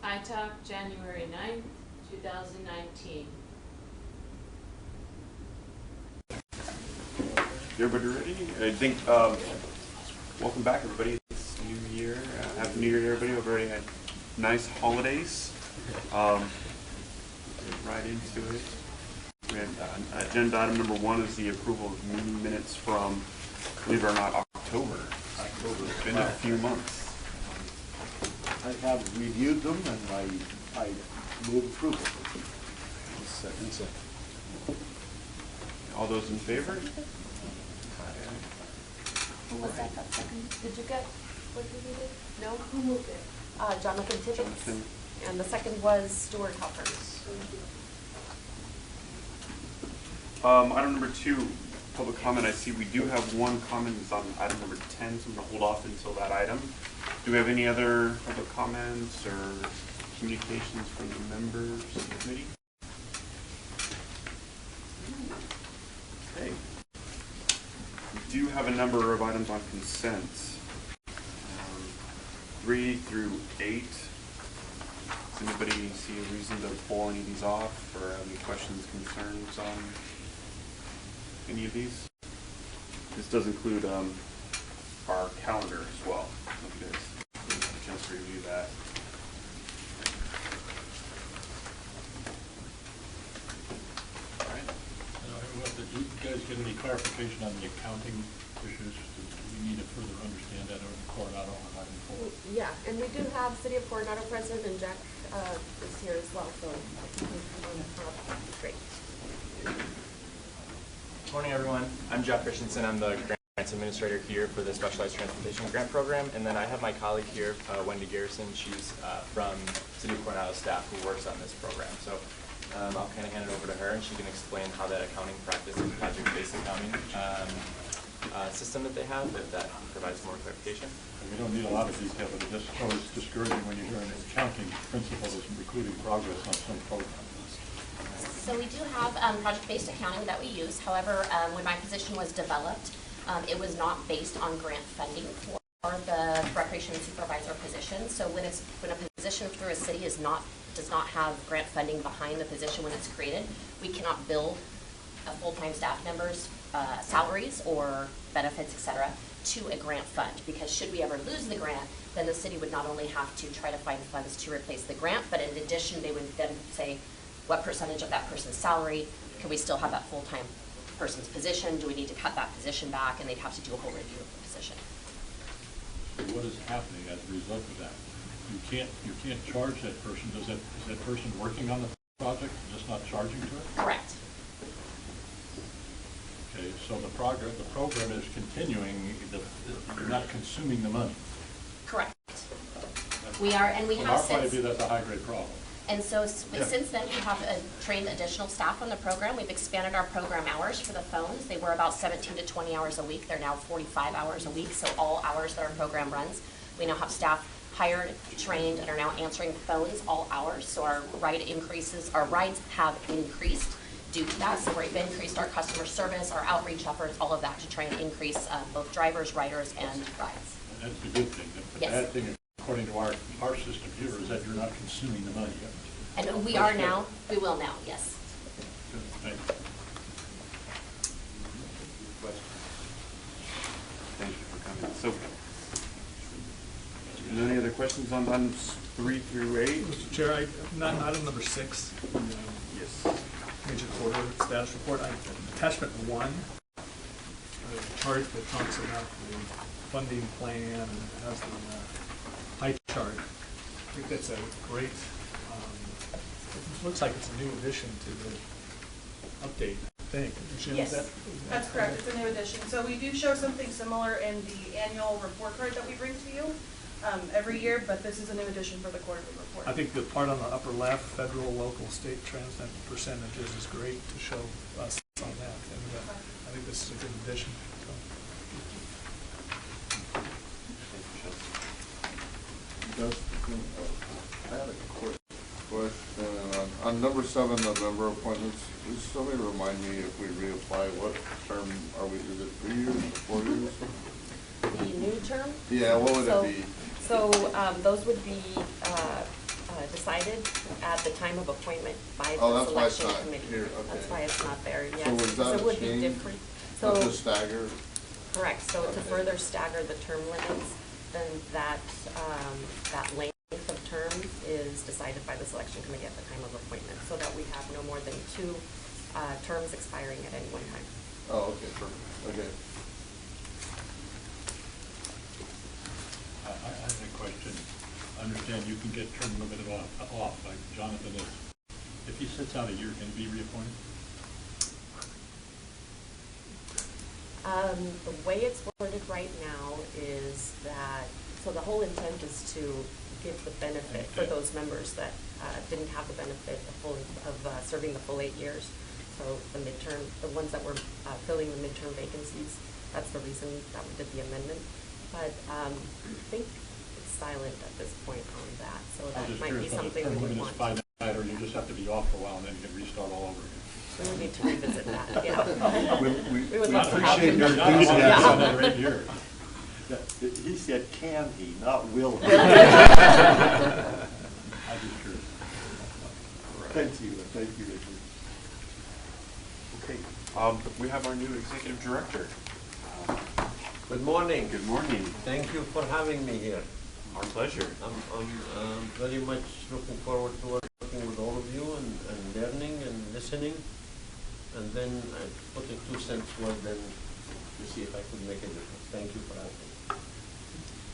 High Talk, January 9th, 2019. Everybody ready? I think, welcome back everybody. It's New Year. Happy New Year to everybody. Hope everybody had nice holidays. Get right into it. We had, agenda item number 1 is the approval of meeting minutes from, believe it or not, October. It's been a few months. I have reviewed them and I move approval. Second. All those in favor? Was that second? Did you get what you needed? No? Who moved it? Jonathan Tibbetts. Jonathan. And the second was Stuart Huffers. Item number 2, public comment. I see we do have one comment. It's on item number 10, so I'm going to hold off until that item. Do we have any other public comments or communications from the members of the committee? Okay. We do have a number of items on consent. 3 through 8. Does anybody see a reason to pull any of these off or have any questions, concerns on any of these? This does include our calendar as well. Hope you guys have a chance to review that. All right. Did you guys get any clarification on the accounting issues? Do we need to further understand that over in Coronado on item 4? Yeah, and we do have City of Coronado President, and Jack is here as well, so I think we can great. Good morning, everyone. I'm Jeff Christensen. I'm the grants administrator here for the Specialized Transportation Grant Program, and then I have my colleague here, Wendy Garrison. She's from City of Coronado staff who works on this program. So I'll kind of hand it over to her, and she can explain how that accounting practice and project-based accounting system that they have, if that provides more clarification. We don't need a lot of detail, but it's just always discouraging when you hear an accounting principle is recruiting progress on some program. So we do have project-based accounting that we use. However, when my position was developed, it was not based on grant funding for the recreation supervisor position. So when a position through a city does not have grant funding behind the position when it's created, we cannot bill a full-time staff member's salaries or benefits, etc., to a grant fund. Because should we ever lose the grant, then the city would not only have to try to find funds to replace the grant, but in addition, they would then say, what percentage of that person's salary can we still have that full-time person's position? Do we need to cut that position back? And they'd have to do a whole review of the position. So what is happening as a result of that? You can't charge that person. Is that person working on the project and just not charging to it? Correct. Okay, so the program is continuing. You're not consuming the money. Correct. We are, and we From have our point of since. view, that's a high-grade problem. And so since then, we have trained additional staff on the program. We've expanded our program hours for the phones. They were about 17 to 20 hours a week. They're now 45 hours a week, so all hours that our program runs. We now have staff hired, trained, and are now answering phones all hours. So our rides have increased due to that. So we've increased our customer service, our outreach efforts, all of that to try and increase both drivers, riders, and rides. And that's the good thing. The Yes. bad thing, according to our system here, is that you're not consuming the money. And we are now, we will now, yes. Good. Thank you. Thank you for coming. So, any other questions on items 3 through 8? Mr. Chair, item number 6, Yes. major quarter status report, attachment 1, a chart that talks about the funding plan and has the pie chart. I think that's a great, it looks like it's a new addition to the update, I think. Jim, Yes, is that that's correct. It's a new addition. So we do show something similar in the annual report card that we bring to you every year, but this is a new addition for the quarterly report. I think the part on the upper left, federal, local, state transit percentages is great to show us on that. And I think this is a good addition. So. I had a quick question on number 7, the member appointments. Please somebody remind me if we reapply, what term are we? Is it 3 years, 4 years? The new term? Yeah, what would it be? So those would be decided at the time of appointment by Oh, the that's why it's selection not committee. here, okay. That's why it's not there, yes. So was because that it would be changed? different. Not So, to stagger? correct, so to Okay. further stagger the term limits, then that length of term is decided by the selection committee at the time of appointment, so that we have no more than 2 terms expiring at any one time. Oh, okay, perfect, okay. I have a question. I understand you can get term limited off, like Jonathan is. If he sits out a year, can he be reappointed? The way it's worded right now is that, so the whole intent is to give the benefit for Okay. those members that didn't have the benefit of serving the full 8 years. So the midterm, the ones that were filling the midterm vacancies, that's the reason that we did the amendment. But I think it's silent at this point on that, so I was that just might be curious whether something term we would limit is want to. finite, or you just have to be off for a while and then you can restart all over again. We would need to revisit that, yeah. We would I love to have appreciate him. your Yeah. enthusiasm for another 8 years. He said, can he, not will he. I just curious. Thank you, Richard. Okay, we have our new executive director. Good morning. Good morning. Thank you for having me here. Our pleasure. I'm very much looking forward to working with all of you and learning and listening. And then I put a 2 cents worth in to see if I could make a difference. Thank you for having me.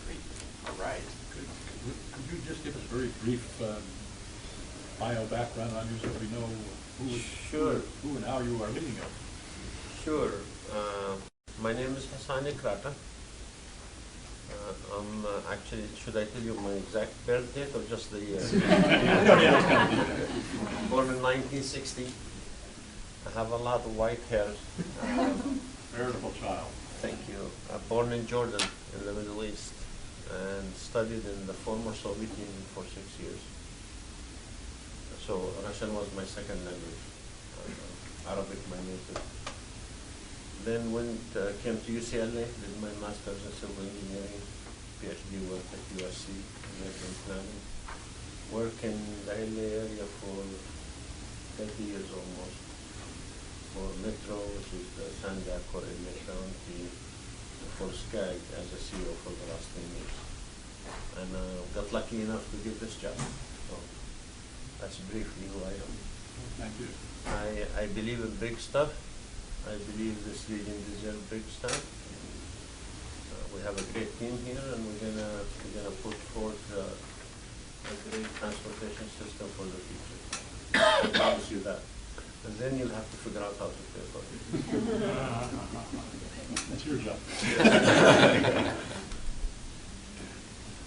Great. All right. Could you just give us a very brief bio background on you so we know Sure. who and how you are leading us? Sure. My name is Hassan Ikrata. I'm actually, should I tell you my exact birth date or just the year? Born in 1960. I have a lot of white hair. Veritable child. Thank you. Born in Jordan, in the Middle East, and studied in the former Soviet Union for 6 years. So Russian was my second language, Arabic my native. Then came to UCLA, did my master's in civil engineering, PhD work at USC, American planning. Work in the LA area for 30 years almost. For Metro, which is the Sandag or LA County, for SCAG as a CEO for the last 10 years. And got lucky enough to get this job. So that's briefly who I am. Thank you. I believe in big stuff. I believe this region deserves big stuff. We have a great team here, and we're gonna put forth a great transportation system for the future. I promise you that. And then you'll have to figure out how to pay for it. That's your job.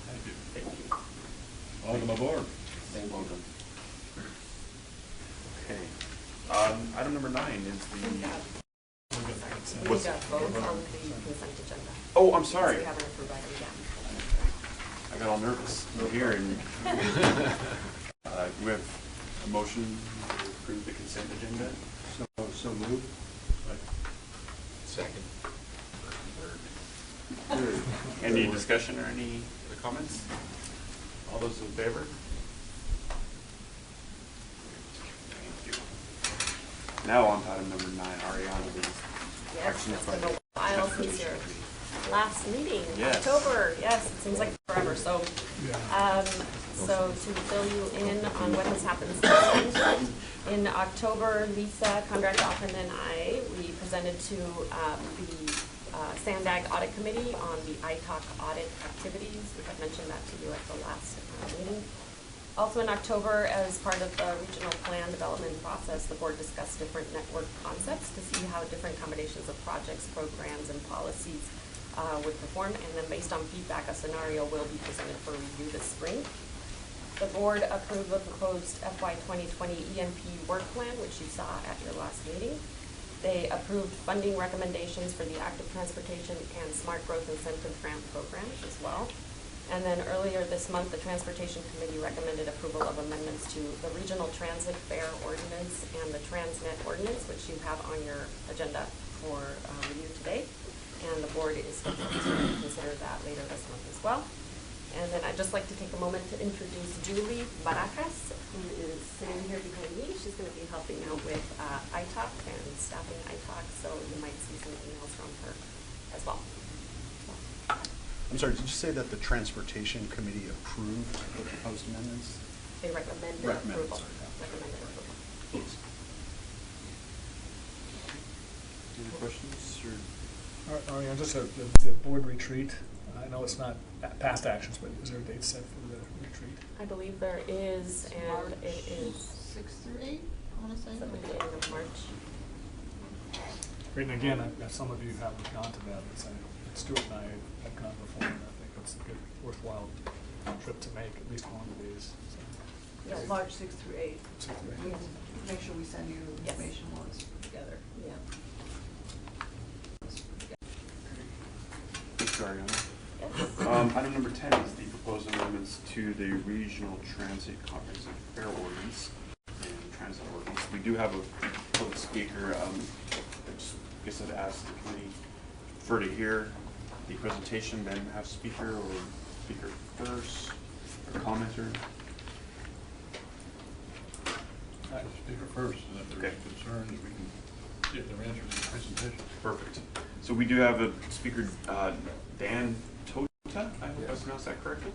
Thank you. Thank you. Welcome aboard. Thank you. Okay. Item number 9 is the. We need to vote on the consent agenda. Oh, I'm sorry. We haven't approved item yet. I got all nervous here, and we have a motion to approve the consent agenda. So moved. Second. Any discussion or any comments? All those in favor? Thank you. Now on to item number 9, Ariana, the Yes, action it's by been a the while since your Transportation last meeting, Yes. October, yes, it seems like forever, so, so to fill you in on what has happened since then, in October, Lisa Kondrakoffen and I, we presented to the Sandag Audit Committee on the ITOC audit activities. I mentioned that to you at the last meeting. Also in October, as part of the regional plan development process, the board discussed different network concepts to see how different combinations of projects, programs, and policies would perform, and then based on feedback, a scenario will be presented for review this spring. The board approved the proposed FY 2020 EMP work plan, which you saw at your last meeting. They approved funding recommendations for the active transportation and smart growth incentive grant programs as well. And then earlier this month, the Transportation Committee recommended approval of amendments to the Regional Transit Fare Ordinance and the Transnet Ordinance, which you have on your agenda for review today. And the board is scheduled to consider that later this month as well. And then I'd just like to take a moment to introduce Julie Barajas, who is sitting here behind me. She's going to be helping out with ITOC and staffing ITOC, so you might see some emails from her as well. I'm sorry, did you say that the Transportation Committee approved the proposed amendments? They recommended Recommended, approval. sorry, yeah. Recommended approval. Any questions or? Ariane, just the board retreat, I know it's not past actions, but is there a date set for the retreat? I believe there is, and it is 6 through 8, I want to say. at the beginning of March. Great, and again, some of you haven't gone to that. Stuart and I have gone before, and I think it's a good, worthwhile trip to make, at least one of these. So. Yeah, March 6 through 8. 6 through 8. We'll make sure we send you information while it's together. Yeah. Thank you, Ariana. Yes. Item number 10 is the proposed amendments to the Regional Transit Comprehensive Fare Ordinance and Transit Ordinance. We do have a public speaker. I guess I'd ask the committee prefer to hear the presentation, then have speaker or speaker first, or commenter. Speaker first, and if there's concerns, we can get their answers in the presentation. Perfect. So we do have a speaker, Dan Tota, I hope I pronounced that correctly.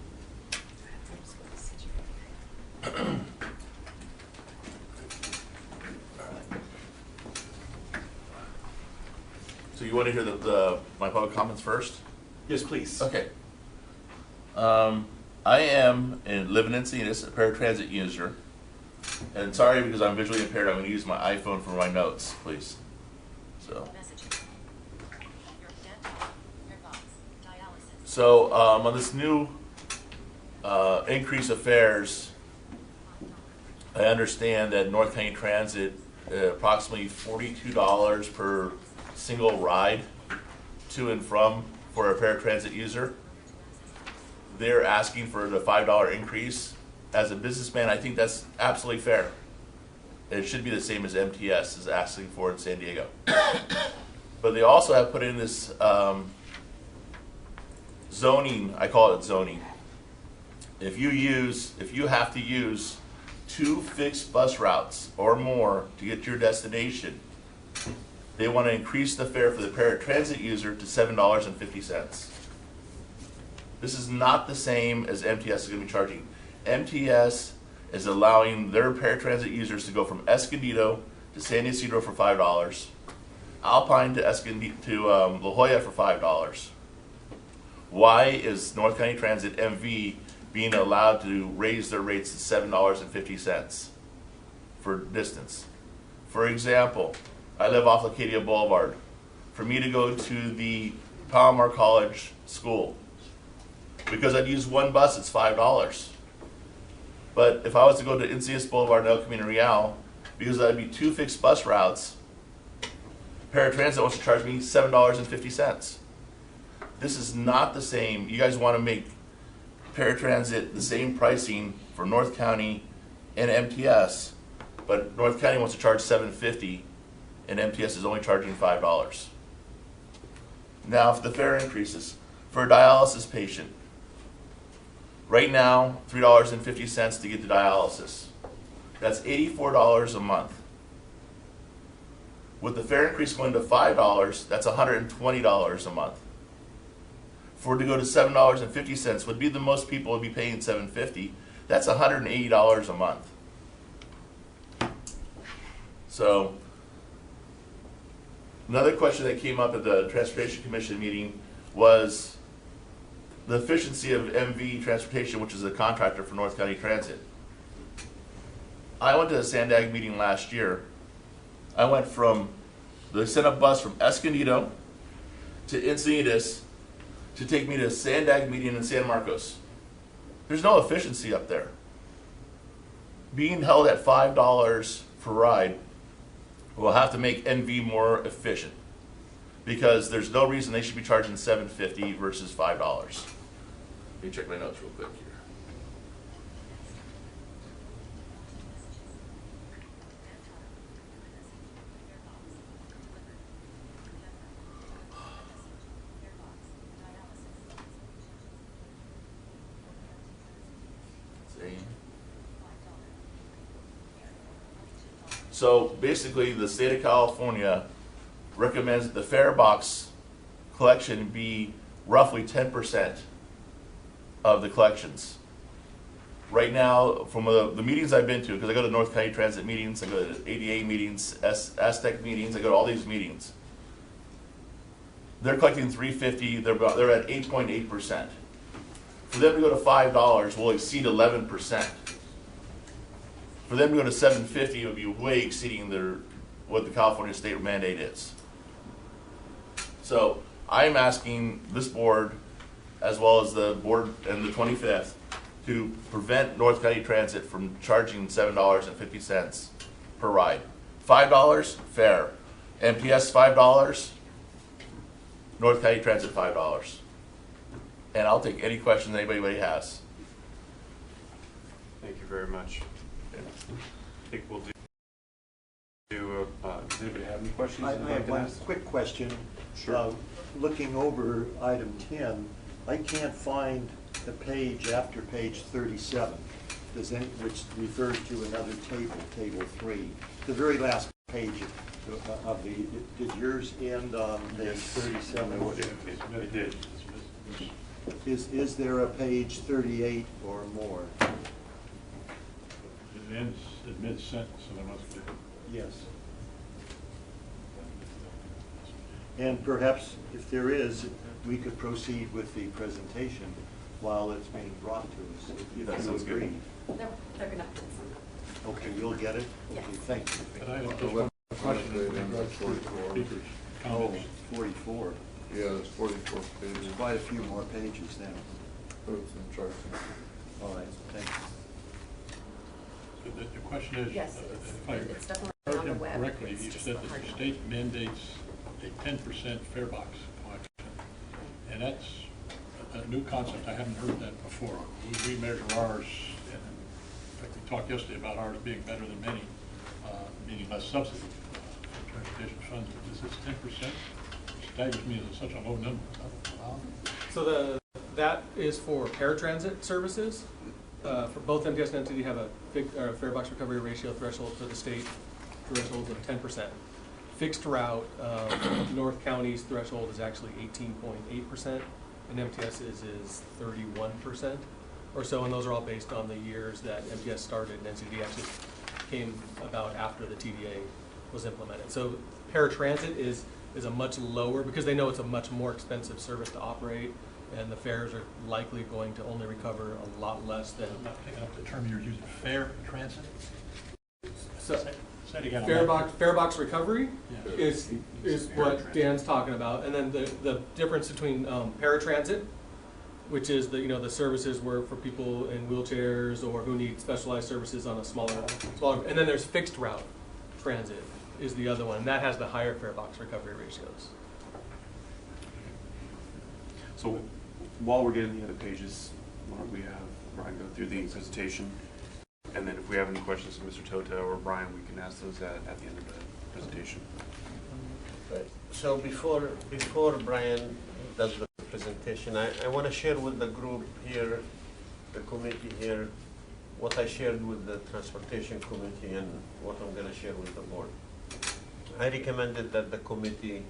So you want to hear my public comments first? Yes, please. Okay. I am living in Encinitas, a paratransit user. And sorry, because I'm visually impaired, I'm going to use my iPhone for my notes, please. So on this new increase of fares, I understand that North County Transit, approximately $42 per single ride to and from for a paratransit user. They're asking for the $5 increase. As a businessman, I think that's absolutely fair. It should be the same as MTS is asking for in San Diego. But they also have put in this zoning, I call it zoning. If you have to use 2 fixed bus routes or more to get to your destination, they want to increase the fare for the paratransit user to $7.50. This is not the same as MTS is going to be charging. MTS is allowing their paratransit users to go from Escondido to San Ysidro for $5, Alpine to La Jolla for $5. Why is North County Transit MV being allowed to raise their rates to $7.50 for distance? For example, I live off Acadia Boulevard. For me to go to the Palomar College School, because I'd use one bus, it's $5. But if I was to go to Encinitas Boulevard and El Camino Real, because that'd be 2 fixed bus routes, paratransit wants to charge me $7.50. This is not the same. You guys want to make paratransit the same pricing for North County and MTS, but North County wants to charge $7.50 and MTS is only charging $5. Now, for the fare increases, for a dialysis patient, right now, $3.50 to get to dialysis. That's $84 a month. With the fare increase going to $5, that's $120 a month. For it to go to $7.50 would be the most people would be paying $7.50. That's $180 a month. So, another question that came up at the Transportation Commission meeting was the efficiency of MV Transportation, which is a contractor for North County Transit. I went to the Sandag meeting last year. I went they sent a bus from Escondido to Encinitas to take me to a Sandag meeting in San Marcos. There's no efficiency up there. Being held at $5 per ride will have to make NV more efficient, because there's no reason they should be charging $7.50 versus $5. Let me check my notes real quick here. 15. So basically, the state of California recommends that the fare box collection be roughly 10% of the collections. Right now, from the meetings I've been to, because I go to North County Transit meetings, I go to ADA meetings, Aztec meetings, I go to all these meetings. They're collecting $350, they're at 8.8%. For them to go to $5 will exceed 11%. For them to go to $7.50, it would be way exceeding what the California state mandate is. So I'm asking this board, as well as the board and the 25th, to prevent North County Transit from charging $7.50 per ride. $5, fair. MPS $5, North County Transit $5. And I'll take any questions anybody has. Thank you very much. I think we'll does anybody have any questions? I have one quick question. Sure. Looking over item 10, I can't find the page after page 37, which refers to another table, table 3. The very last page of the, did yours end on page 37? It did. Is there a page 38 or more? It ends at mid-sentence, so there must be. Yes. And perhaps, if there is, we could proceed with the presentation while it's being brought to us, if That you sounds good. agree. They're gonna. Okay, you'll get it? Yes. Okay, thank you. But I have just one question with regards to speakers' Oh, comments. 44. Yeah, there's 44 pages. There's quite a few more pages now. It's in chart. All right, thanks. So the question is, Yes, if I it's definitely heard on the him web. correctly, It's he just said hard that the to- state mandates a 10% fare box collection. And that's a new concept. I haven't heard that before. We measure ours, and in fact, we talked yesterday about ours being better than many, meaning less subsidy for transportation funds. But this is 10%. Staggers me as such a low number. So that is for paratransit services. For both MTS and MTD have a fare box recovery ratio threshold for the state threshold of 10%. Fixed route, North County's threshold is actually 18.8%, and MTS's is 31% or so, and those are all based on the years that MTS started, and NCD actually came about after the TDA was implemented. So paratransit is a much lower, because they know it's a much more expensive service to operate, and the fares are likely going to only recover a lot less than. I'm not picking up the term you're using, fare transit? So, Say it again. fare box recovery Yeah. is what Dan's talking about, and then the difference between paratransit, which is the services where for people in wheelchairs or who need specialized services on a smaller, and then there's fixed route transit is the other one, and that has the higher fare box recovery ratios. So while we're getting the other pages, why don't we have Brian go through the presentation? And then if we have any questions from Mr. Tota or Brian, we can ask those at the end of the presentation. Right. So before Brian does the presentation, I want to share with the group here, the committee here, what I shared with the Transportation Committee and what I'm going to share with the board. I recommended that the committee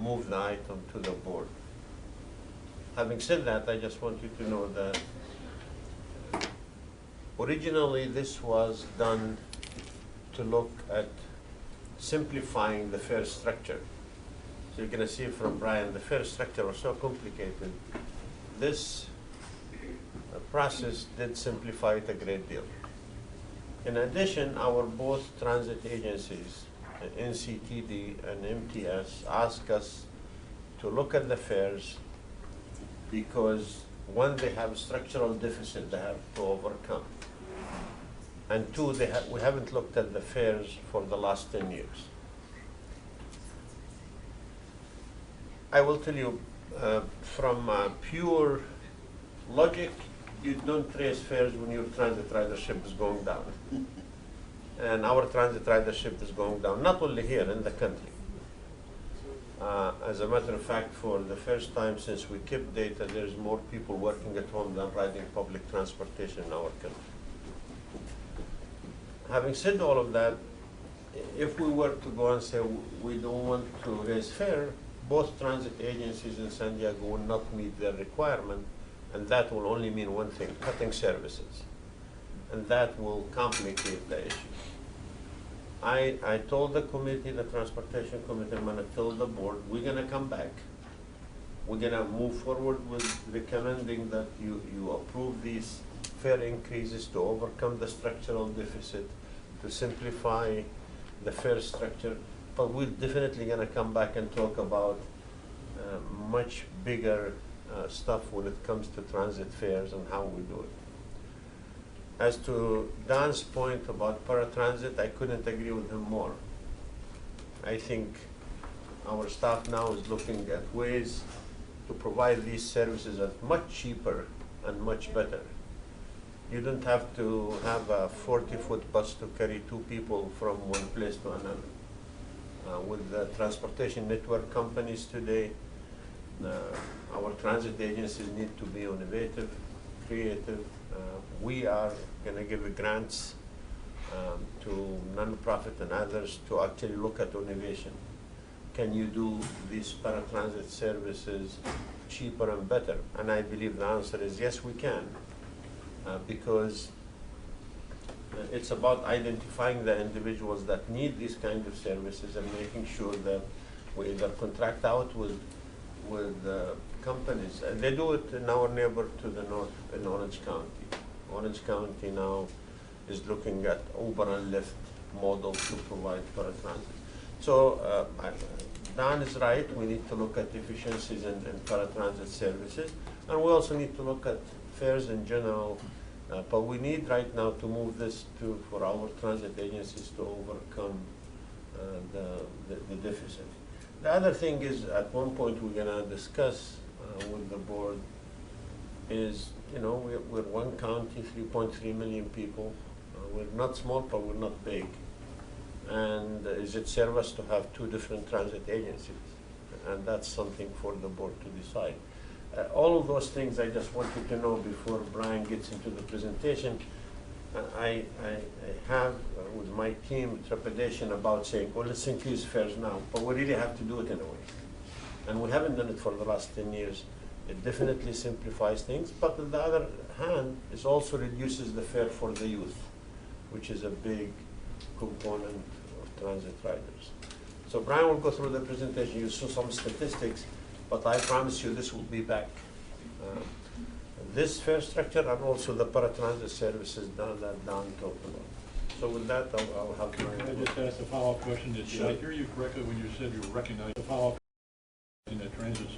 move the item to the board. Having said that, I just want you to know that originally this was done to look at simplifying the fare structure. So you're going to see from Brian, the fare structure was so complicated. This process did simplify it a great deal. In addition, our both transit agencies, NCTD and MTS, asked us to look at the fares because one, they have a structural deficit they have to overcome. And two, we haven't looked at the fares for the last 10 years. I will tell you, from pure logic, you don't raise fares when your transit ridership is going down. And our transit ridership is going down, not only here in the country. As a matter of fact, for the first time since we kept data, there's more people working at home than riding public transportation in our country. Having said all of that, if we were to go and say we don't want to raise fare, both transit agencies in Sandag will not meet their requirement, and that will only mean one thing, cutting services. And that will complicate the issue. I told the committee, the transportation committee, I'm gonna tell the board, we're gonna come back. We're gonna move forward with recommending that you approve these fare increases to overcome the structural deficit, to simplify the fare structure, but we're definitely gonna come back and talk about much bigger stuff when it comes to transit fares and how we do it. As to Don's point about paratransit, I couldn't agree with him more. I think our staff now is looking at ways to provide these services at much cheaper and much better. You don't have to have a 40-foot bus to carry 2 people from one place to another. With the transportation network companies today, our transit agencies need to be innovative, creative. We are going to give grants to nonprofit and others to actually look at innovation. Can you do these paratransit services cheaper and better? And I believe the answer is yes, we can. Because it's about identifying the individuals that need these kind of services and making sure that we either contract out with companies. They do it in our neighbor to the north in Orange County. Orange County now is looking at Uber and Lyft model to provide paratransit. So Dan is right, we need to look at efficiencies in paratransit services, and we also need to look at fares in general, but we need right now to move this for our transit agencies to overcome the deficit. The other thing is, at one point we're going to discuss with the board is, you know, we're one county, 3.3 million people. We're not small, but we're not big. And is it serve us to have 2 different transit agencies? And that's something for the board to decide. All of those things I just wanted to know before Brian gets into the presentation. I have, with my team, trepidation about saying, well, let's increase fares now, but we really have to do it in a way. And we haven't done it for the last 10 years. It definitely simplifies things, but on the other hand, it also reduces the fare for the youth, which is a big component of transit riders. So Brian will go through the presentation. You saw some statistics, but I promise you this will be back. This fare structure and also the paratransit services that Don talked about. So with that, I'll have Brian. I just asked a follow-up question. Did I hear you correctly when you said you recognize the follow-up that transit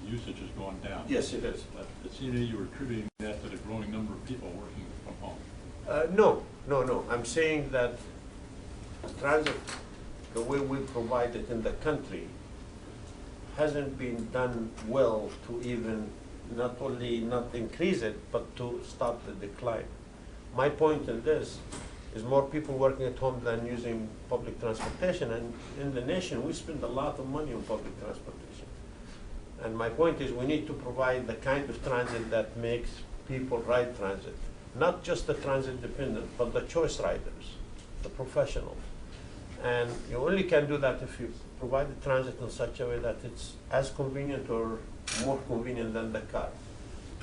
usage has gone down? Yes, it is. It seemed to me you were attributing that to the growing number of people working from home. No. I'm saying that transit, the way we provide it in the country, hasn't been done well to even not only not increase it, but to stop the decline. My point in this is more people working at home than using public transportation, and in the nation we spend a lot of money on public transportation. And my point is we need to provide the kind of transit that makes people ride transit. Not just the transit dependent, but the choice riders, the professionals. And you only can do that if you provide the transit in such a way that it's as convenient or more convenient than the car.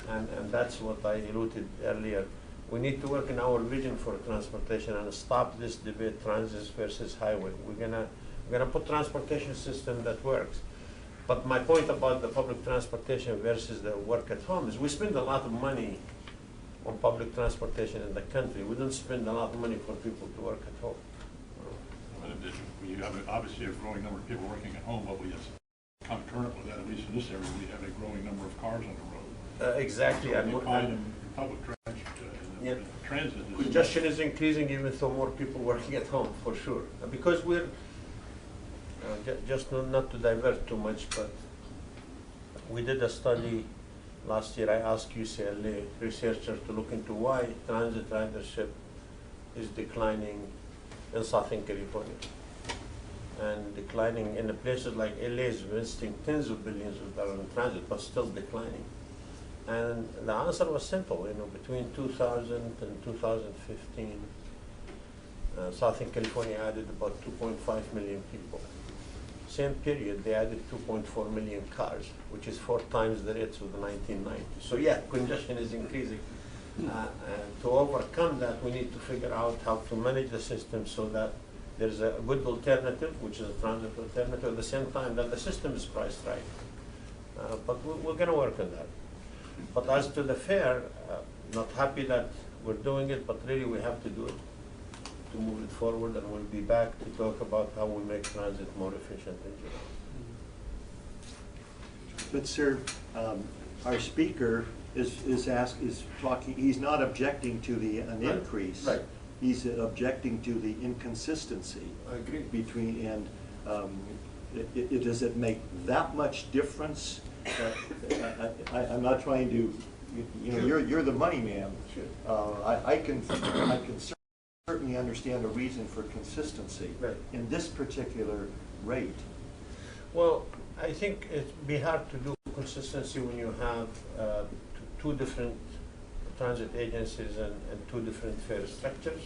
And that's what I alluded earlier. We need to work in our vision for transportation and stop this debate, transit versus highway. We're gonna put transportation system that works. But my point about the public transportation versus the work at home is we spend a lot of money on public transportation in the country. We don't spend a lot of money for people to work at home. We have obviously a growing number of people working at home, but we have concurrent with that, at least in this area, we have a growing number of cars on the road. Exactly. So in public transit. Congestion is increasing even though more people working at home, for sure. Because we're, just not to divert too much, but we did a study last year. I asked UCLA researchers to look into why transit ridership is declining in Southern California. and declining in the places like LA is investing tens of billions of dollars in transit, but still declining. And the answer was simple, between 2000 and 2015, Southern California added about 2.5 million people. Same period, they added 2.4 million cars, which is 4 times the rates of the 1990s. So yeah, congestion is increasing. And to overcome that, we need to figure out how to manage the system so that there's a good alternative, which is a transit alternative, at the same time that the system is priced right. But we're going to work on that. But as to the fare, not happy that we're doing it, but really we have to do it to move it forward, and we'll be back to talk about how we make transit more efficient in general. But sir, our speaker is talking, he's not objecting to an increase. Right. He's objecting to the inconsistency. I agree. Between, and does it make that much difference? I'm not trying to, you're the money man. Sure. I can certainly understand a reason for consistency. Right. In this particular rate. Well, I think it'd be hard to do consistency when you have two different transit agencies and 2 different fare structures.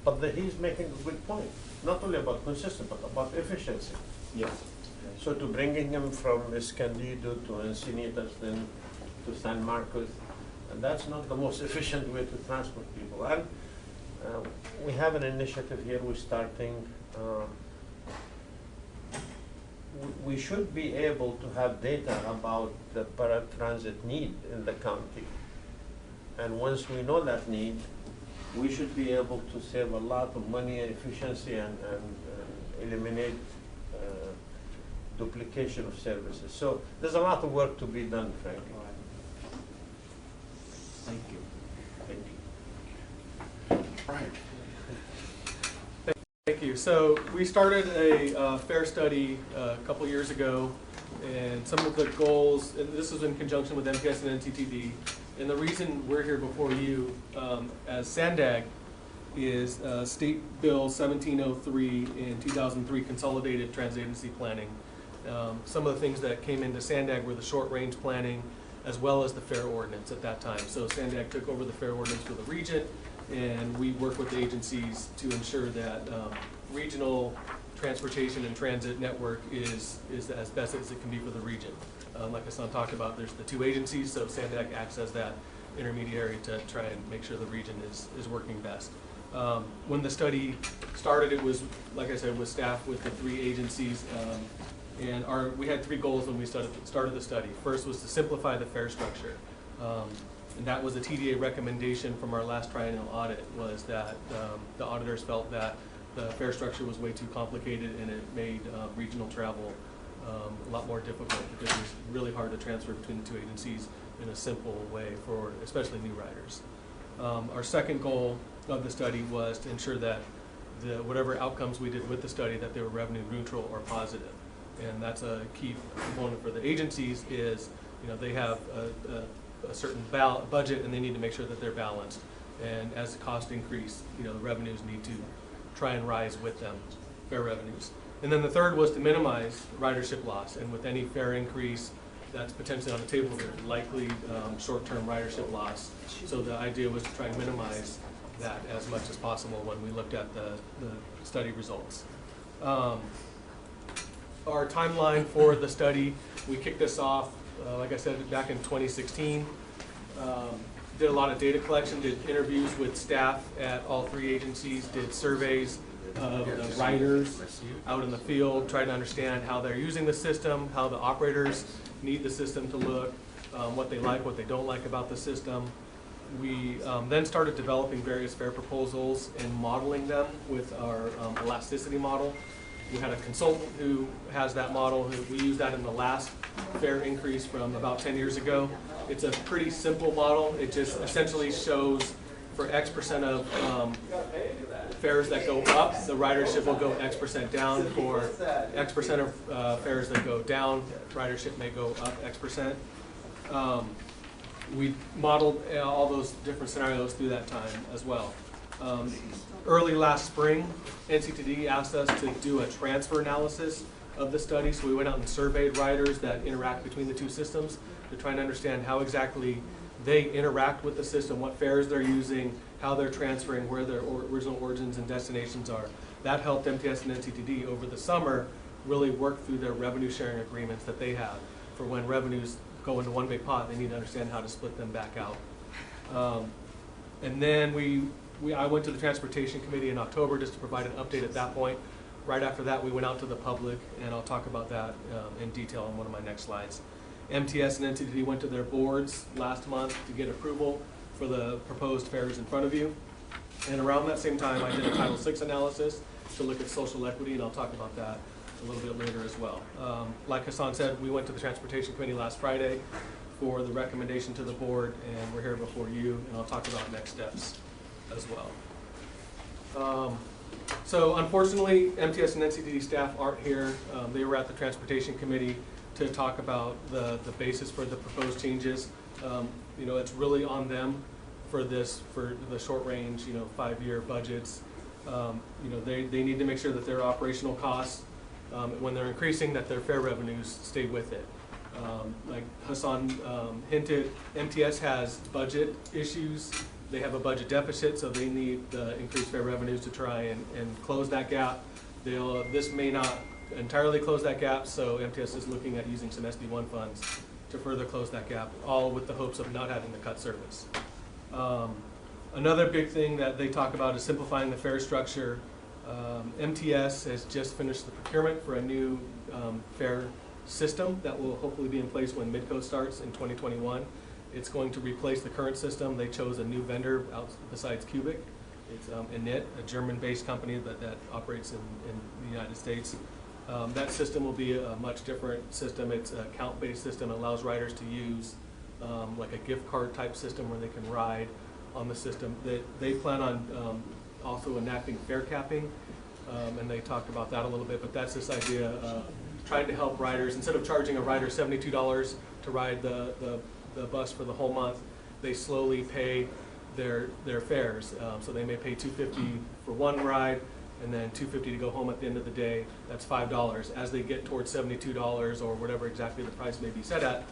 But he's making a good point, not only about consistency, but about efficiency. Yes. So to bringing him from Escondido to Encinitas, then to San Marcos, and that's not the most efficient way to transport people. And we have an initiative here we're starting. We should be able to have data about the paratransit need in the county. And once we know that need, we should be able to save a lot of money and efficiency and eliminate duplication of services. So there's a lot of work to be done, frankly. Thank you. Thank you. Right. Thank you. So we started a fare study a couple years ago, and some of the goals, and this was in conjunction with MPS and NTTD, and the reason we're here before you as Sandag is State Bill 1703 in 2003 Consolidated Transit Agency Planning. Some of the things that came into Sandag were the short-range planning as well as the fare ordinance at that time. So Sandag took over the fare ordinance for the region, and we work with the agencies to ensure that regional transportation and transit network is as best as it can be for the region. Like Hassan talked about, there's the 2 agencies, so Sandag acts as that intermediary to try and make sure the region is working best. When the study started, it was, like I said, with staff with the 3 agencies, and we had 3 goals when we started the study. First was to simplify the fare structure. And that was a TDA recommendation from our last triennial audit, was that the auditors felt that the fare structure was way too complicated and it made regional travel a lot more difficult because it was really hard to transfer between the 2 agencies in a simple way for especially new riders. Our second goal of the study was to ensure that whatever outcomes we did with the study, that they were revenue neutral or positive. And that's a key component for the agencies is, they have a certain budget and they need to make sure that they're balanced. And as the costs increase, the revenues need to try and rise with them, fare revenues. And then the third was to minimize ridership loss. And with any fare increase that's potentially on the table, there's likely short-term ridership loss. So the idea was to try and minimize that as much as possible when we looked at the study results. Our timeline for the study, we kicked this off, like I said, back in 2016. Did a lot of data collection, did interviews with staff at all 3 agencies, did surveys of the riders out in the field, tried to understand how they're using the system, how the operators need the system to look, what they like, what they don't like about the system. We then started developing various fare proposals and modeling them with our elasticity model. We had a consultant who has that model. We used that in the last fare increase from about 10 years ago. It's a pretty simple model. It just essentially shows for X% of fares that go up, the ridership will go X% down. For X% of fares that go down, ridership may go up X%. We modeled all those different scenarios through that time as well. Early last spring, NCTD asked us to do a transfer analysis of the study, so we went out and surveyed riders that interact between the two systems to try and understand how exactly they interact with the system, what fares they're using, how they're transferring, where their original origins and destinations are. That helped MTS and NCTD over the summer really work through their revenue sharing agreements that they have. For when revenues go into one big pot, they need to understand how to split them back out. And then I went to the Transportation Committee in October just to provide an update at that point. Right after that, we went out to the public, and I'll talk about that in detail on one of my next slides. MTS and NCTD went to their boards last month to get approval for the proposed fares in front of you. And around that same time, I did a Title VI analysis to look at social equity, and I'll talk about that a little bit later as well. Like Hassan said, we went to the Transportation Committee last Friday for the recommendation to the board, and we're here before you, and I'll talk about next steps as well. So unfortunately, MTS and NCTD staff aren't here. They were at the Transportation Committee to talk about the basis for the proposed changes. You know, it's really on them for this, for the short range, 5-year budgets. You know, they need to make sure that their operational costs, when they're increasing, that their fare revenues stay with it. Like Hassan hinted, MTS has budget issues. They have a budget deficit, so they need the increased fare revenues to try and close that gap. This may not entirely close that gap, so MTS is looking at using some SB1 funds to further close that gap, all with the hopes of not having to cut service. Another big thing that they talk about is simplifying the fare structure. MTS has just finished the procurement for a new fare system that will hopefully be in place when Midco starts in 2021. It's going to replace the current system. They chose a new vendor besides Cubic. It's Init, a German-based company that operates in the United States. That system will be a much different system. It's a count-based system. It allows riders to use like a gift card type system where they can ride on the system. They plan on also enacting fare capping, and they talked about that a little bit, but that's this idea of trying to help riders. Instead of charging a rider $72 to ride the bus for the whole month, they slowly pay their fares. So they may pay $250 for one ride, and then $250 to go home at the end of the day. That's $5. As they get towards $72 or whatever exactly the price may be set at,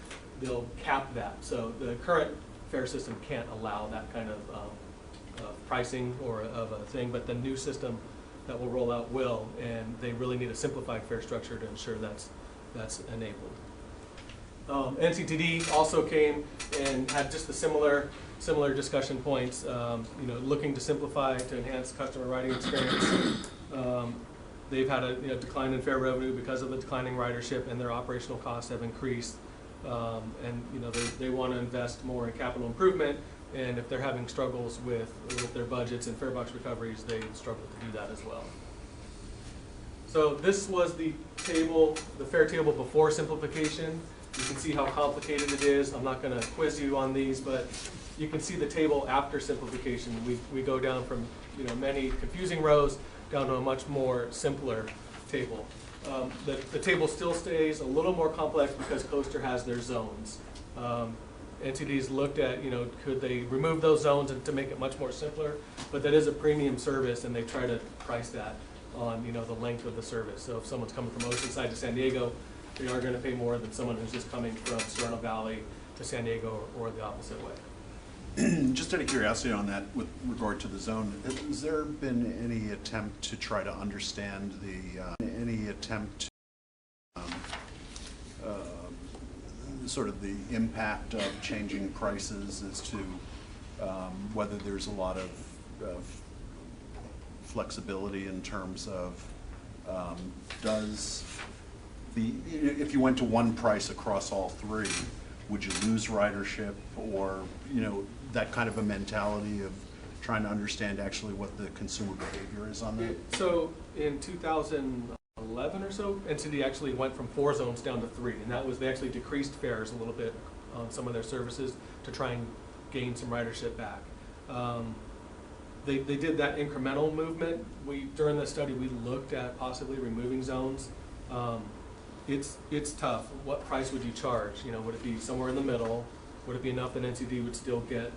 they'll cap that. So the current fare system can't allow that kind of pricing or of a thing, but the new system that will roll out will, and they really need a simplified fare structure to ensure that's enabled. NCTD also came and had just the similar discussion points, looking to simplify to enhance customer riding experience. They've had a decline in fare revenue because of the declining ridership, and their operational costs have increased. They want to invest more in capital improvement, and if they're having struggles with their budgets and fare box recoveries, they struggle to do that as well. So this was the fare table before simplification. You can see how complicated it is. I'm not going to quiz you on these, but you can see the table after simplification. We go down from many confusing rows down to a much more simpler table. The table still stays a little more complex because Coaster has their zones. NCTD's looked at, could they remove those zones to make it much more simpler, but that is a premium service, and they try to price that on the length of the service. So if someone's coming from Oceanside to San Diego, they are going to pay more than someone who's just coming from Serrano Valley to San Diego or the opposite way. Just out of curiosity on that, with regard to the zone, has there been any attempt to try to understand sort of the impact of changing prices as to whether there's a lot of flexibility in terms of if you went to one price across all three, would you lose ridership, or that kind of a mentality of trying to understand actually what the consumer behavior is on that? So in 2011 or so, NCTD actually went from 4 zones down to 3, and they actually decreased fares a little bit on some of their services to try and gain some ridership back. They did that incremental movement. During the study, we looked at possibly removing zones. It's tough. What price would you charge? Would it be somewhere in the middle? Would it be enough that NCTD would still get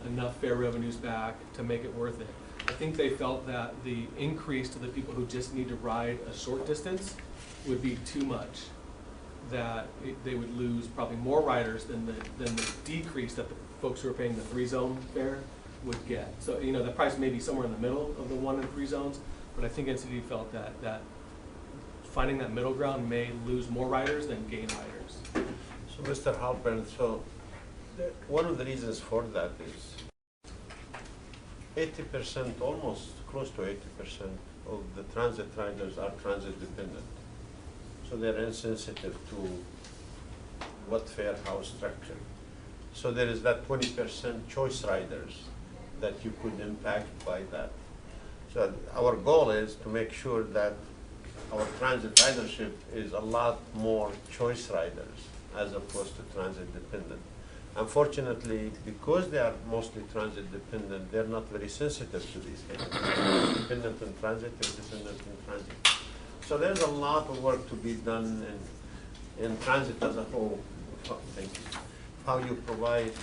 enough fare revenues back to make it worth it? I think they felt that the increase to the people who just need to ride a short distance would be too much, that they would lose probably more riders than the decrease that the folks who are paying the 3-zone fare would get. So, you know, the price may be somewhere in the middle of the 1 and 3 zones, but I think NCD felt that finding that middle ground may lose more riders than gain riders. So Mr. Halpern, so one of the reasons for that is 80%, almost close to 80% of the transit riders are transit dependent. So they're insensitive to what fare, how structure. So there is that 20% choice riders that you could impact by that. So our goal is to make sure that our transit ridership is a lot more choice riders as opposed to transit dependent. Unfortunately, because they are mostly transit dependent, they're not very sensitive to these things. Dependent on transit and dependent on transit. So there's a lot of work to be done in transit as a whole. Thank you. How you provide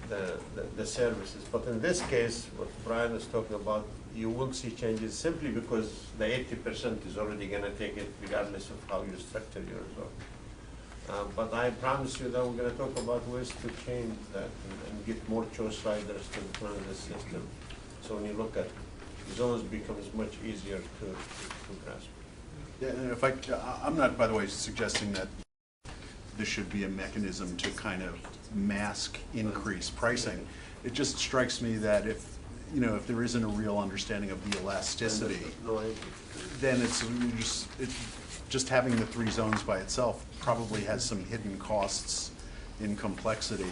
the services. But in this case, what Brian is talking about, you won't see changes simply because the 80% is already going to take it regardless of how you structure your resort. But I promise you that we're going to talk about ways to change that and get more choice riders to the transit system. So when you look at zones, it becomes much easier to grasp. Yeah, and if I'm not, by the way, suggesting that this should be a mechanism to kind of mask increased pricing. It just strikes me that if there isn't a real understanding of the elasticity, then it's just having the 3 zones by itself probably has some hidden costs in complexity.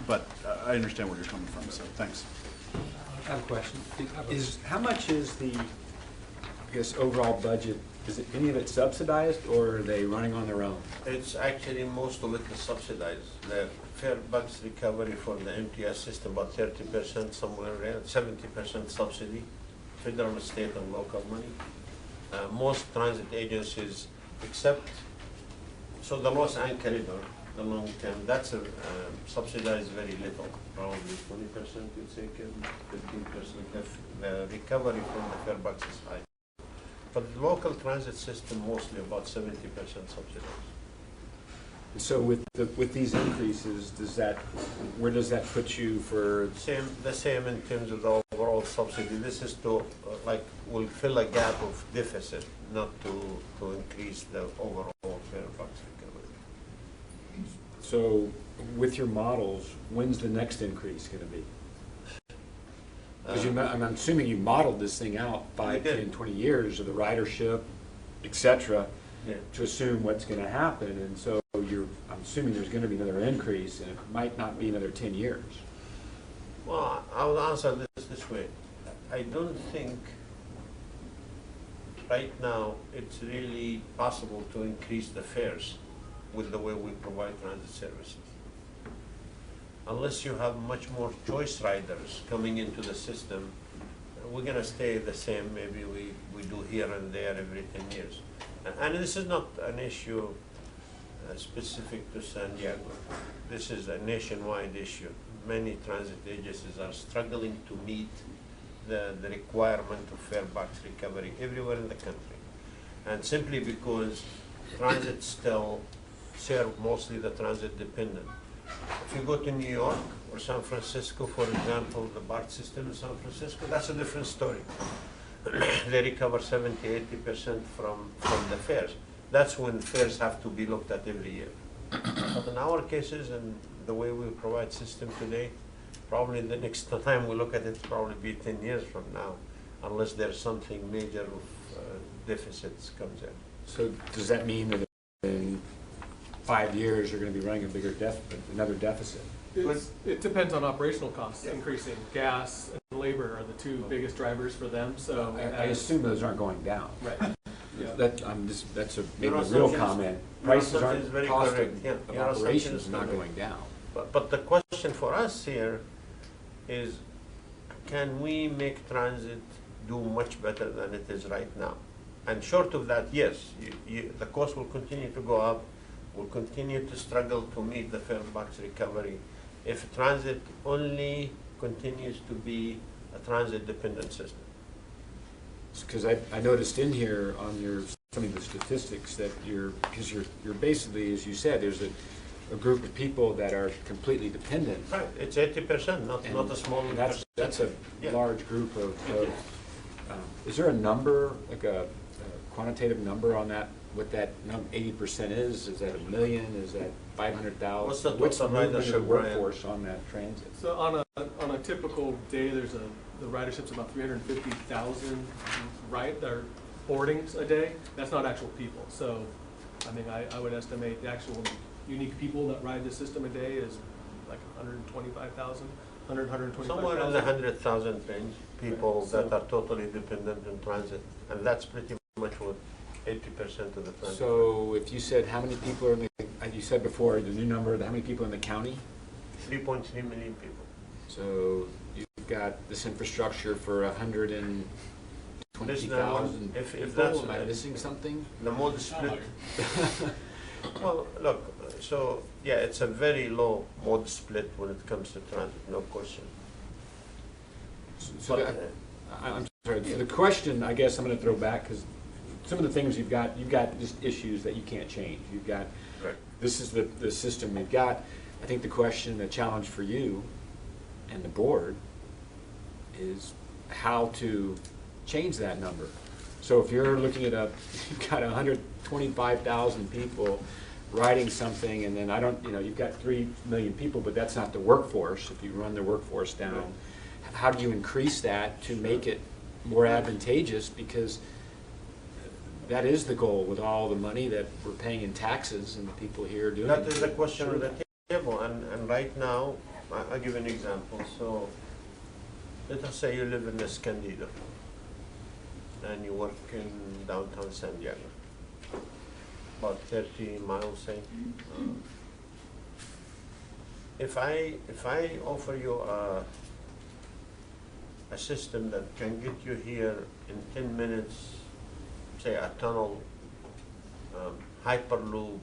But I understand where you're coming from, so thanks. I have a question. How much is the, I guess, overall budget? Is it any of it subsidized, or are they running on their own? It's actually most of it is subsidized. The fare bucks recovery for the MTS system, about 30%, somewhere around 70% subsidy, federal, state, and local money. Most transit agencies, except, so the Los Angeles corridor, the long term, that's subsidized very little, probably 20%, you'd say, 15%. The recovery from the fare bucks is high. But the local transit system, mostly about 70% subsidized. So with these increases, where does that put you for? The same in terms of the overall subsidy. This is to, will fill a gap of deficit, not to increase the overall fare bucks recovery. So with your models, when's the next increase going to be? Because I'm assuming you modeled this thing out 5, 10, 20 years of the ridership, et cetera, to assume what's going to happen. And so I'm assuming there's going to be another increase, and it might not be another 10 years. Well, I'll answer this way. I don't think right now it's really possible to increase the fares with the way we provide transit services. Unless you have much more choice riders coming into the system, we're going to stay the same. Maybe we do here and there every 10 years. And this is not an issue specific to San Diego. This is a nationwide issue. Many transit agencies are struggling to meet the requirement of fare box recovery everywhere in the country. And simply because transit still serve mostly the transit dependent. If you go to New York or San Francisco, for example, the BART system in San Francisco, that's a different story. They recover 70–80% from the fares. That's when fares have to be looked at every year. But in our cases and the way we provide system today, probably the next time we look at it probably be 10 years from now, unless there's something major of deficits comes in. So does that mean that in 5 years you're going to be running another deficit? It depends on operational costs increasing. Gas and labor are the 2 biggest drivers for them. So I assume those aren't going down. Right. That's maybe a real comment. Prices aren't, cost of operations is not going down. But the question for us here is, can we make transit do much better than it is right now? And short of that, yes, the cost will continue to go up. We'll continue to struggle to meet the fare box recovery. If transit only continues to be a transit-dependent system. Because I noticed in here on your, some of the statistics that because you're basically, as you said, there's a group of people that are completely dependent. Right, it's 80%, not a small percentage. That's a Yeah. large group of is there a number, like a quantitative number on that, what that 80% is? Is that 1 million? Is that 500,000? What's the What's the total movement of the ridership, Brian? workforce on that transit? So on a typical day, the ridership's about 350,000 or boardings a day. That's not actual people. So, I mean, I would estimate the actual unique people that ride the system a day is like 125,000, 125,000. Somewhere in the 100,000 range, people that are totally dependent on transit, and that's pretty much what 80% of the transit. So if you said how many people are in the, you said before, the new number, how many people in the county? 3.3 million people. So you've got this infrastructure for 120,000 If people. that's, Am I missing something? the mode split. Well, look, so yeah, it's a very low mode split when it comes to transit, no question. So I'm sorry, the question, I guess I'm going to throw back, because some of the things you've got just issues that you can't change. You've got, right. This is the system you've got. I think the question, the challenge for you and the board is how to change that number. So if you're looking at you've got 125,000 people riding something, and then you've got 3 million people, but that's not the workforce. If you run the workforce down, right. How do you increase that to make it more advantageous? Because that is the goal with all the money that we're paying in taxes and the people here doing it. That is the question on the table, and right now, I'll give an example. So let us say you live in Escondido and you work in downtown Sandag, about 30 miles, say. If I offer you a system that can get you here in 10 minutes, say a tunnel, Hyperloop,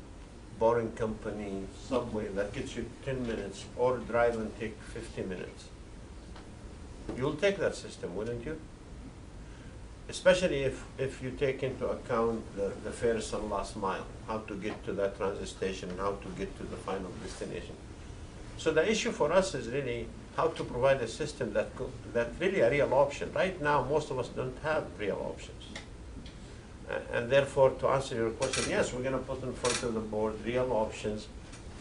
Boring Company, subway, that gets you 10 minutes, or drive and take 50 minutes, you'll take that system, wouldn't you? Especially if you take into account the fares on last mile, how to get to that transit station, how to get to the final destination. So the issue for us is really how to provide a system that really a real option. Right now, most of us don't have real options. And therefore, to answer your question, yes, we're going to put in front of the board real options.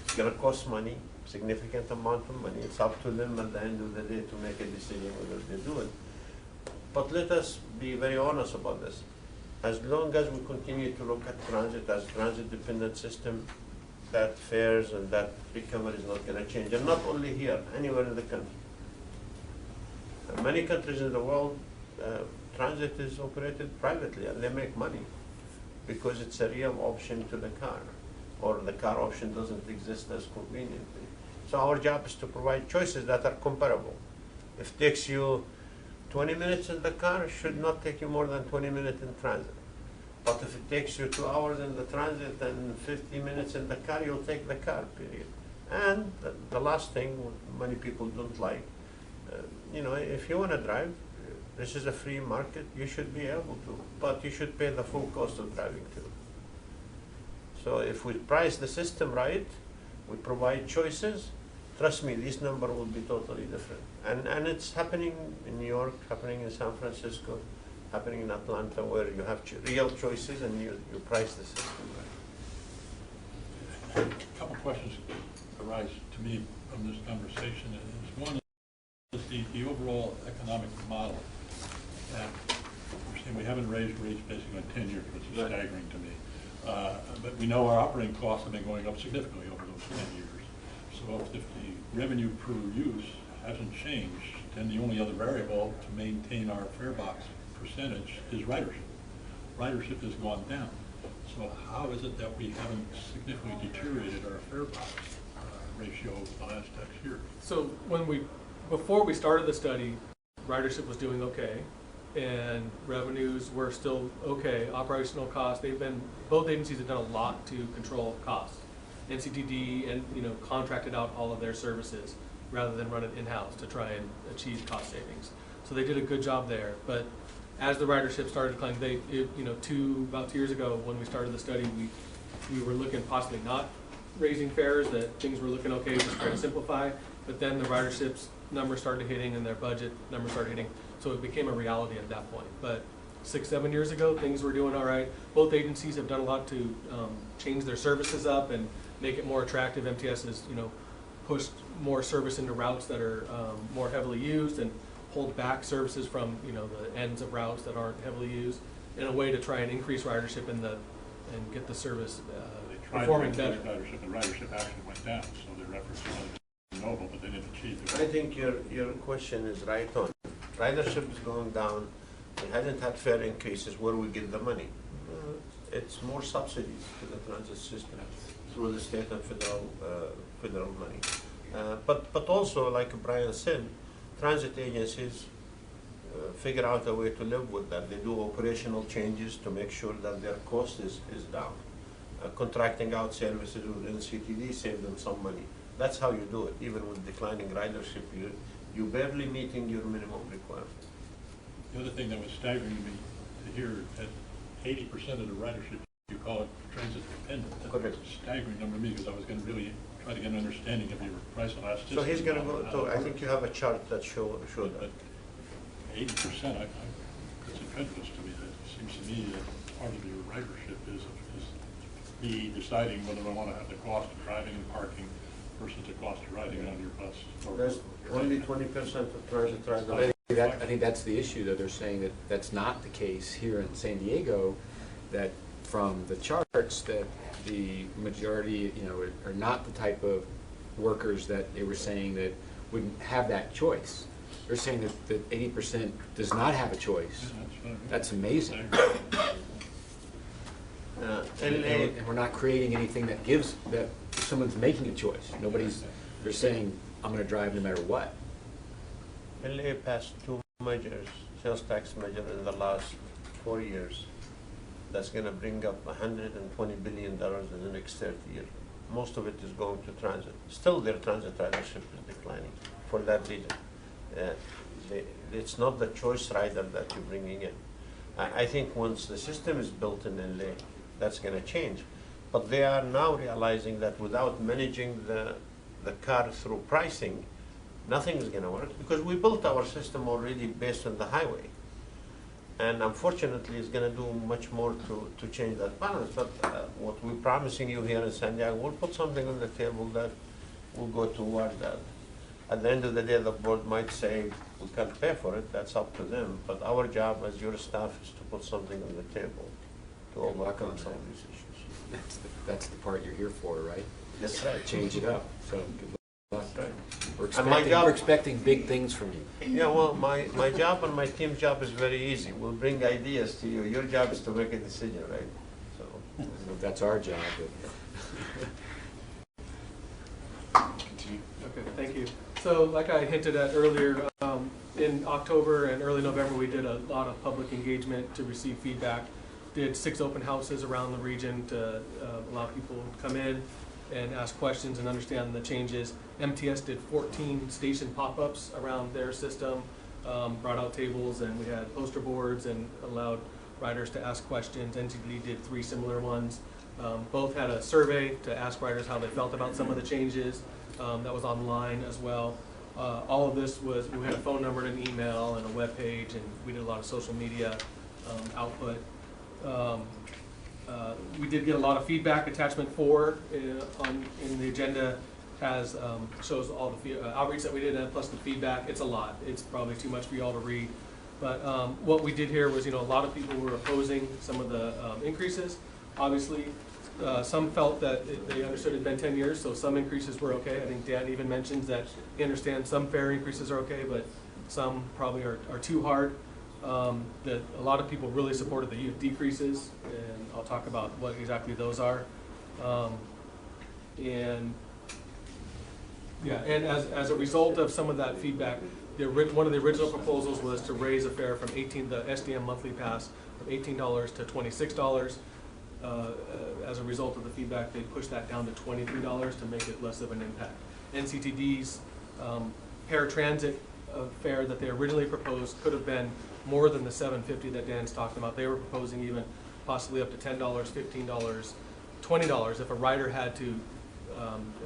It's going to cost money, significant amount of money. It's up to them at the end of the day to make a decision whether they do it. But let us be very honest about this. As long as we continue to look at transit as a transit-dependent system, that fares and that recovery is not going to change. And not only here, anywhere in the country. Many countries in the world, transit is operated privately and they make money because it's a real option to the car, or the car option doesn't exist as conveniently. So our job is to provide choices that are comparable. If it takes you 20 minutes in the car, it should not take you more than 20 minutes in transit. But if it takes you 2 hours in the transit and 50 minutes in the car, you'll take the car, period. And the last thing many people don't like, if you want to drive, this is a free market, you should be able to, but you should pay the full cost of driving too. So if we price the system right, we provide choices, trust me, this number will be totally different. And it's happening in New York, happening in San Francisco, happening in Atlanta, where you have real choices and you price the system right. A couple questions arise to me from this conversation. One is the overall economic model. And we're saying we haven't raised rates basically in 10 years, which is staggering to me. But we know our operating costs have been going up significantly over those 10 years. So if the revenue per use hasn't changed, then the only other variable to maintain our fare box percentage is ridership. Ridership has gone down. So how is it that we haven't significantly deteriorated our fare box ratio over the last X years? So before we started the study, ridership was doing okay, and revenues were still okay. Operational costs, both agencies have done a lot to control costs. NCTD and contracted out all of their services. rather than run it in-house to try and achieve cost savings. So they did a good job there. But as the ridership started declining, about 2 years ago when we started the study, we were looking possibly not raising fares, that things were looking okay, just trying to simplify. But then the ridership's numbers started hitting and their budget numbers started hitting. So it became a reality at that point. But 6-7 years ago, things were doing all right. Both agencies have done a lot to change their services up and make it more attractive. MTS has, pushed more service into routes that are more heavily used and pulled back services from, the ends of routes that aren't heavily used in a way to try and increase ridership and get the service performing better. Ridership, and ridership actually went down, so their efforts were noble, but they didn't achieve it. I think your question is right on. Ridership is going down. We hadn't had fare increases. Where we get the money? It's more subsidies to the transit system through the state and federal money. But also, like Brian said, transit agencies figure out a way to live with that. They do operational changes to make sure that their cost is down. Contracting out services with NCTD save them some money. That's how you do it. Even with declining ridership, you're barely meeting your minimum requirement. The other thing that was staggering to me to hear that 80% of the ridership, you call it transit dependent. That's a staggering number to me, because I was going to really try to get an understanding of your price elasticity. So he's going to go to, I think you have a chart that show that. 80%, that's incredulous to me. It seems to me that part of your ridership is me deciding whether I want to have the cost of driving and parking versus the cost of riding on your bus. There's only 20% of transit riders. I think that's the issue, that they're saying that that's not the case here in San Diego, that from the charts that the majority, are not the type of workers that they were saying that wouldn't have that choice. They're saying that 80% does not have a choice. That's amazing. And we're not creating anything that gives, that someone's making a choice. They're saying, I'm going to drive no matter what. LA passed 2 measures, sales tax measure in the last 4 years. That's going to bring up $120 billion in the next 30 years. Most of it is going to transit. Still, their transit ridership is declining for that reason. It's not the choice rider that you're bringing in. I think once the system is built in LA, that's going to change. But they are now realizing that without managing the car through pricing, nothing is going to work, because we built our system already based on the highway. And unfortunately, it's going to do much more to change that balance. But what we're promising you here in Sandag, we'll put something on the table that will go toward that. At the end of the day, the board might say, we can't pay for it, that's up to them. But our job as your staff is to put something on the table to overcome some of these issues. That's the part you're here for, right? That's right. Change it up. So good luck. Right. We're expecting big things from you. Yeah, well, my job and my team's job is very easy. We'll bring ideas to you. Your job is to make a decision, right? So that's our job. Okay, thank you. So like I hinted at earlier, in October and early November, we did a lot of public engagement to receive feedback. Did 6 open houses around the region to allow people to come in and ask questions and understand the changes. MTS did 14 station pop-ups around their system, brought out tables, and we had poster boards and allowed riders to ask questions. NTD did 3 similar ones. Both had a survey to ask riders how they felt about some of the changes. That was online as well. All of this was, we had a phone number and an email and a web page, and we did a lot of social media output. We did get a lot of feedback. Attachment 4 in the agenda has shows all the outreach that we did, and plus the feedback. It's a lot. It's probably too much for you all to read. But what we did here was, a lot of people were opposing some of the increases. Obviously, some felt that they understood it had been 10 years, so some increases were okay. I think Dan even mentions that he understands some fare increases are okay, but some probably are too hard. That a lot of people really supported the decreases, and I'll talk about what exactly those are. And as a result of some of that feedback, one of the original proposals was to raise a fare from the SDM monthly pass from $18 to $26. As a result of the feedback, they pushed that down to $23 to make it less of an impact. NCTD's paratransit fare that they originally proposed could have been more than the $7.50 that Dan's talking about. They were proposing even possibly up to $10, $15, $20 if a rider had to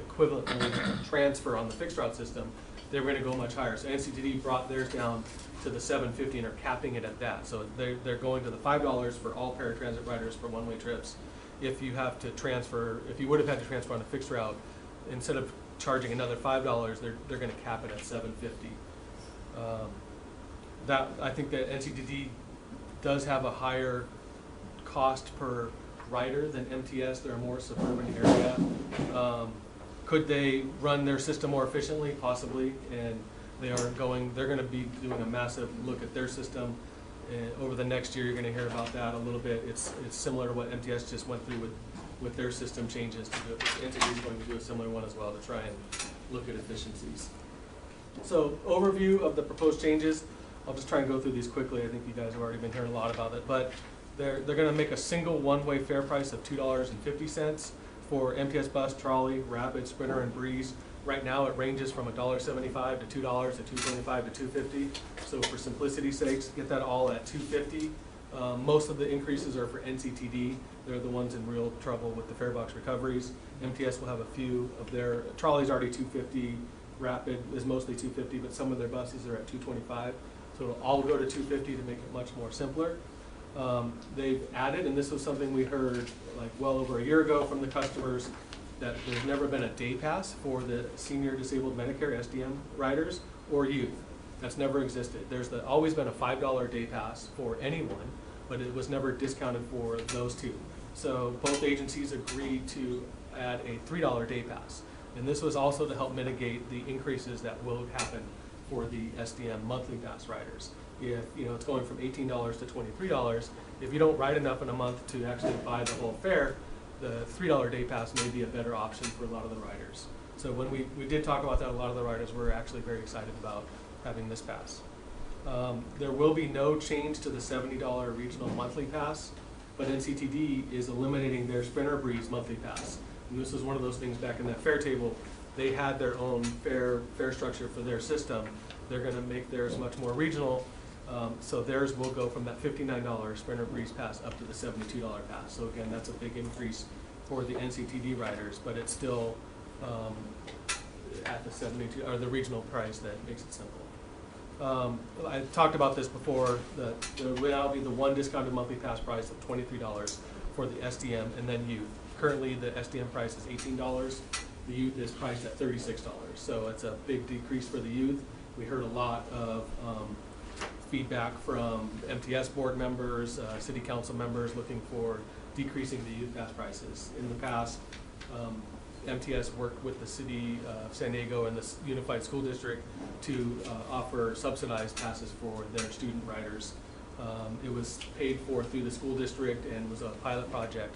equivalently transfer on the fixed route system. They were going to go much higher. So NCTD brought theirs down to the $7.50 and are capping it at that. So they're going to the $5 for all paratransit riders for one-way trips. If you have to transfer, if you would have had to transfer on a fixed route, instead of charging another $5, they're going to cap it at $7.50. I think that NCTD does have a higher cost per rider than MTS. They're a more suburban area. Could they run their system more efficiently? Possibly, and they're going to be doing a massive look at their system. And over the next year, you're going to hear about that a little bit. It's similar to what MTS just went through with their system changes. NCTD is going to do a similar one as well to try and look at efficiencies. So overview of the proposed changes. I'll just try and go through these quickly. I think you guys have already been hearing a lot about it, but they're going to make a single one-way fare price of $2.50 for MTS bus, trolley, Rapid, Sprinter, and Breeze. Right now it ranges from $1.75 to $2 to $2.25 to $2.50. So for simplicity's sakes, get that all at $2.50. Most of the increases are for NCTD. They're the ones in real trouble with the fare box recoveries. MTS will have a few of their trolleys already $2.50. Rapid is mostly $2.50, but some of their buses are at $2.25. So it'll all go to $2.50 to make it much more simpler. They've added, and this was something we heard like well over a year ago from the customers, that there's never been a day pass for the senior disabled Medicare SDM riders or youth. That's never existed. There's always been a $5 day pass for anyone, but it was never discounted for those two. So both agencies agreed to add a $3 day pass. And this was also to help mitigate the increases that will happen for the SDM monthly pass riders. If it's going from $18 to $23, if you don't ride enough in a month to actually buy the whole fare, the $3 day pass may be a better option for a lot of the riders. So when we did talk about that, a lot of the riders were actually very excited about having this pass. There will be no change to the $70 regional monthly pass, but NCTD is eliminating their Sprinter Breeze monthly pass. And this was one of those things back in that fare table. They had their own fare structure for their system. They're going to make theirs much more regional. So theirs will go from that $59 Sprinter Breeze pass up to the $72 pass. So again, that's a big increase for the NCTD riders, but it's still at the $72 or the regional price that makes it simple. I talked about this before. There will now be the one discounted monthly pass price of $23 for the SDM and then youth. Currently, the SDM price is $18. The youth is priced at $36. So it's a big decrease for the youth. We heard a lot of feedback from MTS board members, city council members looking for decreasing the youth pass prices. In the past, MTS worked with the city of San Diego and the Unified School District to offer subsidized passes for their student riders. It was paid for through the school district and was a pilot project,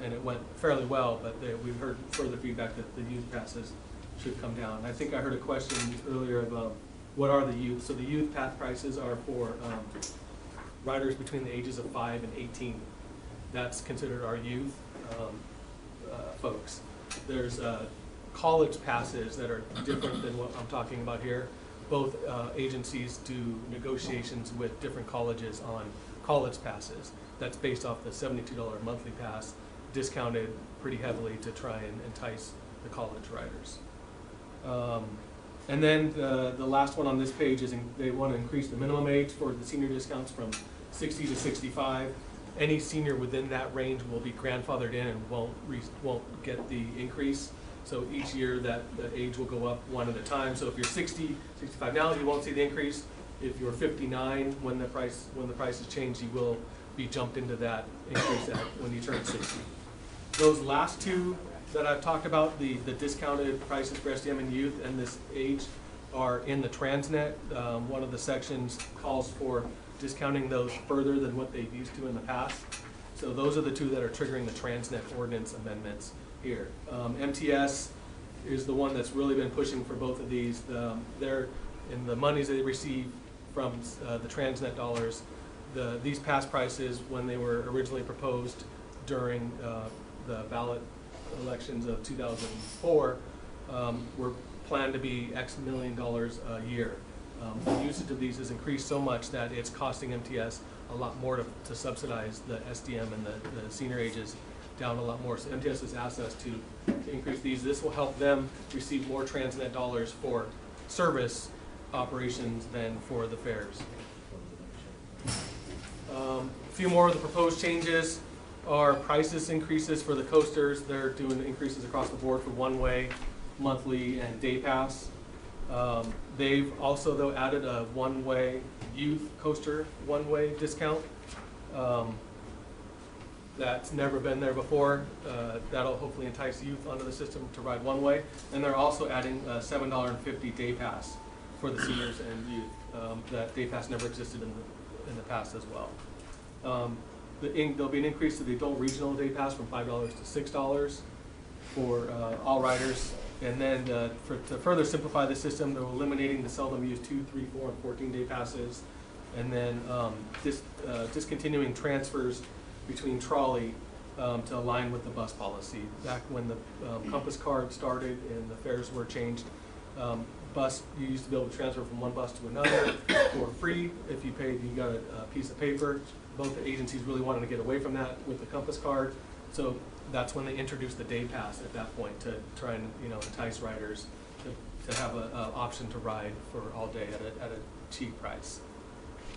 and it went fairly well, but we've heard further feedback that the youth passes should come down. I think I heard a question earlier about what are the youth. So the youth pass prices are for riders between the ages of 5 and 18. That's considered our youth folks. There's college passes that are different than what I'm talking about here. Both agencies do negotiations with different colleges on college passes. That's based off the $72 monthly pass, discounted pretty heavily to try and entice the college riders. And then the last one on this page is they want to increase the minimum age for the senior discounts from 60 to 65. Any senior within that range will be grandfathered in and won't get the increase. So each year the age will go up one at a time. So if you're 60, 65 now, you won't see the increase. If you're 59, when the price is changed, you will be jumped into that increase when you turn 60. Those last two that I've talked about, the discounted prices for SDM and youth and this age, are in the Transnet. One of the sections calls for discounting those further than what they've used to in the past. So those are the two that are triggering the Transnet ordinance amendments here. MTS is the one that's really been pushing for both of these. They're in the monies they receive from the Transnet dollars. These pass prices, when they were originally proposed during the ballot elections of 2004, were planned to be X million dollars a year. The usage of these has increased so much that it's costing MTS a lot more to subsidize the SDM and the senior ages down a lot more. So MTS has asked us to increase these. This will help them receive more Transnet dollars for service operations than for the fares. A few more of the proposed changes are prices increases for the coasters. They're doing increases across the board for one-way, monthly, and day pass. They've also, though, added a one-way youth coaster one-way discount. That's never been there before. That'll hopefully entice youth onto the system to ride one-way. And they're also adding a $7.50 day pass for the seniors and youth. That day pass never existed in the past as well. There'll be an increase to the adult regional day pass from $5 to $6 for all riders. And then to further simplify the system, they're eliminating the seldom used 2, 3, 4, and 14 day passes. And then discontinuing transfers between trolley to align with the bus policy. Back when the Compass card started and the fares were changed, you used to be able to transfer from one bus to another for free. If you paid, you got a piece of paper. Both agencies really wanted to get away from that with the Compass card. So that's when they introduced the day pass at that point to try and entice riders to have an option to ride for all day at a cheap price.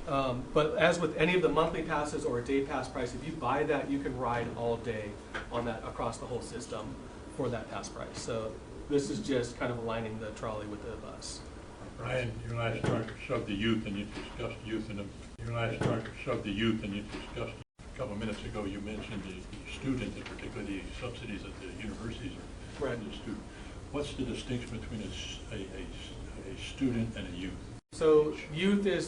But as with any of the monthly passes or a day pass price, if you buy that, you can ride all day on that across the whole system for that pass price. So this is just kind of aligning the trolley with the bus. Brian, you and I started to shove the youth, and you discussed youth, and a couple of minutes ago. You mentioned the student, and particularly the subsidies that the universities are right. the student. What's the distinction between a student and a youth? So youth is,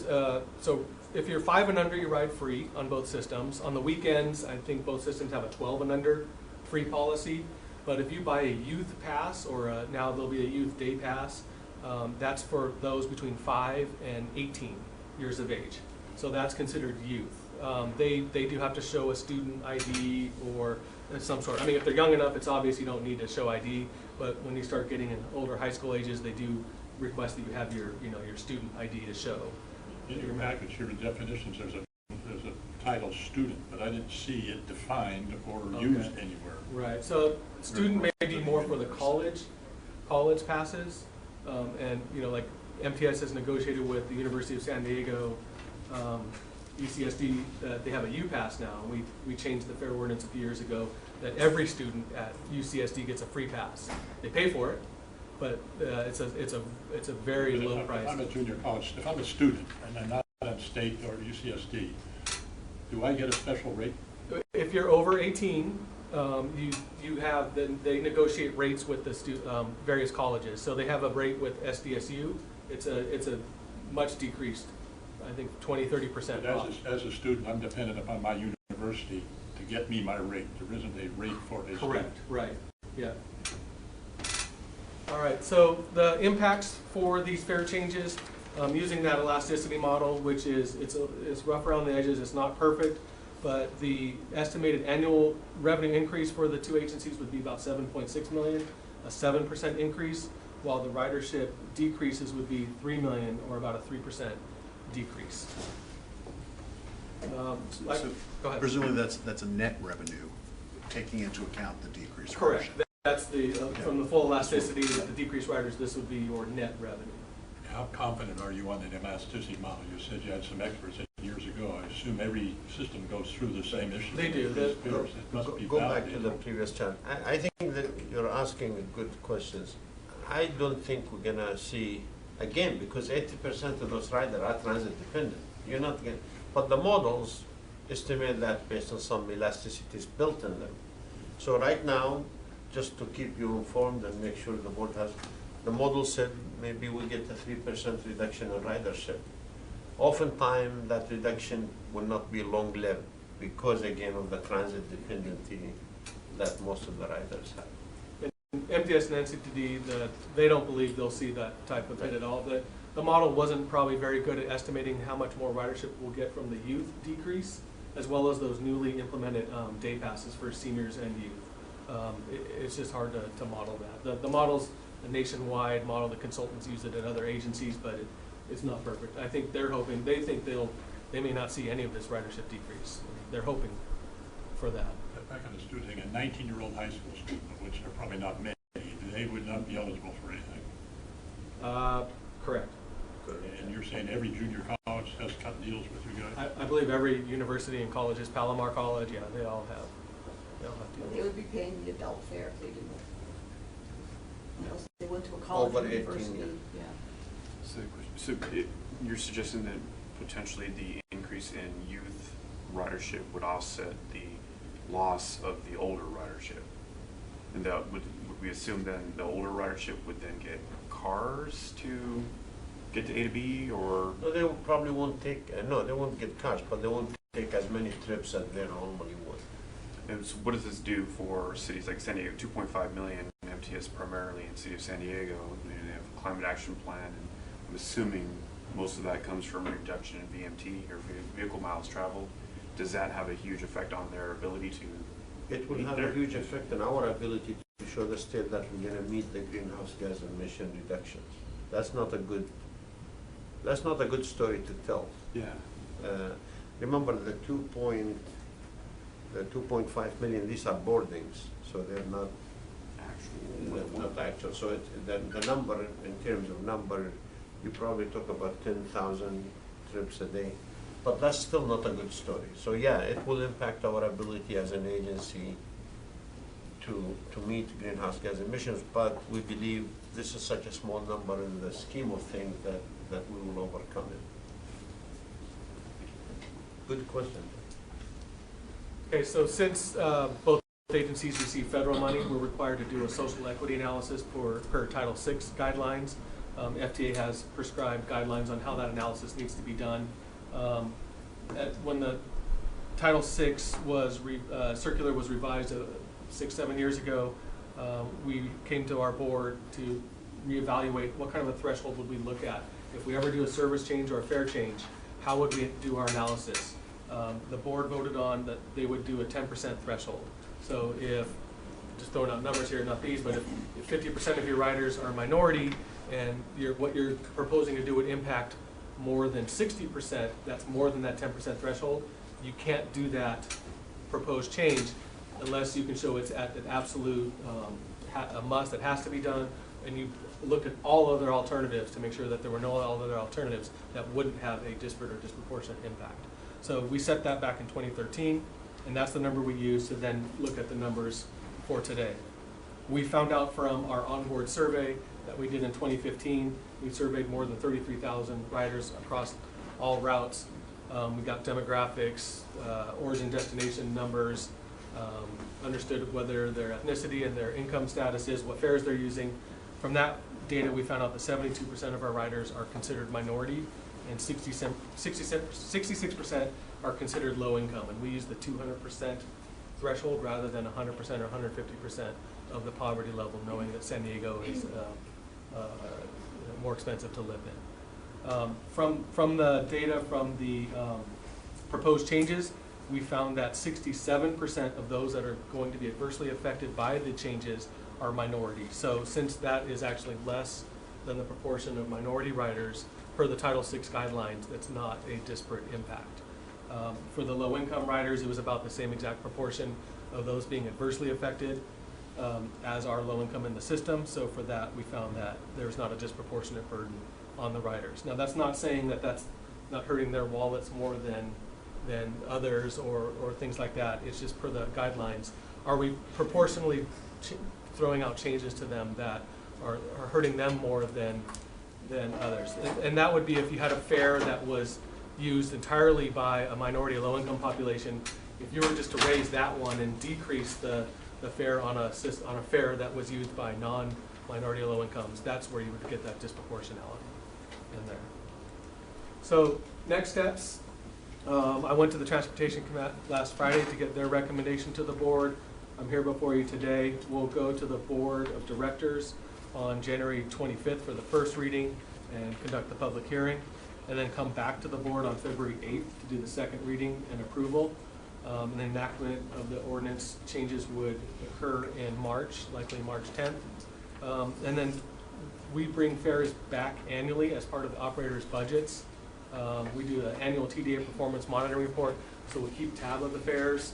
so if you're 5 and under, you ride free on both systems. On the weekends, I think both systems have a 12 and under free policy. But if you buy a youth pass, or now there'll be a youth day pass, that's for those between 5 and 18 years of age. So that's considered youth. They do have to show a student ID or some sort. I mean, if they're young enough, it's obvious you don't need to show ID. But when you start getting in older high school ages, they do request that you have your student ID to show. In your package, your definitions, there's a title student, but I didn't see it defined or used anywhere. Right. So student may be more for the college passes, and like MTS has negotiated with the University of San Diego, UCSD. They have a U-Pass now. We changed the fare ordinance a few years ago that every student at UCSD gets a free pass. They pay for it, but it's a very low price. If I'm a junior college, if I'm a student and I'm not on state or UCSD, do I get a special rate? If you're over 18, you have they negotiate rates with the various colleges. So they have a rate with SDSU. It's a much decreased, I think 20-30% off. As a student, I'm dependent upon my university to get me my rate. There isn't a rate for a student. Correct. Right. Yeah. All right. So the impacts for these fare changes, using that elasticity model, which is it's rough around the edges. It's not perfect, but the estimated annual revenue increase for the two agencies would be about 7.6 million, a 7% increase, while the ridership decreases would be 3 million, or about a 3% decrease. So go ahead. Presumably that's a net revenue, taking into account the decreased Correct. ridership. That's the from the full elasticity with the decreased riders. This would be your net revenue. How confident are you on that elasticity model? You said you had some experts years ago. I assume every system goes through the same issue. They do. Go back to the previous chart. I think that you're asking good questions. I don't think we're gonna see, again, because 80% of those riders are transit dependent. You're not getting, but the models estimate that based on some elasticities built in them. So right now, just to keep you informed and make sure the board has, the model said maybe we get a 3% reduction in ridership. Oftentimes that reduction will not be long-lived because again of the transit dependency that most of the riders have. MTS and NCTD, they don't believe they'll see that type of hit at all. The model wasn't probably very good at estimating how much more ridership we'll get from the youth decrease, as well as those newly implemented day passes for seniors and youth. It's just hard to model that. The models a nationwide model. The consultants use it at other agencies, but it's not perfect. I think they're hoping, they think they may not see any of this ridership decrease. They're hoping for that. Back on the student thing, a 19-year-old high school student, of which there are probably not many, they would not be eligible for anything. Correct. And you're saying every junior college has cut deals with you guys? I believe every university and college is Palomar College. Yeah, they all have deals. They would be paying the adult fare if they didn't. Unless they went to a college Over or 18, university. yeah. So you're suggesting that potentially the increase in youth ridership would offset the loss of the older ridership? And that would we assume then the older ridership would then get cars to get to A to B, or? No, they probably won't take, no, they won't get cars, but they won't take as many trips as they normally would. And so what does this do for cities like San Diego? 2.5 million MTS primarily in the city of San Diego. They have a climate action plan, and I'm assuming most of that comes from a reduction in VMT or vehicle miles traveled. Does that have a huge effect on their ability to? It will have a huge effect on our ability to show the state that we're going to meet the greenhouse gas emission reductions. That's not a good story to tell. Yeah. Remember the 2.5 million, these are boardings, so they're not actual. So the number, in terms of number, you probably talk about 10,000 trips a day. But that's still not a good story. So yeah, it will impact our ability as an agency to meet greenhouse gas emissions, but we believe this is such a small number in the scheme of things that we will overcome it. Good question. Okay, so since both agencies receive federal money, we're required to do a social equity analysis per Title VI guidelines. FTA has prescribed guidelines on how that analysis needs to be done. When the Title VI circular was revised 6-7 years ago, we came to our board to reevaluate what kind of a threshold would we look at. If we ever do a service change or a fare change, how would we do our analysis? The board voted on that they would do a 10% threshold. So if, just throwing out numbers here, not these, but if 50% of your riders are minority and what you're proposing to do would impact more than 60%, that's more than that 10% threshold, you can't do that proposed change unless you can show it's at an absolute a must that has to be done, and you looked at all other alternatives to make sure that there were no other alternatives that wouldn't have a disparate or disproportionate impact. So we set that back in 2013, and that's the number we use to then look at the numbers for today. We found out from our onboard survey that we did in 2015, we surveyed more than 33,000 riders across all routes. We got demographics, origin destination numbers, understood whether their ethnicity and their income status is, what fares they're using. From that data, we found out that 72% of our riders are considered minority, and 66% are considered low income. And we use the 200% threshold rather than 100% or 150% of the poverty level, knowing that San Diego is more expensive to live in. From the data from the proposed changes, we found that 67% of those that are going to be adversely affected by the changes are minority. So since that is actually less than the proportion of minority riders per the Title VI guidelines, that's not a disparate impact. For the low-income riders, it was about the same exact proportion of those being adversely affected as our low income in the system. So for that, we found that there's not a disproportionate burden on the riders. Now, that's not saying that that's not hurting their wallets more than others or things like that. It's just per the guidelines. Are we proportionally throwing out changes to them that are hurting them more than others? And that would be if you had a fare that was used entirely by a minority or low-income population. If you were just to raise that one and decrease the fare on a fare that was used by non-minority or low incomes, that's where you would get that disproportionality in there. So next steps, I went to the Transportation Committee last Friday to get their recommendation to the board. I'm here before you today. We'll go to the Board of Directors on January 25th for the first reading and conduct the public hearing, and then come back to the board on February 8th to do the second reading and approval. And the enactment of the ordinance changes would occur in March, likely March 10th. And then we bring fares back annually as part of the operators' budgets. We do an annual TDA performance monitoring report, so we keep tab of the fares.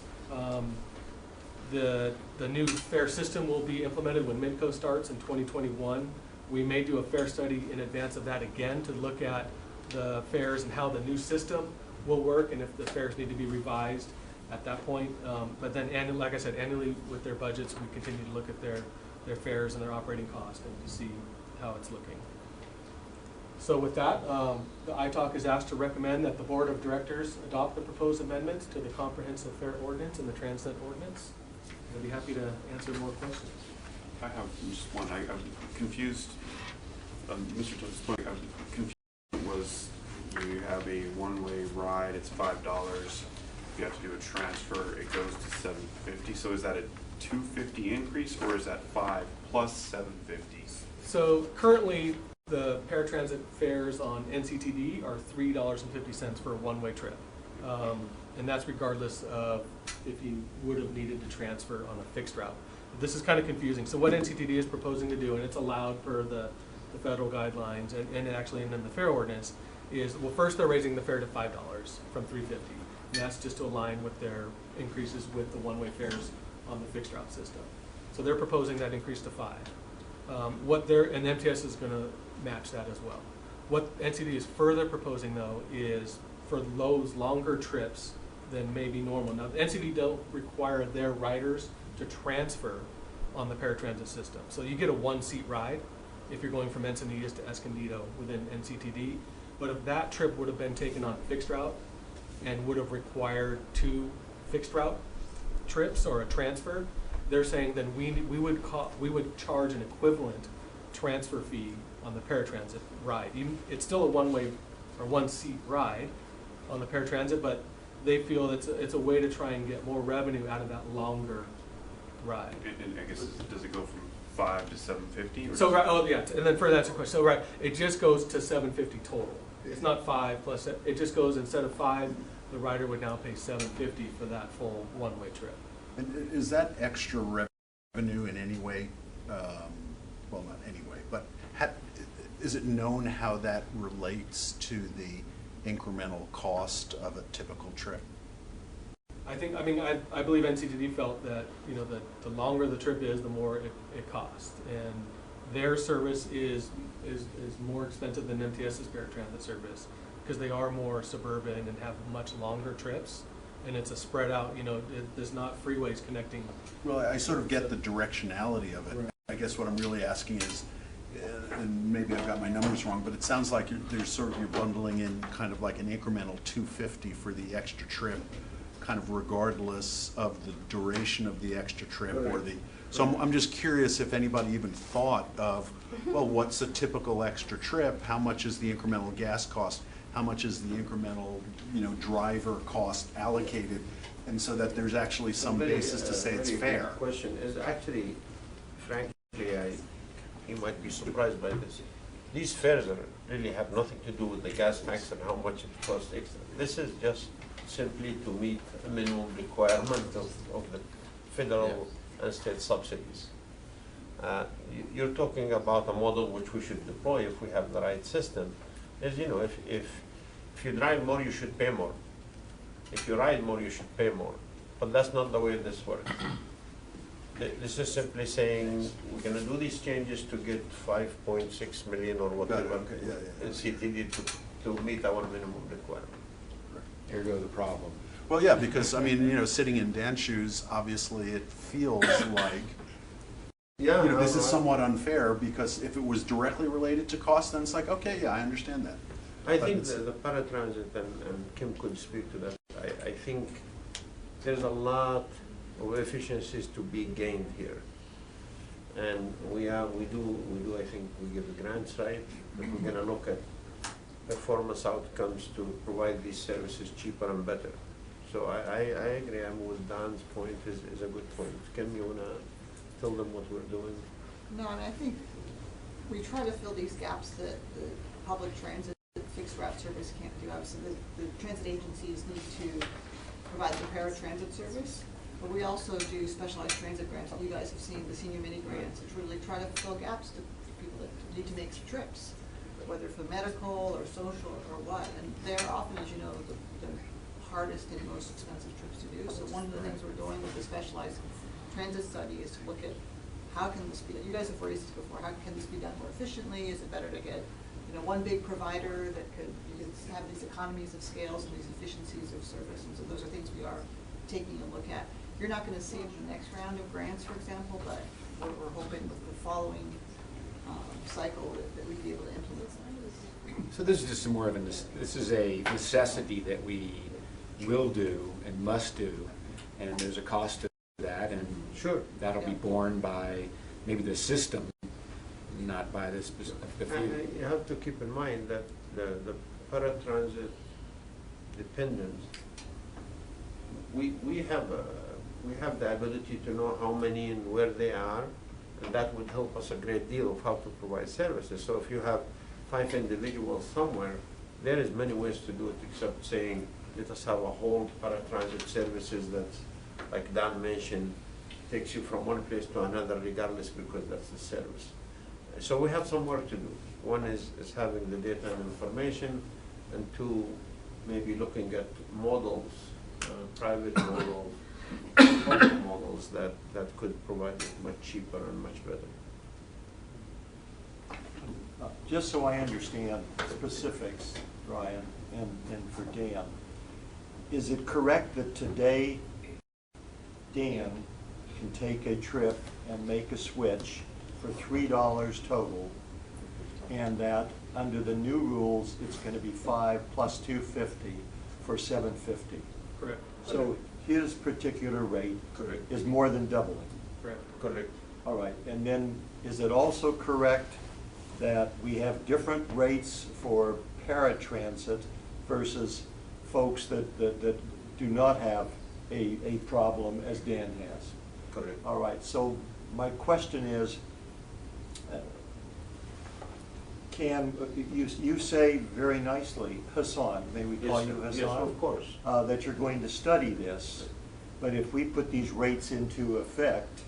The new fare system will be implemented when Midco starts in 2021. We may do a fare study in advance of that again to look at the fares and how the new system will work and if the fares need to be revised at that point. But then, like I said, annually with their budgets, we continue to look at their fares and their operating costs and to see how it's looking. So with that, the ITALC is asked to recommend that the Board of Directors adopt the proposed amendments to the Comprehensive Fare Ordinance and the Transit Ordinance. I'd be happy to answer more questions. I have just one. I'm confused. Mr. Toth's point, I'm confused. Was you have a one-way ride, it's $5. You have to do a transfer, it goes to $7.50. So is that a $2.50 increase, or is that $5 plus $7.50? So currently, the paratransit fares on NCTD are $3.50 for a one-way trip. And that's regardless of if you would have needed to transfer on a fixed route. This is kind of confusing. So what NCTD is proposing to do, and it's allowed per the federal guidelines and actually in the fare ordinance, is, well, first they're raising the fare to $5 from $3.50. And that's just to align with their increases with the one-way fares on the fixed route system. So they're proposing that increase to $5. And MTS is going to match that as well. What NCTD is further proposing, though, is for those longer trips than may be normal. Now, the NCTD don't require their riders to transfer on the paratransit system. So you get a one-seat ride if you're going from Encinitas to Escondido within NCTD. But if that trip would have been taken on fixed route and would have required 2 fixed route trips or a transfer, they're saying then we would charge an equivalent transfer fee on the paratransit ride. It's still a one-way or one-seat ride on the paratransit, but they feel it's a way to try and get more revenue out of that longer ride. And I guess, does it go from $5 to $7.50? So right, oh yeah, and then further that's a question. So right, it just goes to $7.50 total. It's not 5 plus. It just goes, instead of 5, the rider would now pay $7.50 for that full one-way trip. And is that extra revenue in any way? Well, not any way, but is it known how that relates to the incremental cost of a typical trip? I believe NCTD felt that, you know, the longer the trip is, the more it costs, and their service is more expensive than MTS's paratransit service because they are more suburban and have much longer trips, and it's a spread out. You know, there's not freeways connecting. Well, I sort of get the directionality of it. Right. I guess what I'm really asking is, and maybe I've got my numbers wrong, but it sounds like you're bundling in kind of like an incremental $2.50 for the extra trip, kind of regardless of the duration of the extra trip or the. So I'm just curious if anybody even thought of, well, what's a typical extra trip? How much is the incremental gas cost? How much is the incremental, you know, driver cost allocated? And so that there's actually some basis to say it's fair. The question is actually, frankly, you might be surprised by this. These fares really have nothing to do with the gas tax and how much it costs extra. This is just simply to meet a minimum requirement of the federal and state subsidies. You're talking about a model which we should deploy if we have the right system. Is, you know, if you drive more, you should pay more. If you ride more, you should pay more. But that's not the way this works. This is simply saying we're going to do these changes to get 5.6 million or whatever in CTD to meet our minimum requirement. Here goes the problem. Well, yeah, because I mean, you know, sitting in Dan's shoes, obviously it feels like, you know, this is somewhat unfair because if it was directly related to cost, then it's like, okay, yeah, I understand that. I think the paratransit, and Kim could speak to that, I think there's a lot of efficiencies to be gained here. And we do, I think we give grants, right? But we're gonna look at performance outcomes to provide these services cheaper and better. So I agree, with Don's point is a good point. Kim, you wanna tell them what we're doing? No, and I think we try to fill these gaps that the public transit fixed route service can't do. Obviously, the transit agencies need to provide the paratransit service, but we also do specialized transit grants. You guys have seen the senior mini grants, which really try to fill gaps to people that need to make some trips, whether for medical or social or what. And they're often, as you know, the hardest and most expensive trips to do. So one of the things we're doing with the specialized transit study is to look at how can this be done. You guys have raised this before. How can this be done more efficiently? Is it better to get, one big provider that you could have these economies of scales and these efficiencies of service? And so those are things we are taking a look at. You're not going to see it in the next round of grants, for example, but we're hoping with the following cycle that we'd be able to implement some. So this is just more of this is a necessity that we will do and must do, and there's a cost to that, and sure, that'll be borne by maybe the system, not by the few. You have to keep in mind that the paratransit dependence, we have the ability to know how many and where they are, and that would help us a great deal of how to provide services. So if you have 5 individuals somewhere, there is many ways to do it except saying, let us have a whole paratransit services that, like Dan mentioned, takes you from one place to another regardless, because that's the service. So we have some work to do. One is having the data and information, and 2, maybe looking at models, private models, public models that could provide it much cheaper and much better. Just so I understand specifics, Ryan, and for Dan, is it correct that today Dan can take a trip and make a switch for $3 total, and that under the new rules it's going to be $5 plus $2.50 for $7.50? Correct. So his particular rate Correct. is more than doubling. Correct. Correct. All right, and then is it also correct that we have different rates for paratransit versus folks that do not have a problem as Dan has? Correct. All right, so my question is, you say very nicely, Hassan, may we call you Hassan? Yes, of course. That you're going to study this, but if we put these rates into effect,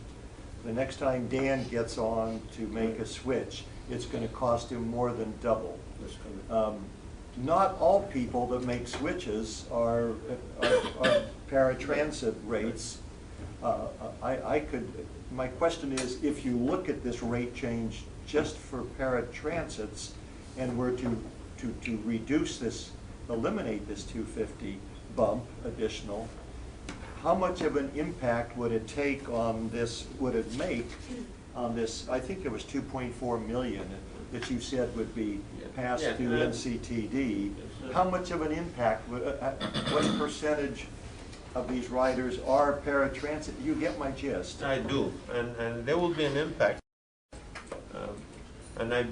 the next time Dan gets on to make a switch, it's going to cost him more than double. That's correct. Not all people that make switches are paratransit rates. My question is, if you look at this rate change just for paratransits and were to reduce this, eliminate this $2.50 bump additional, how much of an impact would it take on this, would it make on this? I think it was 2.4 million that you said would be passed through NCTD. How much of an impact, what percentage of these riders are paratransit? You get my gist. I do, and there will be an impact. And I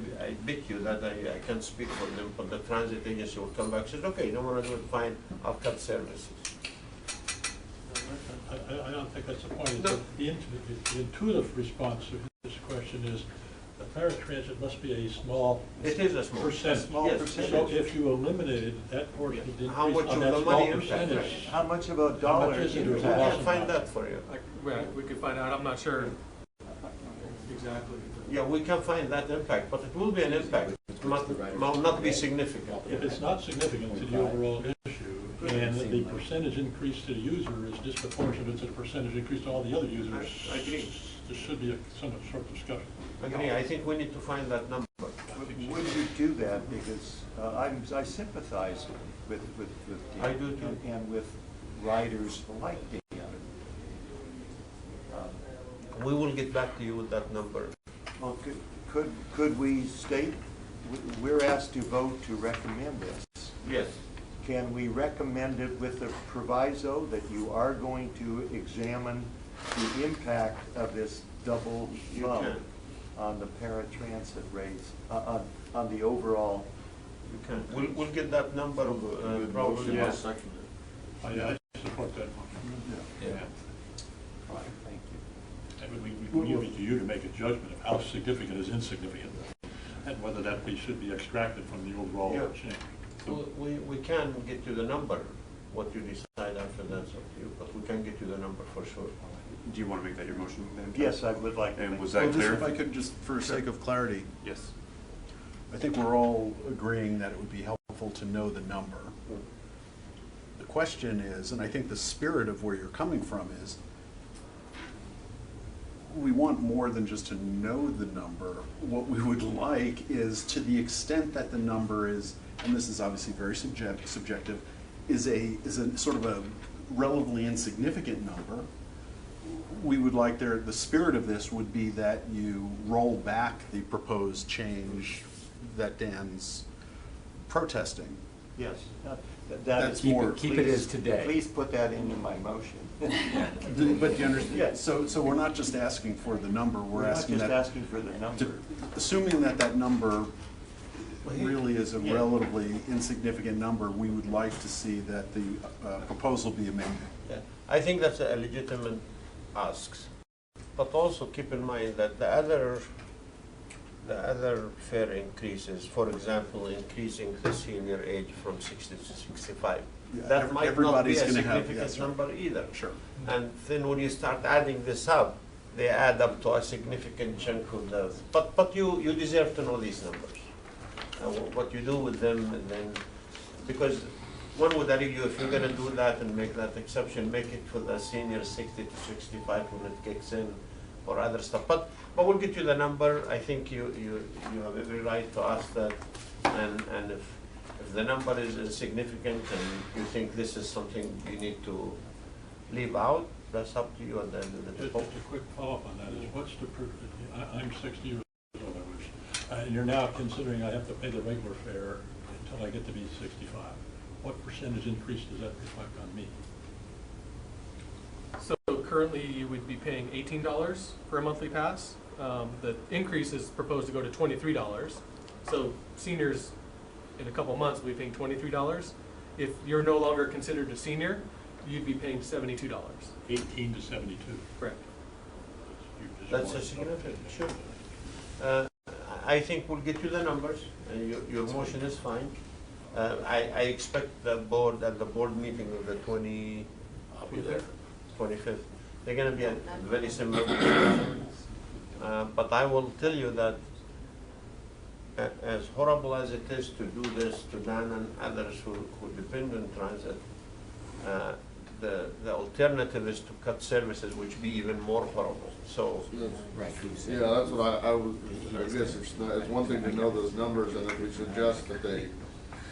bet you that I can't speak for them, but the transit agency will come back and says, okay, you don't want to do it, fine, I'll cut services. I don't think that's the point. The intuitive response to his question is the paratransit must be a small It is a small percentage. percentage. So if you eliminated that portion of the increase How much on of that the small money impact? percentage, How much of a how dollar much is it? We can find that for you. We could find out, I'm not sure exactly. Yeah, we can find that impact, but it will be an impact. It will not be significant. If it's not significant to the overall issue, and the percentage increase to the user is disproportionate to the percentage increase to all the other users, I agree. there should be a somewhat short discussion. I agree. I think we need to find that number. Would you do that? Because I sympathize with Dan. I do too. And with riders like Dan. We will get back to you with that number. Well, could we state, we're asked to vote to recommend this. Yes. Can we recommend it with the proviso that you are going to examine the impact of this double bump on the paratransit rates, on the overall? You can. We'll get that number probably. Yes. I support that motion. Yeah. Right, thank you. And we leave it to you to make a judgment of how significant is insignificant, and whether that should be extracted from the overall change. We can get you the number. What you decide after that's up to you, but we can get you the number for sure. Do you want to make that your motion, then? Yes, I would like to. And was Well, that clear? if I could just, for sake of clarity, Yes. I think we're all agreeing that it would be helpful to know the number. The question is, and I think the spirit of where you're coming from is, we want more than just to know the number. What we would like is, to the extent that the number is, and this is obviously very subjective, is a sort of a relatively insignificant number. We would like the spirit of this would be that you roll back the proposed change that Dan's protesting. Yes. That's more. Keep it as today. Please put that into my motion. But you understand, Yes. so we're not just asking for the number, we're asking that. Not just asking for the number. Assuming that number really is a relatively insignificant number, we would like to see that the proposal be amended. Yeah. I think that's a legitimate ask. But also keep in mind that the other fare increases, for example, increasing the senior age from 60 to 65. Yeah, That might not be a everybody's gonna have- significant yes, right. number either. Sure. And then when you start adding this up, they add up to a significant chunk of the, but you deserve to know these numbers. What you do with them, and then, because one would argue if you're gonna do that and make that exception, make it for the senior 60 to 65 when it kicks in, or other stuff. But we'll get you the number. I think you have every right to ask that, and if the number is insignificant and you think this is something you need to leave out, that's up to you at the end of the day. Just a quick follow-up on that is, what's the, I'm 60 years old, I wish, and you're now considering I have to pay the regular fare until I get to be 65. What percentage increase does that reflect on me? So currently, you would be paying $18 for a monthly pass. The increase is proposed to go to $23. So seniors, in a couple months, will be paying $23. If you're no longer considered a senior, you'd be paying $72. 18 to 72. Correct. That's a significant, sure. I think we'll get you the numbers, and your motion is fine. I expect the board, at the board meeting of the 25th, they're gonna be a very similar discussion. But I will tell you that as horrible as it is to do this to Dan and others who depend on transit, the alternative is to cut services, which would be even more horrible. So, right. Yeah, that's what I guess it's one thing to know those numbers, and if we suggest that they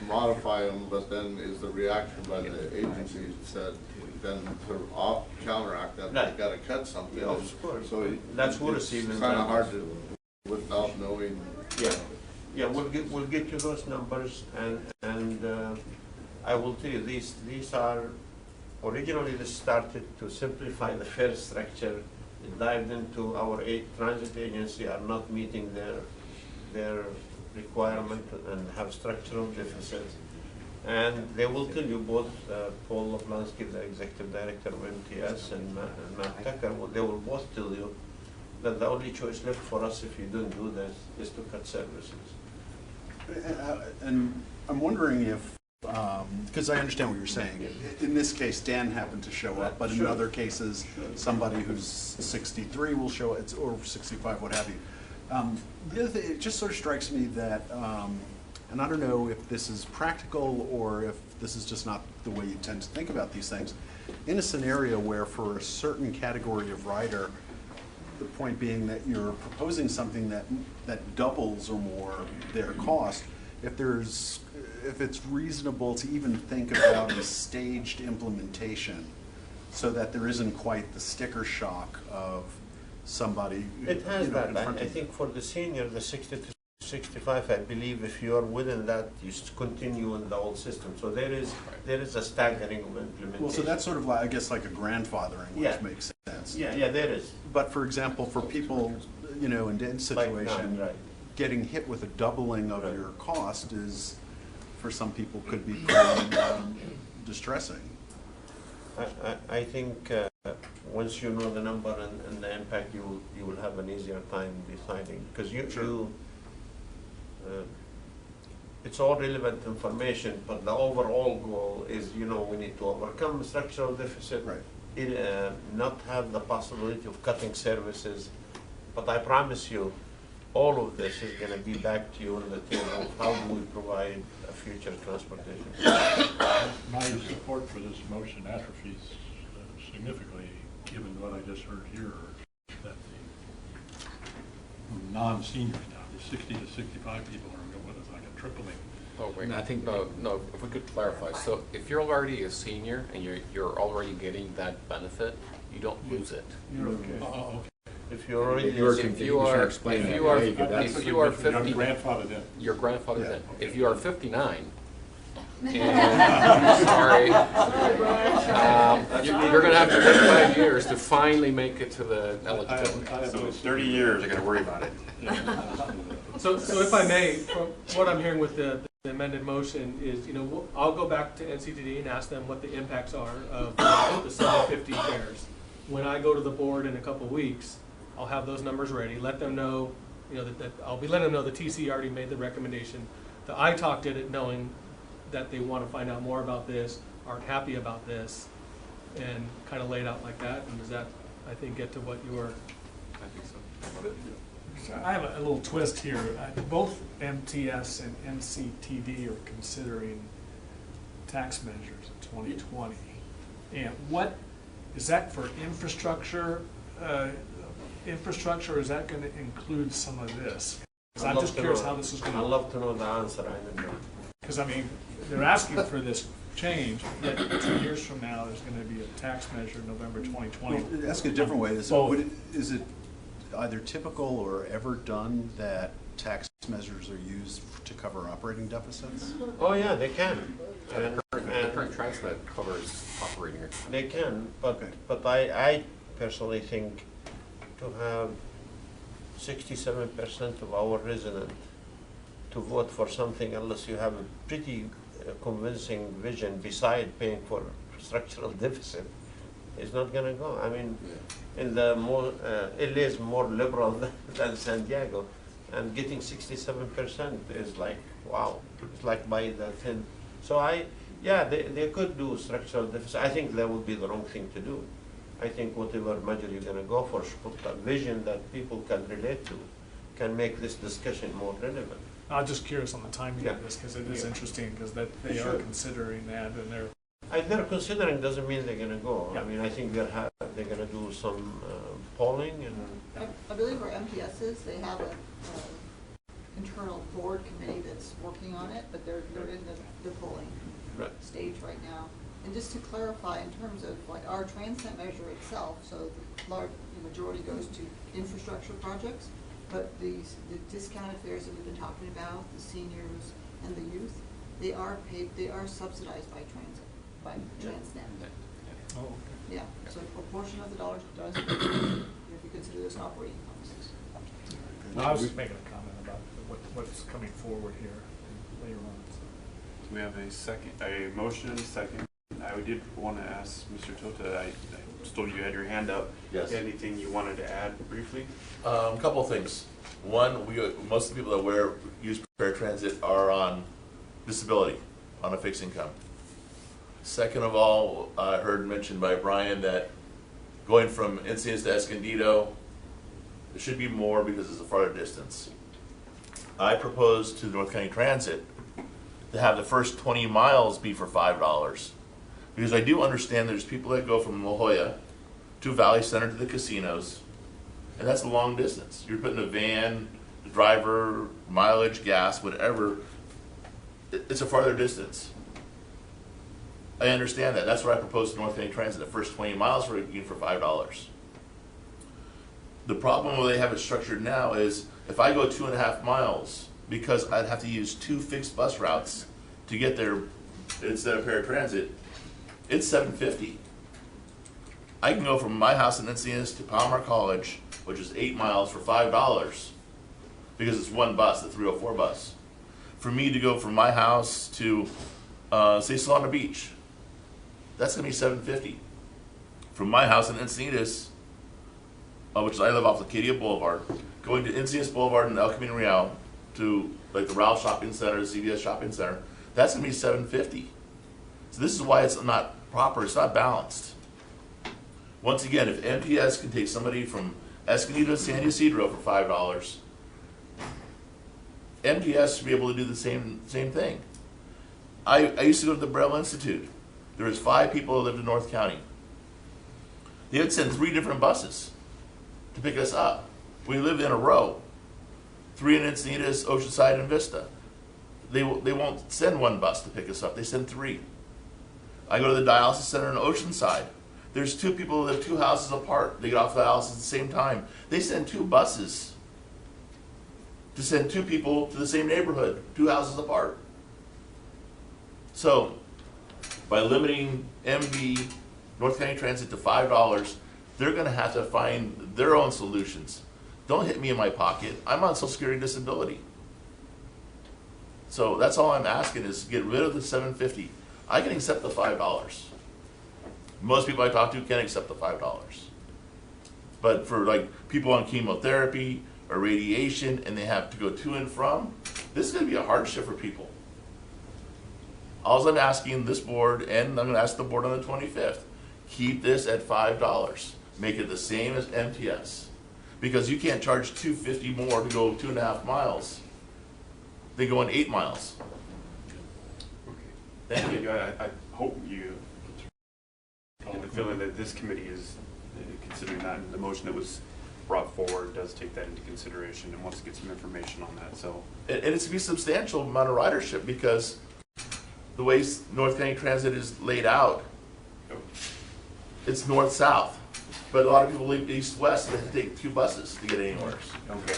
modify them, but then is the reaction by the agency that then to counteract that, right. They've got to cut something. Yeah, of course. So that's what it's it's even kind of hard to, without knowing. Yeah, we'll get you those numbers, and I will tell you, these are, originally this started to simplify the fare structure. It dived into our transit agency are not meeting their requirement and have structural deficits. And they will tell you, both Paul Laplansky, the executive director of MTS, and Matt Tucker, they will both tell you that the only choice left for us if you don't do this is to cut services. And I'm wondering if, because I understand what you're saying. In this case, Dan happened to show up, but in Sure. other cases, somebody who's 63 will show up, or 65, what have you. The other thing, it just sort of strikes me that, and I don't know if this is practical or if this is just not the way you tend to think about these things. In a scenario where for a certain category of rider, the point being that you're proposing something that doubles or more their cost, if it's reasonable to even think about a staged implementation so that there isn't quite the sticker shock of somebody. It has that. I think for the senior, the 60 to 65, I believe if you are within that, you continue in the old system. So there is a staggering of implementation. Well, so that's sort of like, I guess, like a grandfathering, which makes sense. Yeah, there is. But for example, for people, in Dan's situation, right. getting hit with a doubling of your cost is, for some people, could be pretty distressing. I think once you know the number and the impact, you will have an easier time deciding, because it's all relevant information, but the overall goal is, we need to overcome structural deficit, not have the possibility of cutting services. But I promise you, all of this is gonna be back to you on the table. How do we provide a future transportation? My support for this motion atrophies significantly, given what I just heard here, that the non-seniors now, the 60 to 65 people are what is like a tripling. Oh, wait, I think, no, if we could clarify. So if you're already a senior and you're already getting that benefit, you don't lose it. You're okay. Okay. If you're already, If you are 50, grandfathered in. you're grandfathered in. If you are 59, and, sorry, you're going to have to wait 5 years to finally make it to the eligibility. So 30 years, I got to worry about it. So if I may, from what I'm hearing with the amended motion is, I'll go back to NCTD and ask them what the impacts are of the 750 fares. When I go to the board in a couple weeks, I'll have those numbers ready. Let them know, that I'll be letting them know the TC already made the recommendation. The ITALC did it knowing that they want to find out more about this, aren't happy about this, and kind of lay it out like that. And does that, I think, get to what you were? I think so. So I have a little twist here. Both MTS and NCTD are considering tax measures in 2020. And what, is that for infrastructure, or is that going to include some of this? Because I'm just curious how this is going to. I'd love to know the answer. I don't know. Because I mean, they're asking for this change, yet 2 years from now, there's going to be a tax measure in November 2020. Well, ask a different way. Is it either typical or ever done that tax measures are used to cover operating deficits? Oh yeah, they can. The current transnet covers operating. They can, but I personally think to have 67% of our residents to vote for something unless you have a pretty convincing vision beside paying for structural deficit is not going to go. I mean, in the more LA is more liberal than San Diego, and getting 67% is like, wow, it's like by the 10. So they could do structural deficit. I think that would be the wrong thing to do. I think whatever measure you're going to go for should put a vision that people can relate to, can make this discussion more relevant. I'm just curious on the timing of this, because it is interesting, because they are considering that, and they're. They're considering doesn't mean they're going to go. I mean, I think they're going to do some polling and. I believe where MPS is, they have a internal board committee that's working on it, but they're in the polling stage right now. And just to clarify, in terms of like our Transnet measure itself, so the majority goes to infrastructure projects, but the discounted fares that we've been talking about, the seniors and the youth, they are subsidized by Transnet. Oh, okay. Yeah, so a portion of the dollars does, if you consider this operating costs. No, I was just making a comment about what's coming forward here later on. So. We have a motion and a second. I did want to ask Mr. Tota, I told you had your hand up. Yes. Anything you wanted to add briefly? A couple of things. One, most of the people that use paratransit are on disability, on a fixed income. Second of all, I heard mentioned by Brian that going from Encinitas to Escondido, there should be more because it's a farther distance. I proposed to North County Transit to have the first 20 miles be for $5. Because I do understand there's people that go from La Jolla to Valley Center to the casinos, and that's a long distance. You're putting a van, the driver, mileage, gas, whatever. It's a farther distance. I understand that. That's what I proposed to North County Transit, the first 20 miles for $5. The problem where they have it structured now is if I go 2.5 miles, because I'd have to use 2 fixed bus routes to get there instead of paratransit, it's $7.50. I can go from my house in Encinitas to Palomar College, which is 8 miles, for $5 because it's one bus, the 304 bus. For me to go from my house to, say, Solana Beach, that's going to be $7.50. From my house in Encinitas, which I live off Acadia Boulevard, going to Encinitas Boulevard in El Camino Real to like the Ralph Shopping Center, the CVS Shopping Center, that's going to be $7.50. So this is why it's not proper, it's not balanced. Once again, if MPS can take somebody from Escondido to San Ysidro for $5, MDS should be able to do the same thing. I used to go to the Braille Institute. There was 5 people who lived in North County. They would send 3 different buses to pick us up. We lived in a row. 3 in Encinitas, Oceanside, and Vista. They won't send 1 bus to pick us up. They send 3. I go to the dialysis center in Oceanside. There's 2 people who live 2 houses apart. They get off dialysis at the same time. They send 2 buses to send 2 people to the same neighborhood, 2 houses apart. So, by limiting MV, North County Transit, to $5, they're going to have to find their own solutions. Don't hit me in my pocket. I'm on Social Security disability. So that's all I'm asking is get rid of the $7.50. I can accept the $5. Most people I talk to can't accept the $5. But for like people on chemotherapy or radiation and they have to go to and from, this is going to be a hardship for people. All I'm asking this board, and I'm going to ask the board on the 25th, keep this at $5. Make it the same as MTS. Because you can't charge $2.50 more to go 2.5 miles. They go in 8 miles. Okay. Thank you. I hope you get the feeling that this committee is considering that, and the motion that was brought forward does take that into consideration and wants to get some information on that. So, and it's to be a substantial amount of ridership because the way North County Transit is laid out, it's north-south. But a lot of people leave east-west and they take 2 buses to get anywhere. Okay.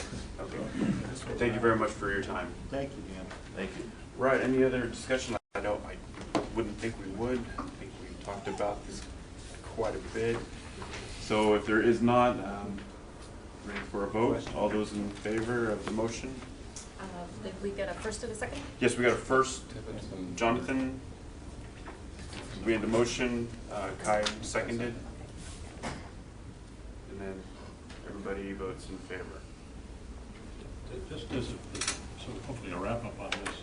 Thank you very much for your time. Thank you, Dan. Thank you. Right, any other discussion? I wouldn't think we would. I think we talked about this quite a bit. So if there is not, ready for a vote. All those in favor of the motion? Did we get a first and a second? Yes, we got a first. Jonathan. We had the motion. Kai seconded. And then everybody votes in favor. Just as sort of hopefully a wrap up on this,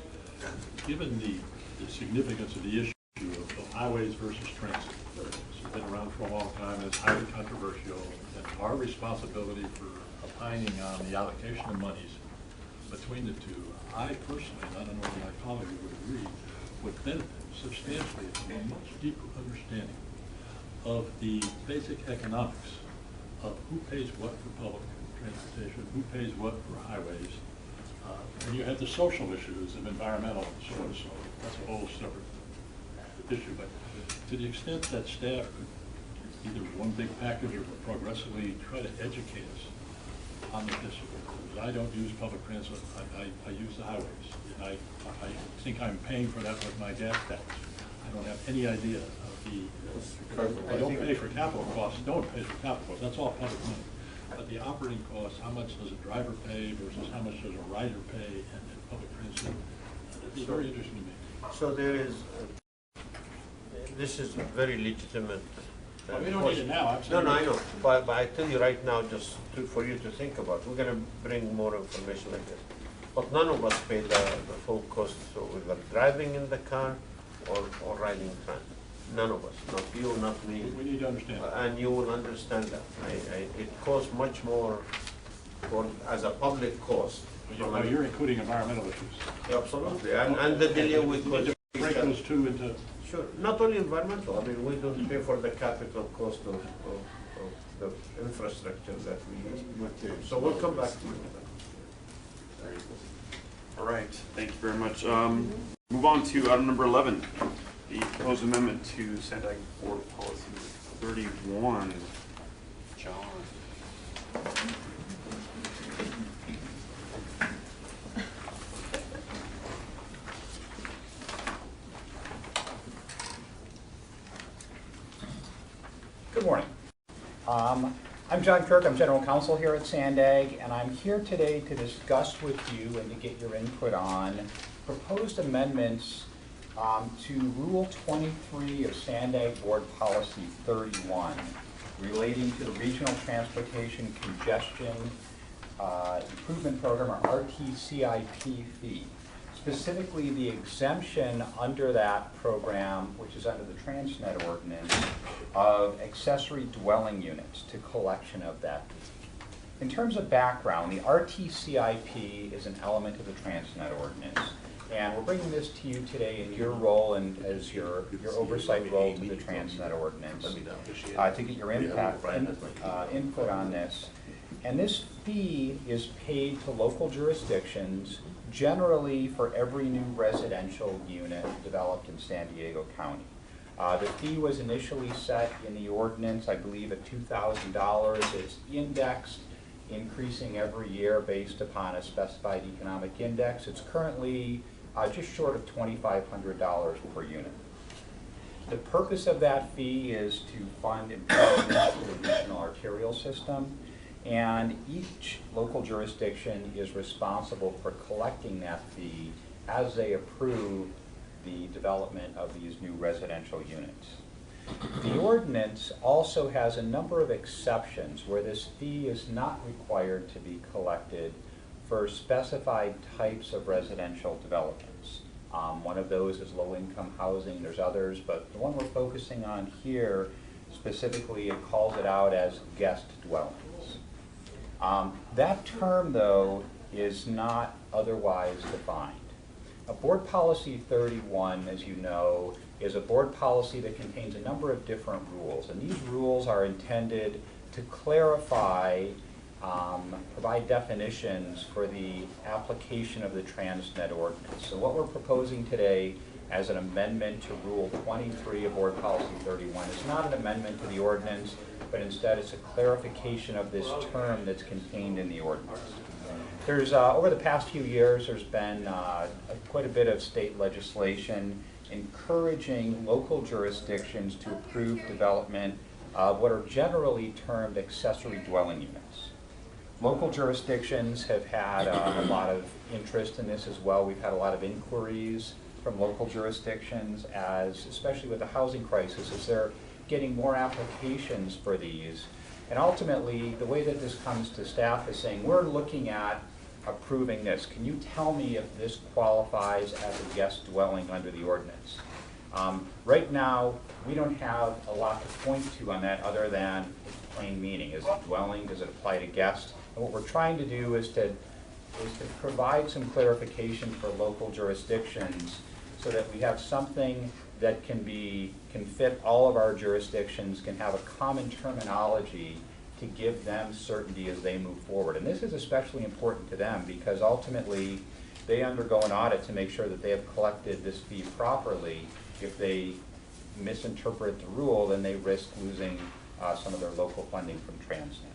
given the significance of the issue of highways versus transit, it's been around for a long time, it's highly controversial, and our responsibility for opining on the allocation of monies between the two, I personally, and I don't know if my colleagues would agree, would benefit substantially from a much deeper understanding of the basic economics of who pays what for public transportation, who pays what for highways. And you have the social issues of environmental and so on and so on. That's a whole separate issue. But to the extent that staff could either one big package or progressively try to educate us on this issue. Because I don't use public transit, I use the highways. And I think I'm paying for that with my gas tax. I don't have any idea of I don't pay for capital costs, don't pay for capital costs, that's all public money. But the operating costs, how much does a driver pay versus how much does a rider pay in public transit, it'd be very interesting to me. So there is, this is very legitimate. Well, we don't need it now, absolutely. No, I know, but I tell you right now, just for you to think about, we're gonna bring more information like this. But none of us pay the full cost, so either driving in the car or riding transit. None of us, not you, not me. We need to understand. And you will understand that. It costs much more as a public cost. You're including environmental issues. Absolutely, and the delay we could break those two into. Sure, not only environmental. I mean, we don't pay for the capital cost of the infrastructure that we use. So we'll come back to you. All right, thank you very much. Move on to item number 11. The proposed amendment to Sandag Board Policy 31. John. Good morning. I'm John Kirk. I'm General Counsel here at Sandag, and I'm here today to discuss with you and to get your input on proposed amendments to Rule 23 of Sandag Board Policy 31 relating to the Regional Transportation Congestion Improvement Program, or Rtcip fee. Specifically, the exemption under that program, which is under the Transnet ordinance, of accessory dwelling units to collection of that fee. In terms of background, the Rtcip is an element of the Transnet ordinance. And we're bringing this to you today in your role and as your oversight role to the Transnet ordinance to get your input on this. And this fee is paid to local jurisdictions generally for every new residential unit developed in San Diego County. The fee was initially set in the ordinance, I believe, at $2,000. It's indexed, increasing every year based upon a specified economic index. It's currently just short of $2,500 per unit. The purpose of that fee is to fund improvements to the regional arterial system, and each local jurisdiction is responsible for collecting that fee as they approve the development of these new residential units. The ordinance also has a number of exceptions where this fee is not required to be collected for specified types of residential developments. One of those is low-income housing. There's others, but the one we're focusing on here, specifically, it calls it out as guest dwellings. That term, though, is not otherwise defined. A Board Policy 31, as you know, is a board policy that contains a number of different rules, and these rules are intended to clarify, provide definitions for the application of the Transnet ordinance. So what we're proposing today as an amendment to Rule 23 of Board Policy 31 is not an amendment to the ordinance, but instead it's a clarification of this term that's contained in the ordinance. There's, over the past few years, there's been quite a bit of state legislation encouraging local jurisdictions to approve development of what are generally termed accessory dwelling units. Local jurisdictions have had a lot of interest in this as well. We've had a lot of inquiries from local jurisdictions, as especially with the housing crisis, as they're getting more applications for these. And ultimately, the way that this comes to staff is saying, we're looking at approving this. Can you tell me if this qualifies as a guest dwelling under the ordinance? Right now, we don't have a lot to point to on that other than its plain meaning. Is it dwelling? Does it apply to guests? And what we're trying to do is to provide some clarification for local jurisdictions so that we have something that can fit all of our jurisdictions, can have a common terminology to give them certainty as they move forward. And this is especially important to them because ultimately they undergo an audit to make sure that they have collected this fee properly. If they misinterpret the rule, then they risk losing some of their local funding from Transnet.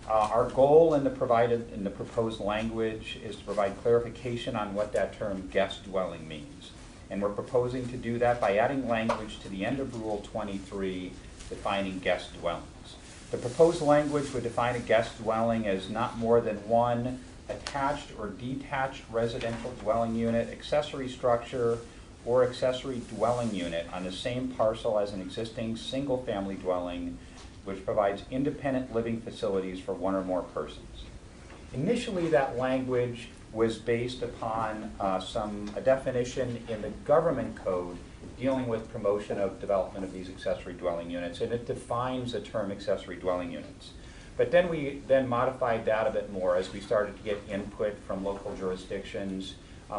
Our goal in the proposed language is to provide clarification on what that term guest dwelling means. And we're proposing to do that by adding language to the end of Rule 23 defining guest dwellings. The proposed language would define a guest dwelling as not more than one attached or detached residential dwelling unit, accessory structure, or accessory dwelling unit on the same parcel as an existing single-family dwelling which provides independent living facilities for one or more persons. Initially, that language was based upon a definition in the government code dealing with promotion of development of these accessory dwelling units, and it defines the term accessory dwelling units. But then we modified that a bit more as we started to get input from local jurisdictions,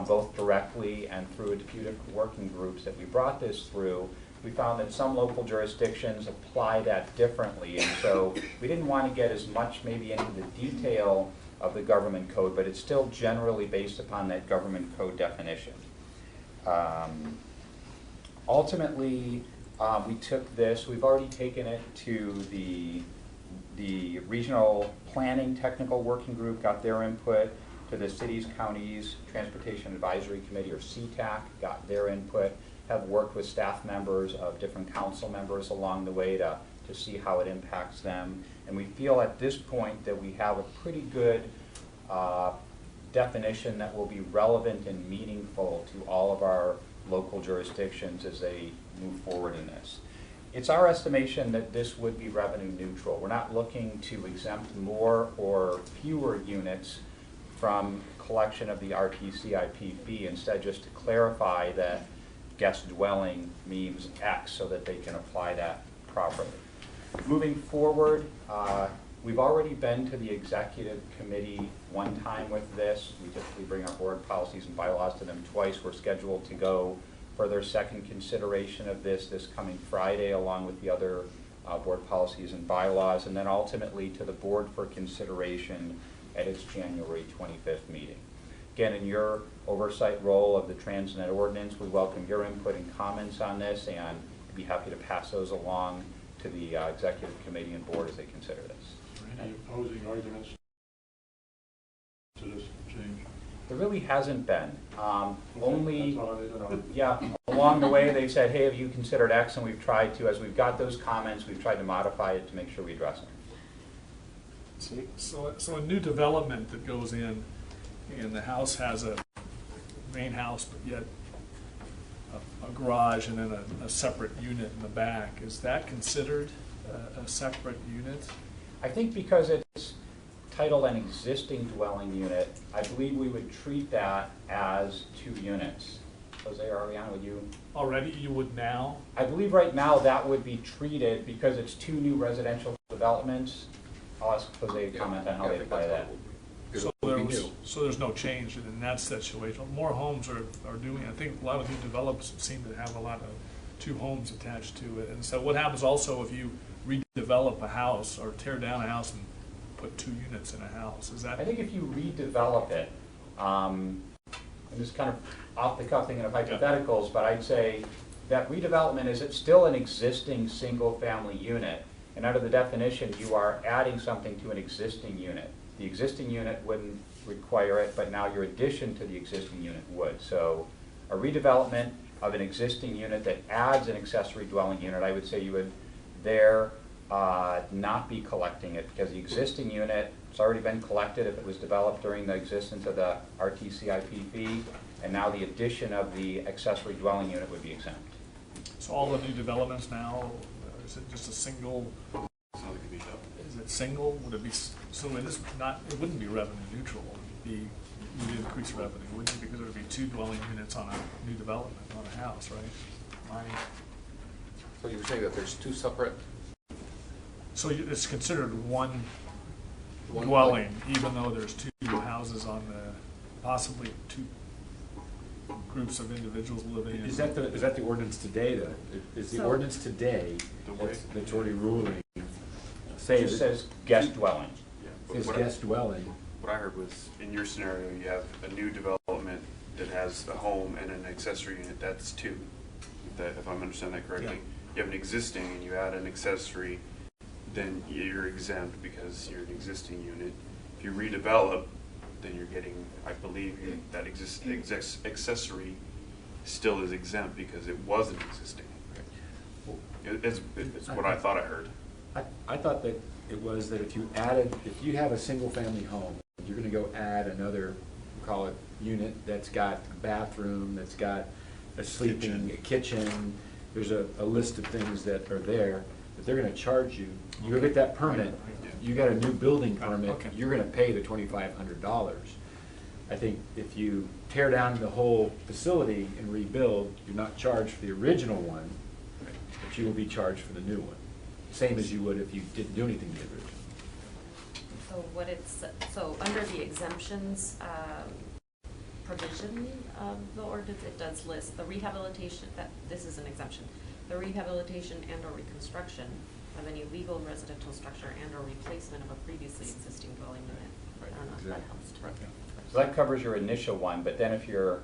both directly and through a few different working groups that we brought this through. We found that some local jurisdictions apply that differently, and so we didn't want to get as much maybe into the detail of the government code, but it's still generally based upon that government code definition. Ultimately, we took this, we've already taken it to the regional planning technical working group, got their input, to the cities, counties, Transportation Advisory Committee, or CTAC, got their input, have worked with staff members of different council members along the way to see how it impacts them. And we feel at this point that we have a pretty good definition that will be relevant and meaningful to all of our local jurisdictions as they move forward in this. It's our estimation that this would be revenue neutral. We're not looking to exempt more or fewer units from collection of the Rtcip fee, instead just to clarify that guest dwelling means X so that they can apply that properly. Moving forward, We've already been to the executive committee one time with this. We typically bring our board policies and bylaws to them twice. We're scheduled to go for their second consideration of this coming Friday, along with the other board policies and bylaws, and then ultimately to the board for consideration at its January 25th meeting. Again, in your oversight role of the Transnet ordinance, we welcome your input and comments on this, and be happy to pass those along to the executive committee and board as they consider this. Any opposing arguments to this change? There really hasn't been. Only, That's all I need to know. yeah, along the way they've said, hey, have you considered X? And we've tried to, as we've got those comments, we've tried to modify it to make sure we address them. So a new development that goes in, and the house has a main house, but yet a garage and then a separate unit in the back, is that considered a separate unit? I think because it's titled an existing dwelling unit, I believe we would treat that as 2 units. Jose or Ariana, would you? Already, you would now? I believe right now that would be treated, because it's 2 new residential developments. I'll ask Jose to comment on how they apply that. So there's no change in that situation. More homes are doing, I think a lot of new developments seem to have a lot of 2 homes attached to it. And so what happens also if you redevelop a house or tear down a house and put 2 units in a house? Is that? I think if you redevelop it, I'm just kind of off the cuff thinking of hypotheticals, but I'd say that redevelopment is it's still an existing single family unit. And under the definition, you are adding something to an existing unit. The existing unit wouldn't require it, but now your addition to the existing unit would. So a redevelopment of an existing unit that adds an accessory dwelling unit, I would say you would there not be collecting it, because the existing unit, it's already been collected if it was developed during the existence of the Rtcip fee, and now the addition of the accessory dwelling unit would be exempt. So all the new developments now, is it just a single? Is it single? Would it be, so it is not, it wouldn't be revenue neutral. It would increase revenue, wouldn't it? Because it would be 2 dwelling units on a new development on a house, right? So you're saying that there's 2 separate? So it's considered one dwelling, even though there's 2 houses on the, possibly 2 groups of individuals living in. Is that the ordinance today, though? Is the ordinance today that's already ruling? It just says guest dwelling. It's guest dwelling. What I heard was, in your scenario, you have a new development that has a home and an accessory unit. That's 2, if I'm understanding that correctly. Yeah. You have an existing and you add an accessory, then you're exempt because you're an existing unit. If you redevelop, then you're getting, I believe, that accessory still is exempt because it wasn't existing. It's what I thought I heard. I thought that it was that if you have a single family home, you're going to go add another, call it unit, that's got a bathroom, that's got a sleeping kitchen. There's a list of things that are there, but they're going to charge you. You go get that permit, you got a new building permit, you're going to pay the $2,500. I think if you tear down the whole facility and rebuild, you're not charged for the original one, but you will be charged for the new one. Same as you would if you didn't do anything to the original. So under the exemptions provision of the ordinance, it does list the rehabilitation, this is an exemption, the rehabilitation and or reconstruction of any legal residential structure and or replacement of a previously existing dwelling unit. I don't know if that helps. So that covers your initial one, but then if you're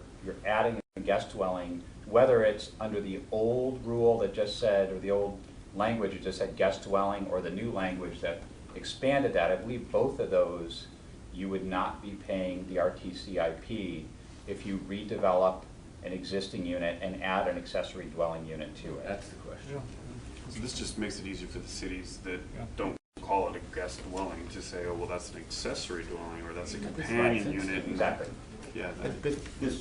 adding a guest dwelling, whether it's under the old rule that just said, or the old language that just said guest dwelling, or the new language that expanded that, I believe both of those you would not be paying the Rtcip if you redevelop an existing unit and add an accessory dwelling unit to it. That's the question. So this just makes it easier for the cities that don't call it a guest dwelling to say, oh, well, that's an accessory dwelling, or that's a companion unit. Exactly. Yeah.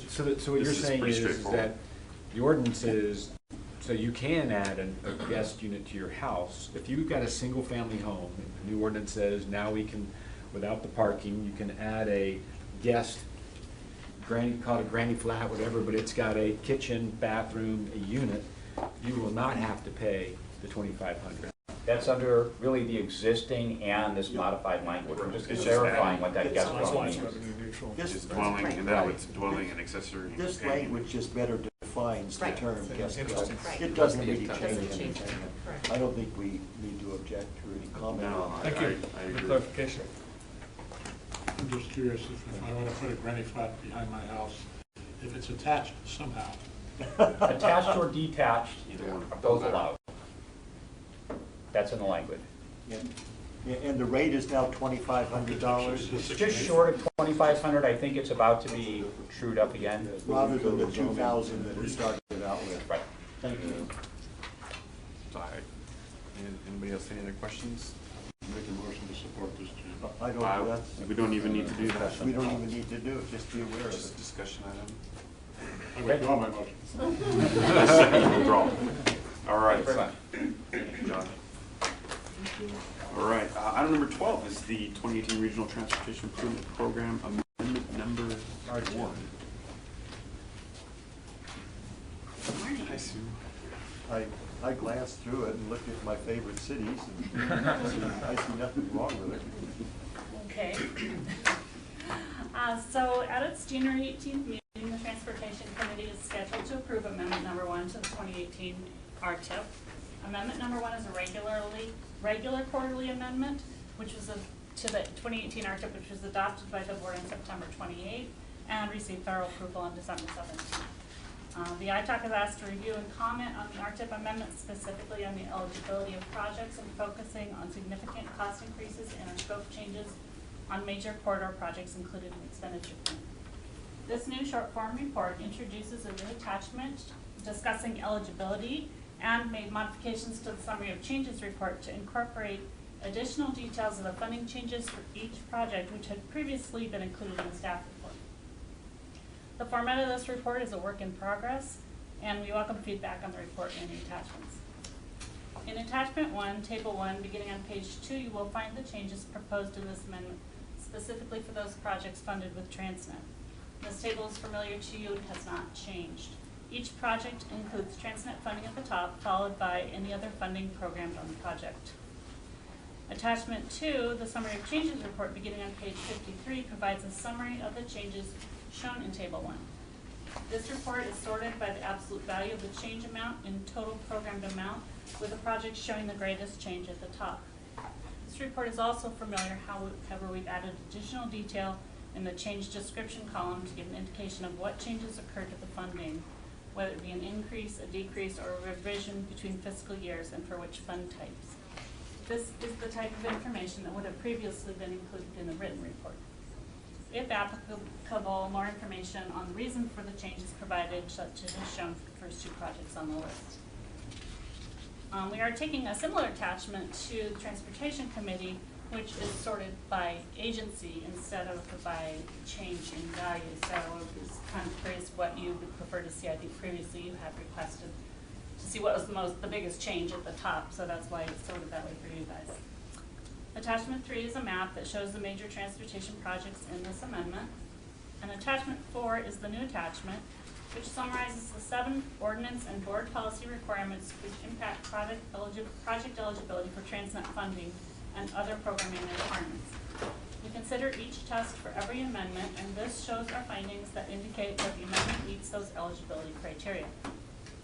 So what you're saying is that the ordinance is, so you can add a guest unit to your house. If you've got a single family home, the new ordinance says now we can, without the parking, you can add a guest, call it a granny flat, whatever, but it's got a kitchen, bathroom, a unit. You will not have to pay the $2,500. That's under really the existing and this modified language. We're just It's clarifying what that adding- guest It's dwelling also means. revenue neutral. It's dwelling, and then it's dwelling and accessory. This companion. language just better defines the Right. term guest dwelling. Right. It doesn't That's the really intent. change Doesn't change anything. it. Correct. I don't think we need to object or any comment No, on Thank I you agree. for clarification. I'm just curious, if I want to put a granny flat behind my house, if it's attached somehow, Attached or detached, Either one. both allowed. That's in the language. Yeah. Yeah, and the rate is now $2,500 It's just short of 2,500. I think it's about to be trued up again. rather than the 2,000 that we started out with. Right. Thank you. All right. And anybody else any other questions? Make a motion to support this, too. I don't, that's, We don't even need to do that. we don't even need to do it, just be aware of Just a it. discussion item. I withdraw my motion. Second withdrawal. All right. Thank you very much. Thank you, John. All right, item number 12 is the 2018 Regional Transportation Improvement Program Amendment Number 1. Hi, Sue. I glanced through it and looked at my favorite cities, and I see nothing wrong with it. Okay. So at its January 18th meeting, the Transportation Committee is scheduled to approve Amendment Number 1 to the 2018 Rtcip. Amendment Number 1 is a regular quarterly amendment, which was to the 2018 Rtcip, which was adopted by the board on September 28th and received federal approval on December 17th. The ITAC has asked to review and comment on the Rtcip amendment, specifically on the eligibility of projects and focusing on significant cost increases and or scope changes on major corridor projects included in the expenditure plan. This new short form report introduces a new attachment discussing eligibility and made modifications to the summary of changes report to incorporate additional details of the funding changes for each project, which had previously been included in the staff report. The format of this report is a work in progress, and we welcome feedback on the report and the attachments. In Attachment 1, Table 1, beginning on page 2, you will find the changes proposed in this amendment, specifically for those projects funded with Transnet. This table is familiar to you and has not changed. Each project includes Transnet funding at the top, followed by any other funding programmed on the project. Attachment 2, the Summary of Changes report, beginning on page 53, provides a summary of the changes shown in Table 1. This report is sorted by the absolute value of the change amount in total programmed amount, with the project showing the greatest change at the top. This report is also familiar, however, we've added additional detail in the change description column to give an indication of what changes occurred to the funding, whether it be an increase, a decrease, or a revision between fiscal years and for which fund types. This is the type of information that would have previously been included in the written report. If applicable, more information on the reason for the changes provided, such as shown for the first two projects on the list. We are taking a similar attachment to the Transportation Committee, which is sorted by agency instead of by change in value. So I was kind of curious what you would prefer to see. I think previously you had requested to see what was the biggest change at the top, so that's why it's sorted that way for you guys. Attachment 3 is a map that shows the major transportation projects in this amendment. And Attachment 4 is the new attachment, which summarizes the 7 ordinance and board policy requirements which impact project eligibility for Transnet funding and other programming requirements. We consider each test for every amendment, and this shows our findings that indicate that the amendment meets those eligibility criteria.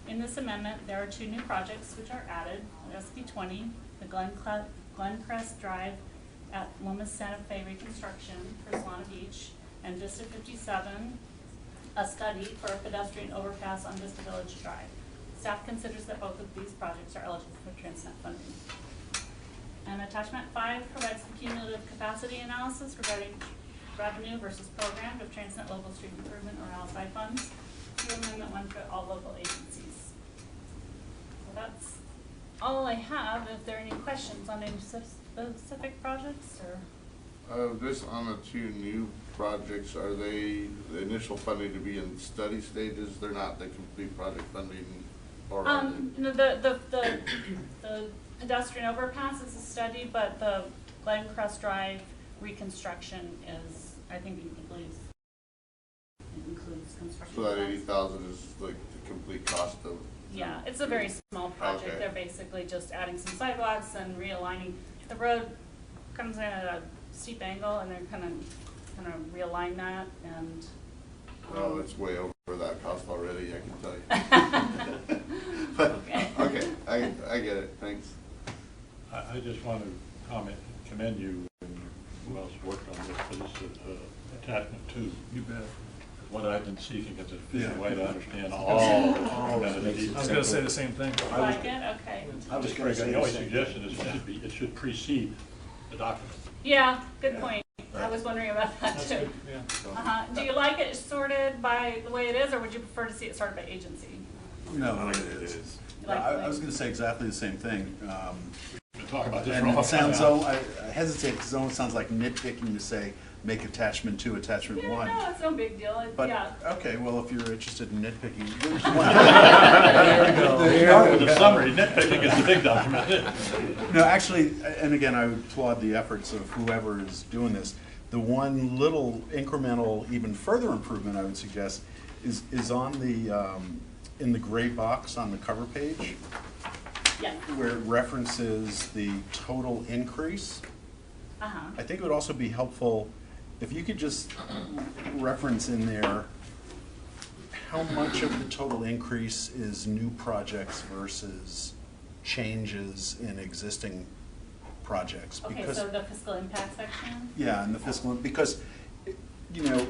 In this amendment, there are 2 new projects which are added: SB 20, the Glencrest Drive at Loma Santa Fe reconstruction for Solana Beach, and Vista 57, a study for a pedestrian overpass on Vista Village Drive. Staff considers that both of these projects are eligible for Transnet funding. And Attachment 5 provides the cumulative capacity analysis regarding revenue versus programmed of Transnet Local Street Improvement or LSI funds through Amendment 1 for all local agencies. So that's all I have. If there are any questions on any specific projects, or This on the 2 new projects, are they the initial funding to be in study stages? They're not the complete project funding, or no, the pedestrian overpass is a study, but the Glencrest Drive reconstruction is, I think, includes construction. so that 80,000 is like the complete cost of Yeah, it's a very small project. Okay. They're basically just adding some sidewalks and realigning. The road comes in at a steep angle and they're kind of realign that and. Well, it's way over that cost already, I can tell you. But, okay, I get it, thanks. I just want to commend you and who else worked on this, for this attachment 2. You bet. What I've been seeking is an efficient Yeah. way to understand all I was going to say the same thing. You like it? Okay. I was going to say The the only same suggestion is it should precede the document. Yeah, good point. I was wondering about that That's too. good, yeah. Do you like it sorted by the way it is, or would you prefer to see it sorted by agency? No, it is. You like I was going to say exactly the same thing. We've been talking about this for a And long it sounds time. I hesitate because it almost sounds like nitpicking to say, make attachment 2, attachment Yeah, 1. no, it's no big deal. But, Yeah. okay, well, if you're interested in nitpicking. There we go. There we The go. summary, nitpicking is the big document. No, actually, and again, I would applaud the efforts of whoever is doing this. The one little incremental, even further improvement I would suggest is on the, in the gray box on the cover page, Yeah. where it references the total increase. Uh-huh. I think it would also be helpful if you could just reference in there how much of the total increase is new projects versus changes in existing projects. Okay, Because, so the fiscal impact section? yeah, and the fiscal, because, you know,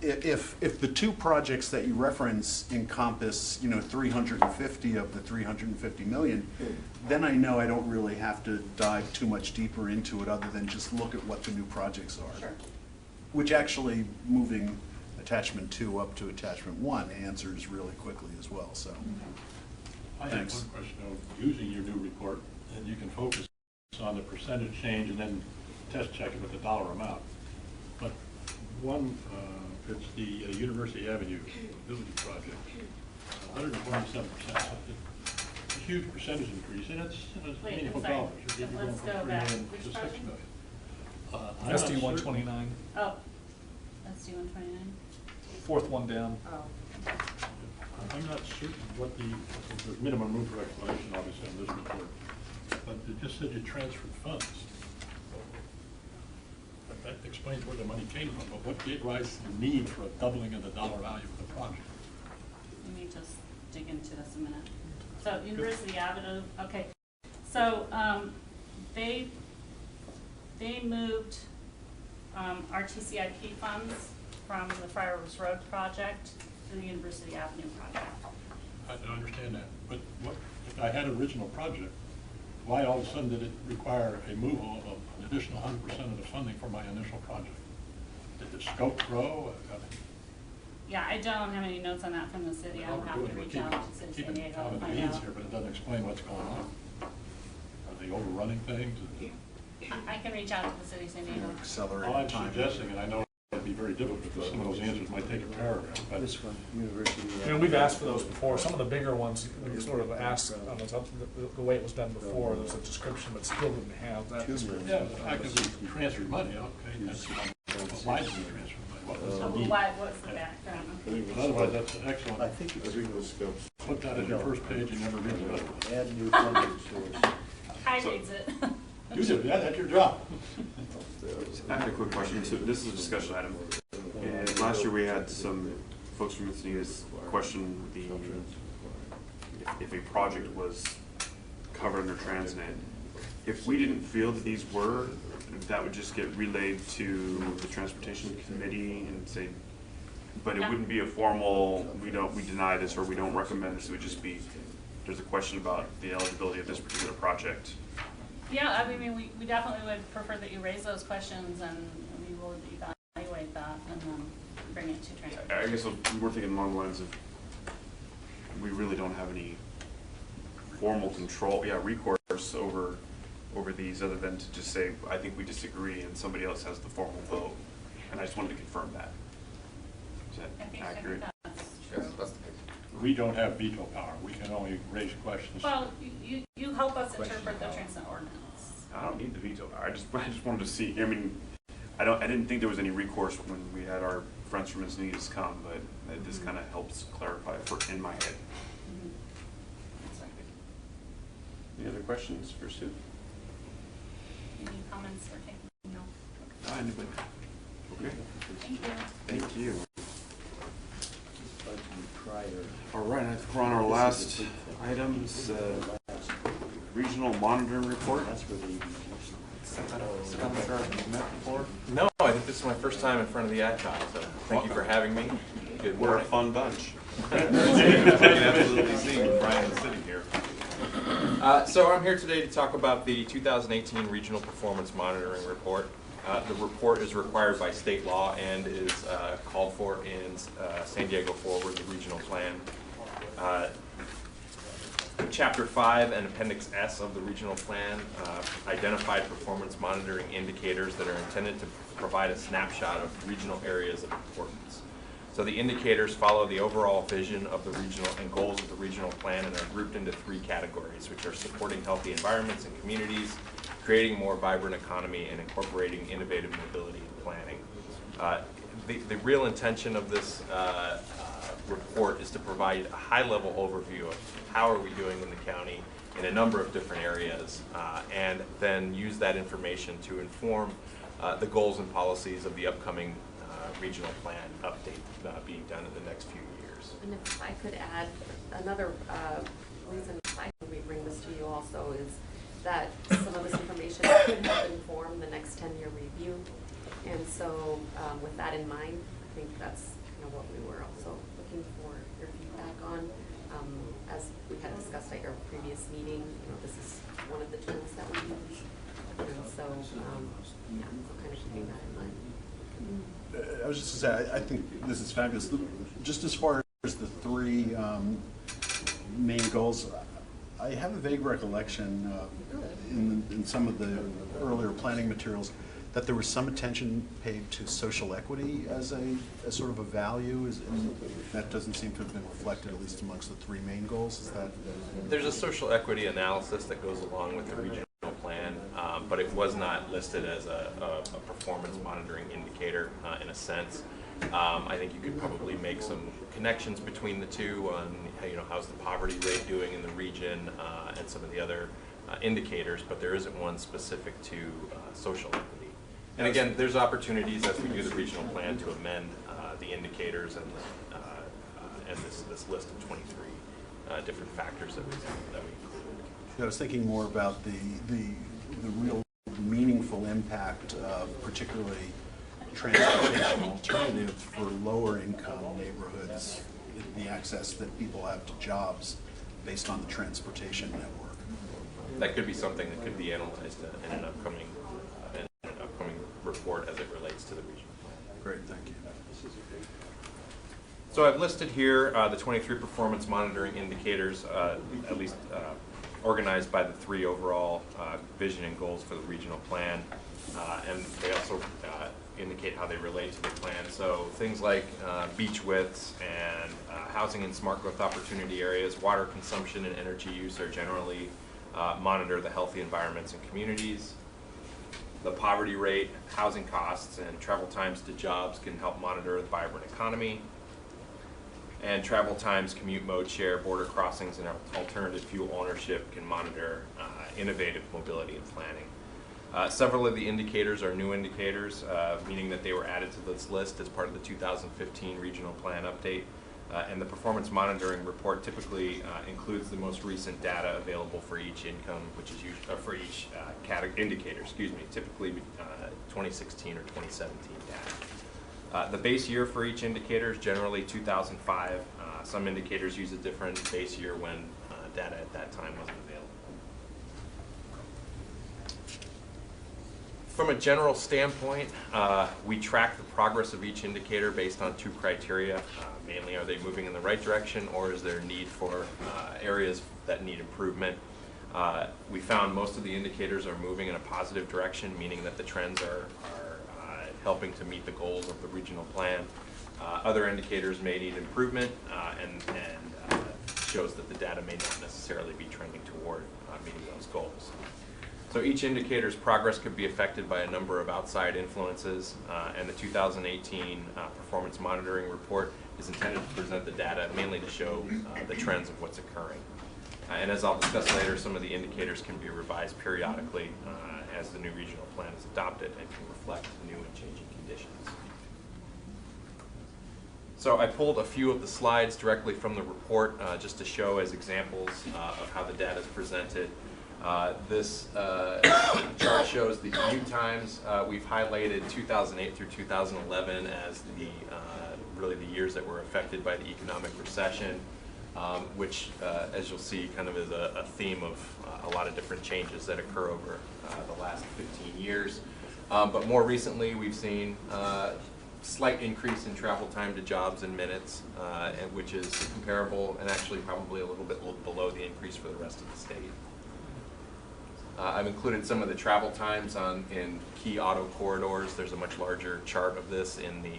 if the 2 projects that you reference encompass, 350 of the 350 million, then I know I don't really have to dive too much deeper into it other than just look at what the new projects are. Sure. Which actually, moving attachment 2 up to attachment 1 answers really quickly as well, so. I have Thanks. one question of using your new report, and you can focus on the percentage change and then test check it with the dollar amount. But one, it's the University Avenue Village project, 127%. It's a huge percentage increase, and it's Wait, meaningful sorry. dollars. You're going Let's from go 3 back. million Which to 6 project? million. I'm not SD certain- 129, Oh, that's D-129. fourth one down. Oh. I'm not certain what there's minimum room for explanation, obviously, on this report, but it just said you transferred funds. But that explains where the money came from, but what gave rise to the need for a doubling of the dollar value of the project? Let me just dig into this a minute. So University Avenue, okay. So they moved Rtcip funds from the Friars Road project to the University Avenue project. I don't understand that, but what, if I had an original project, why all of a sudden did it require a move of an additional 100% of the funding for my initial project? Did the scope grow? Yeah, I don't have any notes on that from the city. I'll have to reach out to City San Diego Keeping and the find needs out. here, but it doesn't explain what's going on. Are they overrunning things? I can reach out to the City of San Diego. Accelerate All I'm time. suggesting, and I know it'd be very difficult because some of those answers might take a paragraph, but This one, University. We've asked for those before. Some of the bigger ones, we sort of asked on the way it was done before. There was a description, but still didn't have that description. yeah, the fact that we transferred money, okay, that's fine. But why did we transfer money? What was So the need? what's the background? But otherwise, that's excellent. I think it's Put that as your first page and never read the rest of it. add new funding source. Kai reads it. You did, yeah, that's your job. I have a quick question. So this is a discussion item. And last year we had some folks from Encinitas question if a project was covered under Transnet. If we didn't feel that these were, that would just get relayed to the Transportation Committee and say, but it wouldn't be a formal, we deny this or we don't recommend this. It would just be, there's a question about the eligibility of this particular project. Yeah, I mean, we definitely would prefer that you raise those questions and we will evaluate that and then bring it to Transportation. I guess we're thinking along the lines of, we really don't have any formal control, recourse over these other than to just say, I think we disagree and somebody else has the formal vote. And I just wanted to confirm that. Is that accurate? I think that's true. We don't have veto power. We can only raise questions. Well, you help us interpret the Transnet ordinance. I don't need the veto power. I just wanted to see, I mean, I didn't think there was any recourse when we had our friends from Encinitas come, but this kind of helps clarify in my head. Any other questions for Sue? Any comments or taking notes? Anybody? Okay. Thank you. Thank you. Prior. All right, I think we're on our last items. Regional monitoring report. That's where they met before. No, I think this is my first time in front of the ICON, so thank you for having me. Good We're a morning. fun bunch. You can absolutely see Brian sitting here. So I'm here today to talk about the 2018 Regional Performance Monitoring Report. The report is required by state law and is called for in San Diego Forward, the regional plan. Chapter 5 and Appendix S of the regional plan identified performance monitoring indicators that are intended to provide a snapshot of regional areas of importance. So the indicators follow the overall vision of the regional and goals of the regional plan and are grouped into 3 categories, which are supporting healthy environments and communities, creating a more vibrant economy, and incorporating innovative mobility and planning. The real intention of this report is to provide a high-level overview of how are we doing in the county in a number of different areas, and then use that information to inform the goals and policies of the upcoming regional plan update being done in the next few years. And if I could add, another reason why we bring this to you also is that some of this information could help inform the next 10-year review. And so with that in mind, I think that's what we were also looking for your feedback on. As we had discussed at your previous meeting, this is one of the tools that we use. And so, yeah, so kind of keeping that in mind. I was just going to say, I think this is fabulous. Just as far as the 3 main goals, I have a vague recollection in some of the earlier planning materials that there was some attention paid to social equity as sort of a value, and that doesn't seem to have been reflected, at least amongst the 3 main goals. Is that? There's a social equity analysis that goes along with the regional plan, but it was not listed as a performance monitoring indicator in a sense. I think you could probably make some connections between the two on how's the poverty rate doing in the region and some of the other indicators, but there isn't one specific to social equity. And again, there's opportunities as we do the regional plan to amend the indicators and this list of 23 different factors that we included. Yeah, I was thinking more about the real meaningful impact of particularly transportation alternatives for lower income neighborhoods, the access that people have to jobs based on the transportation network. That could be something that could be analyzed in an upcoming report as it relates to the regional plan. Great, thank you. So I've listed here the 23 performance monitoring indicators, at least organized by the 3 overall vision and goals for the regional plan, and they also indicate how they relate to the plan. So things like beach widths and housing and smart growth opportunity areas, water consumption and energy use are generally monitor the healthy environments and communities. The poverty rate, housing costs, and travel times to jobs can help monitor the vibrant economy. And travel times, commute mode share, border crossings, and alternative fuel ownership can monitor innovative mobility and planning. Several of the indicators are new indicators, meaning that they were added to this list as part of the 2015 regional plan update. And the performance monitoring report typically includes the most recent data available for each income, which is for each indicator, typically 2016 or 2017 data. The base year for each indicator is generally 2005. Some indicators use a different base year when data at that time wasn't available. From a general standpoint, we track the progress of each indicator based on 2 criteria. Mainly, are they moving in the right direction, or is there a need for areas that need improvement? We found most of the indicators are moving in a positive direction, meaning that the trends are helping to meet the goals of the regional plan. Other indicators may need improvement and shows that the data may not necessarily be trending toward meeting those goals. So each indicator's progress could be affected by a number of outside influences, and the 2018 performance monitoring report is intended to present the data mainly to show the trends of what's occurring. And as I'll discuss later, some of the indicators can be revised periodically as the new regional plan is adopted and can reflect new and changing conditions. So I pulled a few of the slides directly from the report just to show as examples of how the data is presented. This chart shows the commute times. We've highlighted 2008 through 2011 as the really the years that were affected by the economic recession, which, as you'll see, kind of is a theme of a lot of different changes that occur over the last 15 years. But more recently, we've seen slight increase in travel time to jobs in minutes, which is comparable and actually probably a little bit below the increase for the rest of the state. I've included some of the travel times in key auto corridors. There's a much larger chart of this in the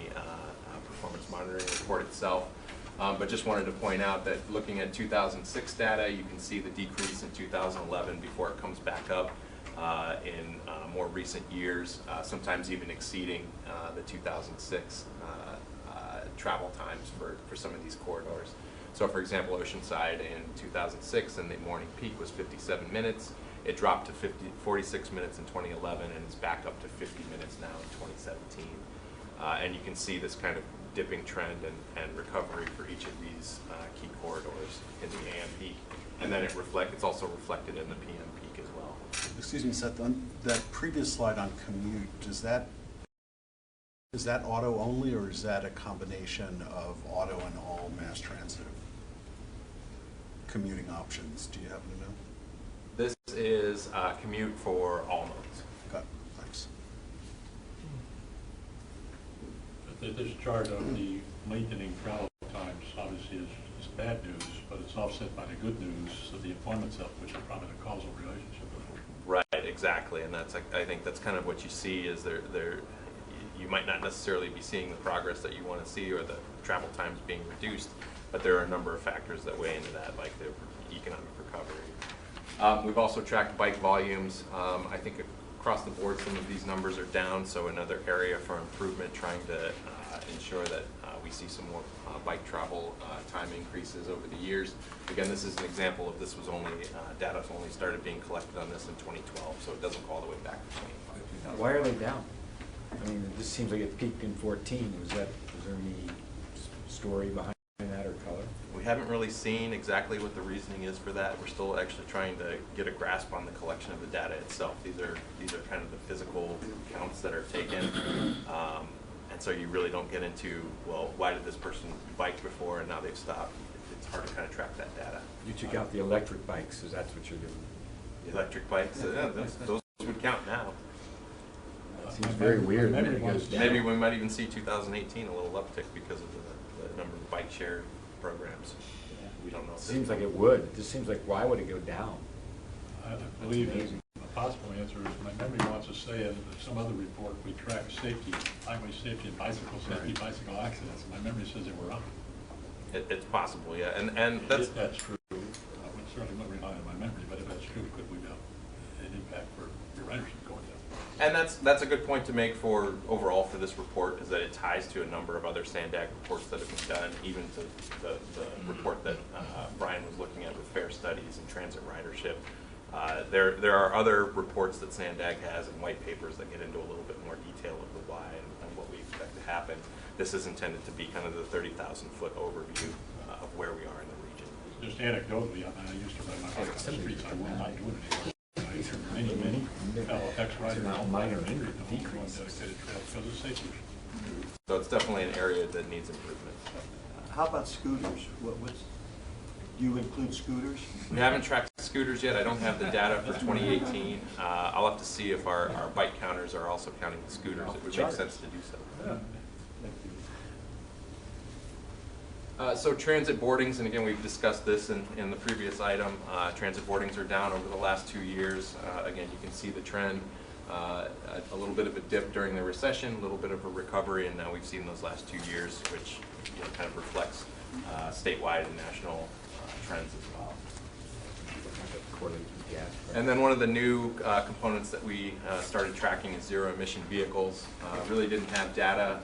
performance monitoring report itself. But just wanted to point out that looking at 2006 data, you can see the decrease in 2011 before it comes back up in more recent years, sometimes even exceeding the 2006 travel times for some of these corridors. So for example, Oceanside in 2006 and the morning peak was 57 minutes. It dropped to 46 minutes in 2011 and it's back up to 50 minutes now in 2017. And you can see this kind of dipping trend and recovery for each of these key corridors in the AM peak. And then it's also reflected in the PM peak as well. Excuse me, Seth, on that previous slide on commute, is that auto only, or is that a combination of auto and all mass transit commuting options? Do you happen to know? This is commute for all modes. Got it. Thanks. This chart of the lengthening travel times obviously is bad news, but it's offset by the good news of the employment's up, which is probably the causal relationship. Right, exactly, and I think that's kind of what you see is you might not necessarily be seeing the progress that you want to see or the travel times being reduced, but there are a number of factors that weigh into that, like the economic recovery. We've also tracked bike volumes. I think across the board some of these numbers are down, so another area for improvement, trying to ensure that we see some more bike travel time increases over the years. Again, this is an example of this was only, data only started being collected on this in 2012, so it doesn't go all the way back to 2012. Why are they down? I mean, this seems like it peaked in 14. Was there any story behind that or color? We haven't really seen exactly what the reasoning is for that. We're still actually trying to get a grasp on the collection of the data itself. These are kind of the physical counts that are taken. And so you really don't get into, well, why did this person bike before and now they've stopped? It's hard to kind of track that data. You took out the electric bikes, so that's what you're doing. The electric bikes, yeah, those would count now. Seems very weird that it goes down. Maybe we might even see 2018 a little uptick because of the number of bike share programs. Yeah. We don't know. Seems like it would. It just seems like, why would it go down? I believe a possible answer is my memory wants to say in some other report we track safety, highway safety and bicycle safety, bicycle accidents. My memory says they were up. It's possible, yeah, and that's true. I would certainly not rely on my memory, but if that's true, could we have an impact for your ridership going down? And that's a good point to make for overall for this report, is that it ties to a number of other Sandag reports that have been done, even to the report that Brian was looking at with fare studies and transit ridership. There are other reports that Sandag has and white papers that get into a little bit more detail of the why and what we expect to happen. This is intended to be kind of the 30,000-foot overview of where we are in the region. Just anecdotally, I used to ride my bike on the streets. I will not do it anymore. Many fellow tax riders now minor injury decrease dedicated trails because of safety. So it's definitely an area that needs improvement. How about scooters? Do you include scooters? We haven't tracked scooters yet. I don't have the data for 2018. I'll have to see if our bike counters are also counting the scooters. It would make sense to do so. So transit boardings, and again, we've discussed this in the previous item. Transit boardings are down over the last 2 years. Again, you can see the trend. A little bit of a dip during the recession, a little bit of a recovery, and now we've seen those last 2 years, which kind of reflects statewide and national trends as well. And then one of the new components that we started tracking is zero emission vehicles. Really didn't have data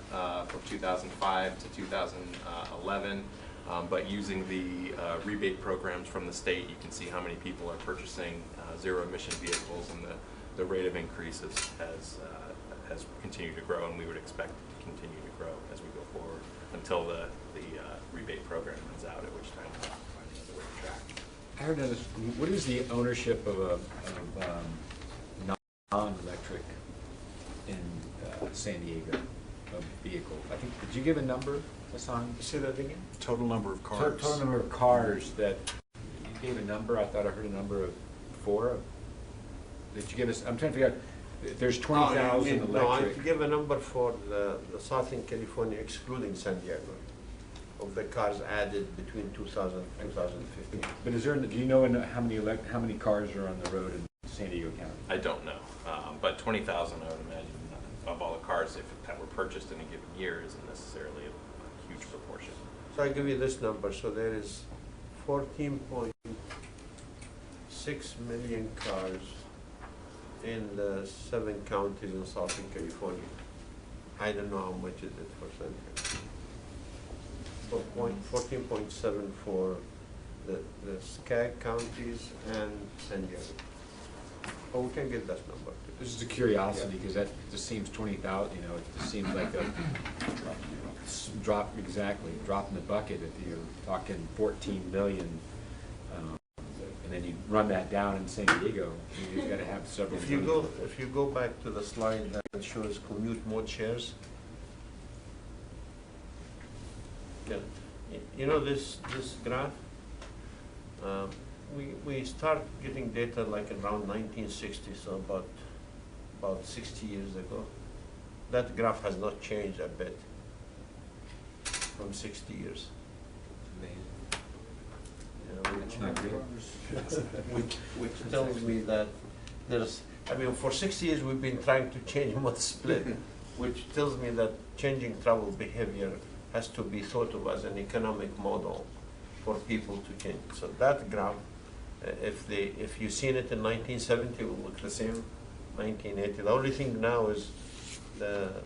from 2005 to 2011. But using the rebate programs from the state, you can see how many people are purchasing zero-emission vehicles, and the rate of increase has continued to grow, and we would expect it to continue to grow as we go forward until the rebate program runs out, at which time we'll find another way to track. I heard this, what is the ownership of a non-electric in San Diego, a vehicle? I think, did you give a number, Hassan? Say that again? Total number of cars. Total number of cars that, you gave a number, I thought I heard a number of 4. Did you give us, I'm trying to figure out, there's 20,000 electric. No, I give a number for the Southern California, excluding San Diego, of the cars added between 2000 and 2015. But is there, do you know how many cars are on the road in San Diego County? I don't know, but 20,000, I would imagine, of all the cars that were purchased in a given year isn't necessarily a huge proportion. So I give you this number. So there is 14.6 million cars in the 7 counties in Southern California. I don't know how much is it for San Diego. 14.7 for the SCAG counties and San Diego. Oh, we can get that number. This is a curiosity, because that just seems 20,000, you know, it just seems like a drop in the bucket if you're talking 14 million. And then you run that down in San Diego, you've got to have several. If you go back to the slide that shows commute mode shares. Yeah. You know this graph? We start getting data like around 1960, so about 60 years ago. That graph has not changed a bit from 60 years. Which tells me that for 60 years we've been trying to change mode split, which tells me that changing travel behavior has to be thought of as an economic model for people to change. So that graph, if you've seen it in 1970, it will look the same. 1980. The only thing now is the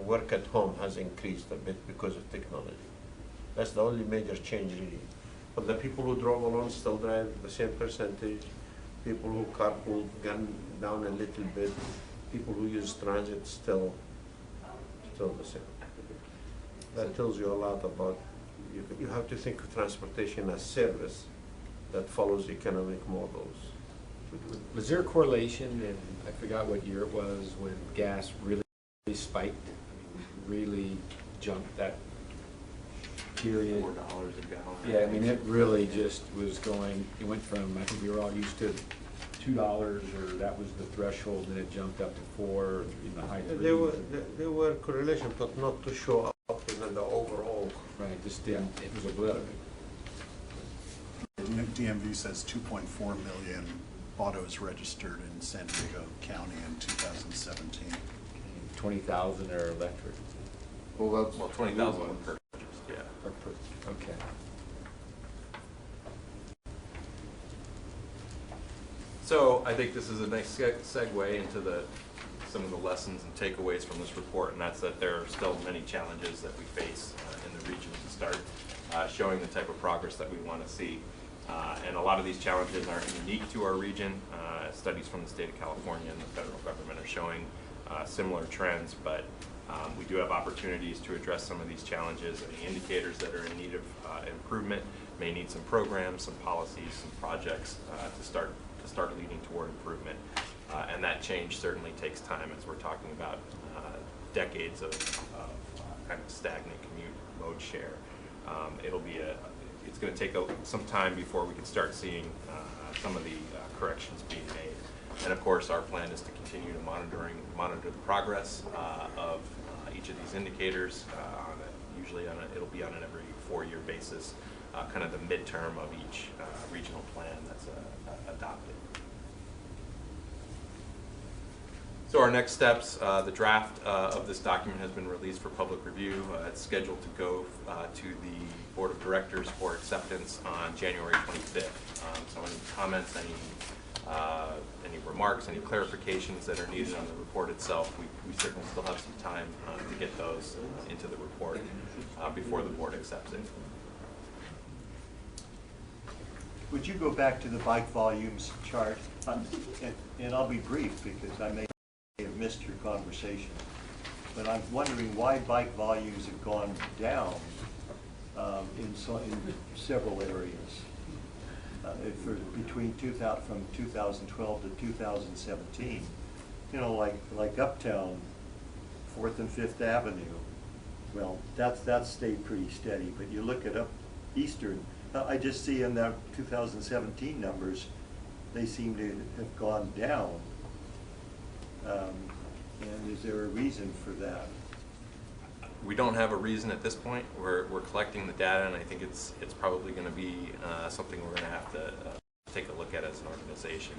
work at home has increased a bit because of technology. That's the only major change really. But the people who drove alone still drive the same percentage. People who carpool gone down a little bit. People who use transit still the same. That tells you a lot about, you have to think of transportation as service that follows economic models. Was there a correlation, and I forgot what year it was, when gas really spiked, really jumped that period? $4 a gallon. Yeah, I mean, it really just was going, it went from, I think we were all used to $2, or that was the threshold, and it jumped up to 4 in the high 3s. There were correlations, but not to show up in the overall. Right, just didn't, it was a blip. DMV says 2.4 million autos registered in San Diego County in 2017. 20,000 are electric. Well, 20,000 were purchased, yeah. Okay. So I think this is a nice segue into some of the lessons and takeaways from this report, and that's that there are still many challenges that we face in the region to start showing the type of progress that we want to see. And a lot of these challenges aren't unique to our region. Studies from the state of California and the federal government are showing similar trends, but we do have opportunities to address some of these challenges, and the indicators that are in need of improvement may need some programs, some policies, some projects to start leading toward improvement. And that change certainly takes time, as we're talking about decades of kind of stagnant commute mode share. It's going to take some time before we can start seeing some of the corrections being made. And of course, our plan is to continue to monitor the progress of each of these indicators. It'll be on an every 4-year basis, kind of the midterm of each regional plan that's adopted. So our next steps, the draft of this document has been released for public review. It's scheduled to go to the Board of Directors for acceptance on January 25th. So any comments, any remarks, any clarifications that are needed on the report itself, we certainly still have some time to get those into the report before the board accepts it. would you go back to the bike volumes chart? And I'll be brief because I may have missed your conversation. But I'm wondering why bike volumes have gone down in several areas. Between 2000, from 2012 to 2017, you know, like Uptown, 4th and 5th Avenue, well, that's stayed pretty steady. But you look at up Eastern, I just see in the 2017 numbers, they seem to have gone down. And is there a reason for that? We don't have a reason at this point. We're collecting the data, and I think it's probably going to be something we're going to have to take a look at as an organization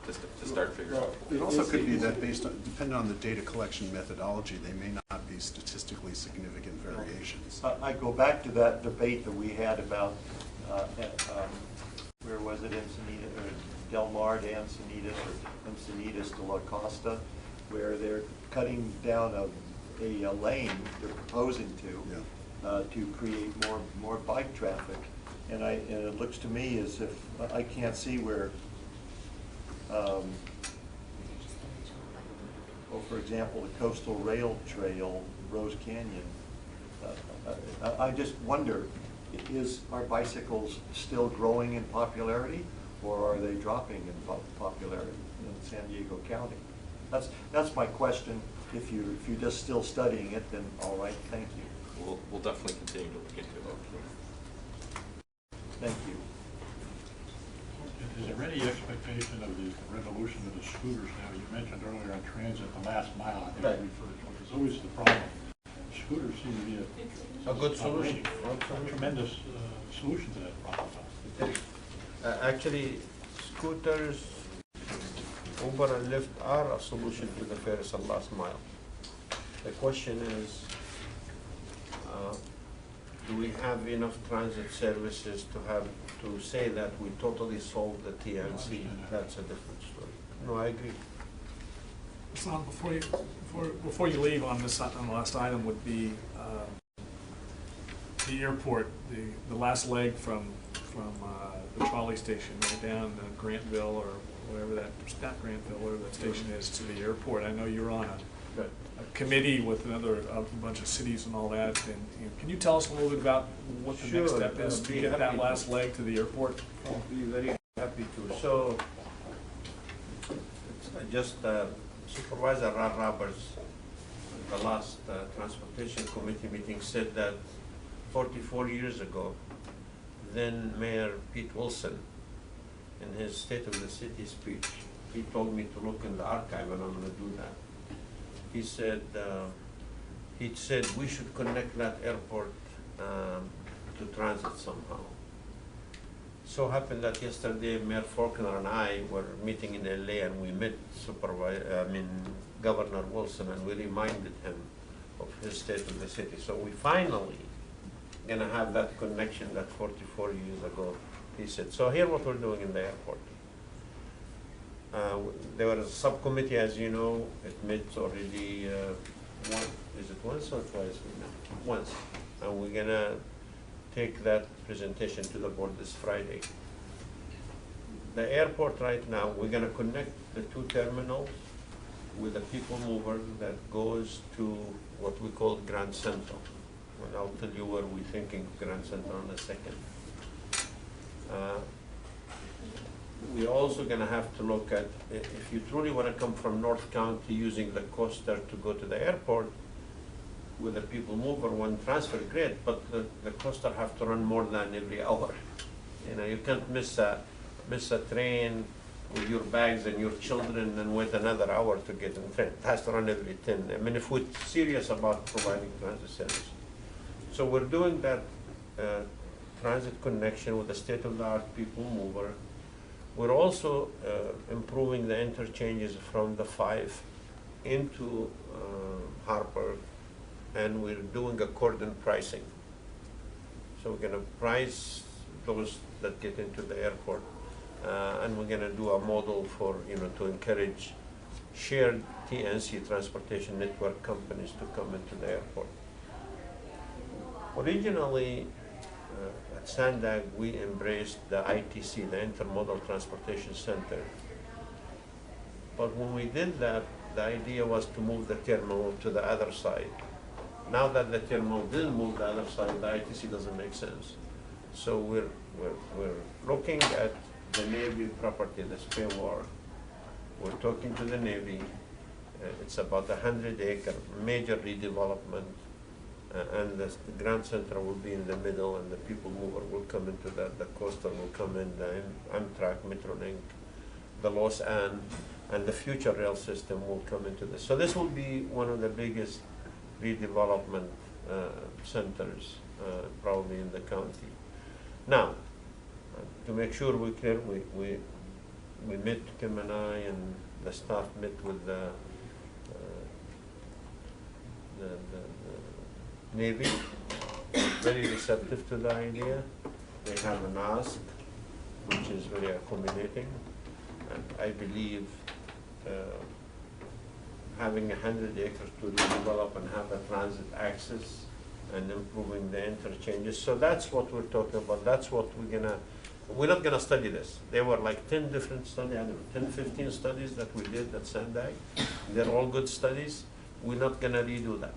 to start figuring out. It also could be that depending on the data collection methodology, they may not be statistically significant variations. I go back to that debate that we had about, where was it, Del Mar to Encinitas, or Encinitas to La Costa, where they're cutting down a lane, they're proposing to create more bike traffic. And it looks to me as if I can't see where, well, for example, the Coastal Rail Trail, Rose Canyon. I just wonder, are bicycles still growing in popularity, or are they dropping in popularity in San Diego County? That's my question. If you're just still studying it, then all right, thank you. We'll definitely continue to look into it. Thank you. Is there any expectation of the revolution of the scooters now? You mentioned earlier on transit, the last mile, I think Right. referred to it. It's always the problem. Scooters seem to be A good solution. a tremendous solution to that problem. Actually, scooters, Uber and Lyft are a solution to the first and last mile. The question is, do we have enough transit services to say that we totally solved the TNC? That's a different story. No, I agree. So before you leave on this, on the last item would be the airport, the last leg from the trolley station right down Grantville or whatever that, not Grantville, whatever that station is, to the airport. I know you're on a committee with a bunch of cities and all that. And can you tell us a little bit about what the next step is to get that last leg to the airport? I'll be very happy to. So, it's just Supervisor Rod Roberts, the last Transportation Committee meeting, said that 44 years ago, then Mayor Pete Wilson, in his State of the City speech, he told me to look in the archive, and I'm going to do that. He said we should connect that airport to transit somehow. So happened that yesterday Mayor Faulkner and I were meeting in LA, and we met Governor Wilson, and we reminded him of his State of the City. So we finally gonna have that connection that 44 years ago he said. So here what we're doing in the airport. There was a subcommittee, as you know, it met already is it once or twice? Once. And we're gonna take that presentation to the board this Friday. The airport right now, we're gonna connect the two terminals with a people mover that goes to what we call Grand Central. And I'll tell you where we're thinking Grand Central in a second. We're also going to have to look at, if you truly want to come from North County using the coaster to go to the airport, with a people mover, one transfer, great, but the coaster have to run more than every hour. You know, you can't miss a train with your bags and your children and wait another hour to get in the train. It has to run every 10. I mean, if we're serious about providing transit service. So we're doing that transit connection with a state-of-the-art people mover. We're also improving the interchanges from the 5 into Harper, and we're doing a cordon pricing. So we're going to price those that get into the airport, and we're going to do a model for, to encourage shared TNC transportation network companies to come into the airport. Originally, at Sandag, we embraced the ITC, the Intermodal Transportation Center. But when we did that, the idea was to move the terminal to the other side. Now that the terminal didn't move the other side, the ITC doesn't make sense. So we're looking at the Navy property, the spare war. We're talking to the Navy. It's about 100-acre major redevelopment, and the Grand Central will be in the middle, and the people mover will come into that. The coastal will come in, the Amtrak, Metrolink, the Los Ann, and the future rail system will come into this. So this will be one of the biggest redevelopment centers probably in the county. Now, to make sure we're clear, we met, Kim and I and the staff met with the Navy, very receptive to the idea. They have an ask, which is very accommodating, and I believe having 100 acres to redevelop and have a transit access and improving the interchanges. So that's what we're talking about. That's what we're not gonna study this. There were like 10 different studies, I don't know, 10, 15 studies that we did at Sandag. They're all good studies. We're not gonna redo that.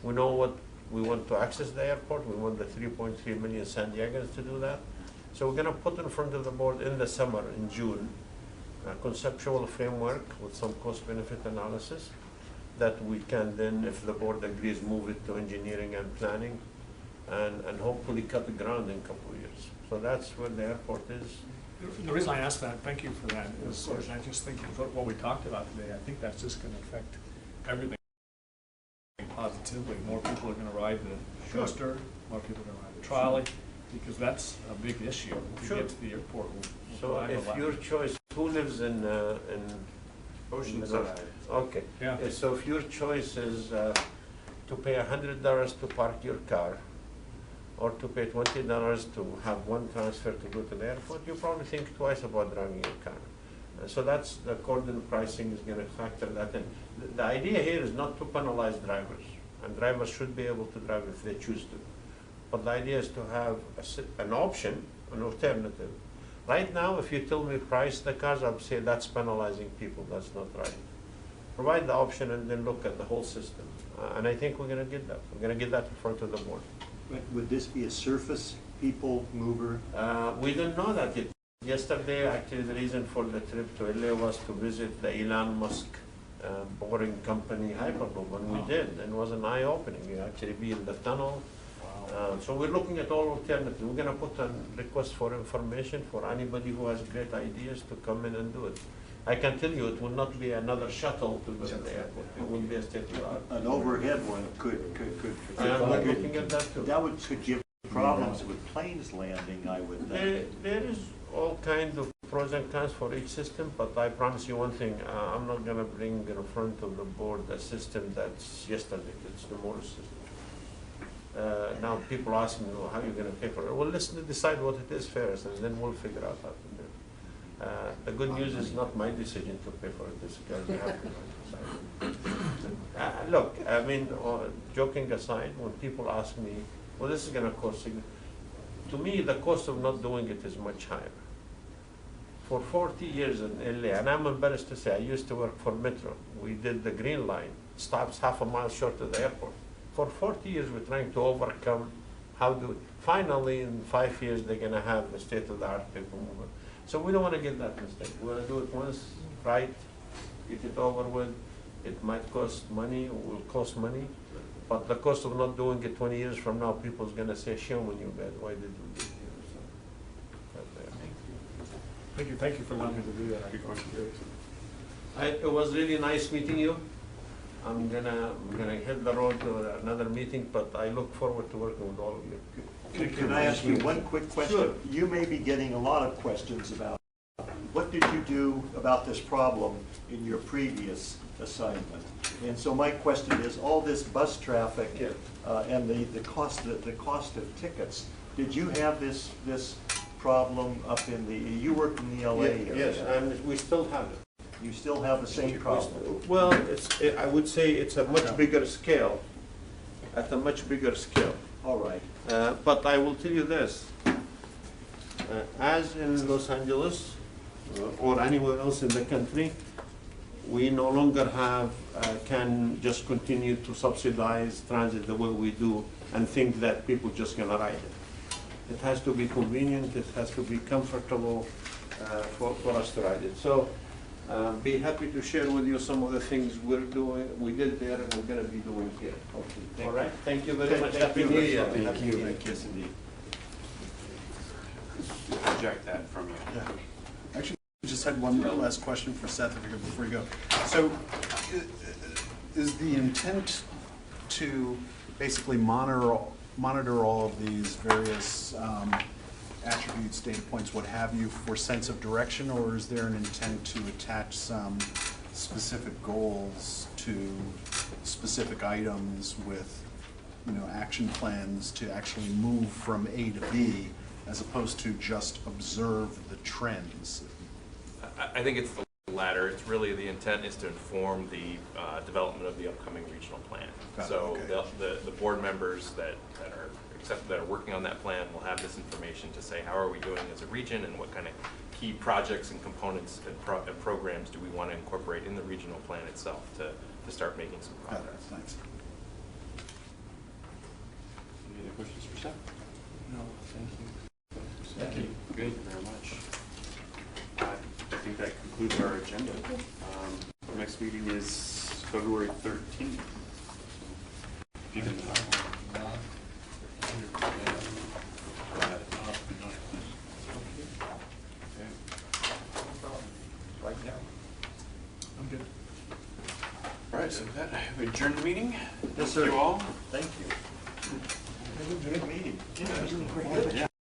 We know what we want to access the airport. We want the 3.3 million San Diegans to do that. So we're gonna put in front of the board in the summer, in June, a conceptual framework with some cost-benefit analysis that we can then, if the board agrees, move it to engineering and planning, and hopefully cut the ground in a couple of years. So that's where the airport is. The reason I asked that, thank you for that, is I just think of what we talked about today. I think that's just going to affect everything positively. More people are going to ride the coaster, more people are going to ride the trolley, because that's a big issue. If you get to the airport, So if your choice, who lives in Oceanside? Okay. Yeah. So if your choice is to pay $100 to park your car, or to pay $20 to have one transfer to go to the airport, you probably think twice about driving your car. So that's the coordinate pricing is going to factor that in. The idea here is not to penalize drivers, and drivers should be able to drive if they choose to. But the idea is to have an option, an alternative. Right now, if you tell me price the cars, I'll say that's penalizing people. That's not right. Provide the option and then look at the whole system. And I think we're going to get that. We're going to get that in front of the board. Would this be a surface people mover? We don't know that yet. Yesterday, actually, the reason for the trip to LA was to visit the Elon Musk boring company Hyperloop, and we did, and it was an eye-opening. You actually be in the tunnel. So we're looking at all alternatives. We're going to put a request for information for anybody who has great ideas to come in and do it. I can tell you it will not be another shuttle to go to the airport. It will be a state-of-the-art. An overhead one could I'm looking at that too. That could give problems with planes landing, I would think. There is all kinds of pros and cons for each system, but I promise you one thing, I'm not going to bring in front of the board a system that's yesterday. It's tomorrow's system. Now people ask me, well, how are you going to pay for it? Well, let's decide what it is first, and then we'll figure out how to do it. The good news is not my decision to pay for it. It's because we have to decide. Look, I mean, joking aside, when people ask me, well, this is going to cost, to me, the cost of not doing it is much higher. For 40 years in LA, and I'm embarrassed to say, I used to work for Metro. We did the Green Line, stops half a mile short of the airport. For 40 years, we're trying to overcome finally, in 5 years, they're going to have the state-of-the-art people mover. So we don't want to get that mistake. We want to do it once, right, get it over with. It might cost money, it will cost money, but the cost of not doing it 20 years from now, people's going to say, shame on you, guys, why did you do it? Thank you for allowing me to do that. It was really nice meeting you. I'm gonna hit the road to another meeting, but I look forward to working with all of you. Can I ask you one quick question? Sure. You may be getting a lot of questions about what did you do about this problem in your previous assignment? And so my question is, all this bus traffic and the cost of tickets, did you have this problem up in you worked in the LA area? Yes, and we still have it. You still have the same problem? Well, I would say it's a much bigger scale, at a much bigger scale. All right. But I will tell you this, As in Los Angeles or anywhere else in the country, we no longer can just continue to subsidize transit the way we do and think that people just gonna ride it. It has to be convenient, it has to be comfortable for us to ride it. So be happy to share with you some of the things we did there and we're gonna be doing here. Okay. All right, thank you very much. Happy New Year. Thank you. Yes, indeed. Project that from you. Yeah. Actually, I just had one last question for Seth before you go. So, is the intent to basically monitor all of these various attributes, data points, what have you, for sense of direction, or is there an intent to attach some specific goals to specific items with, action plans to actually move from A to B, as opposed to just observe the trends? I think it's the latter. It's really the intent is to inform the development of the upcoming regional plan. So the board members that are working on that plan will have this information to say how are we doing as a region and what kind of key projects and components and programs do we want to incorporate in the regional plan itself to start making some progress. Thanks. Any other questions for Seth? No, thank you. Thank you. Good, very much. I think that concludes our agenda. Our next meeting is February 13th. If you can, Right now. I'm good. all right, so with that, we adjourn the meeting. Yes, Thank sir. you all. Thank you. Good meeting. Yeah.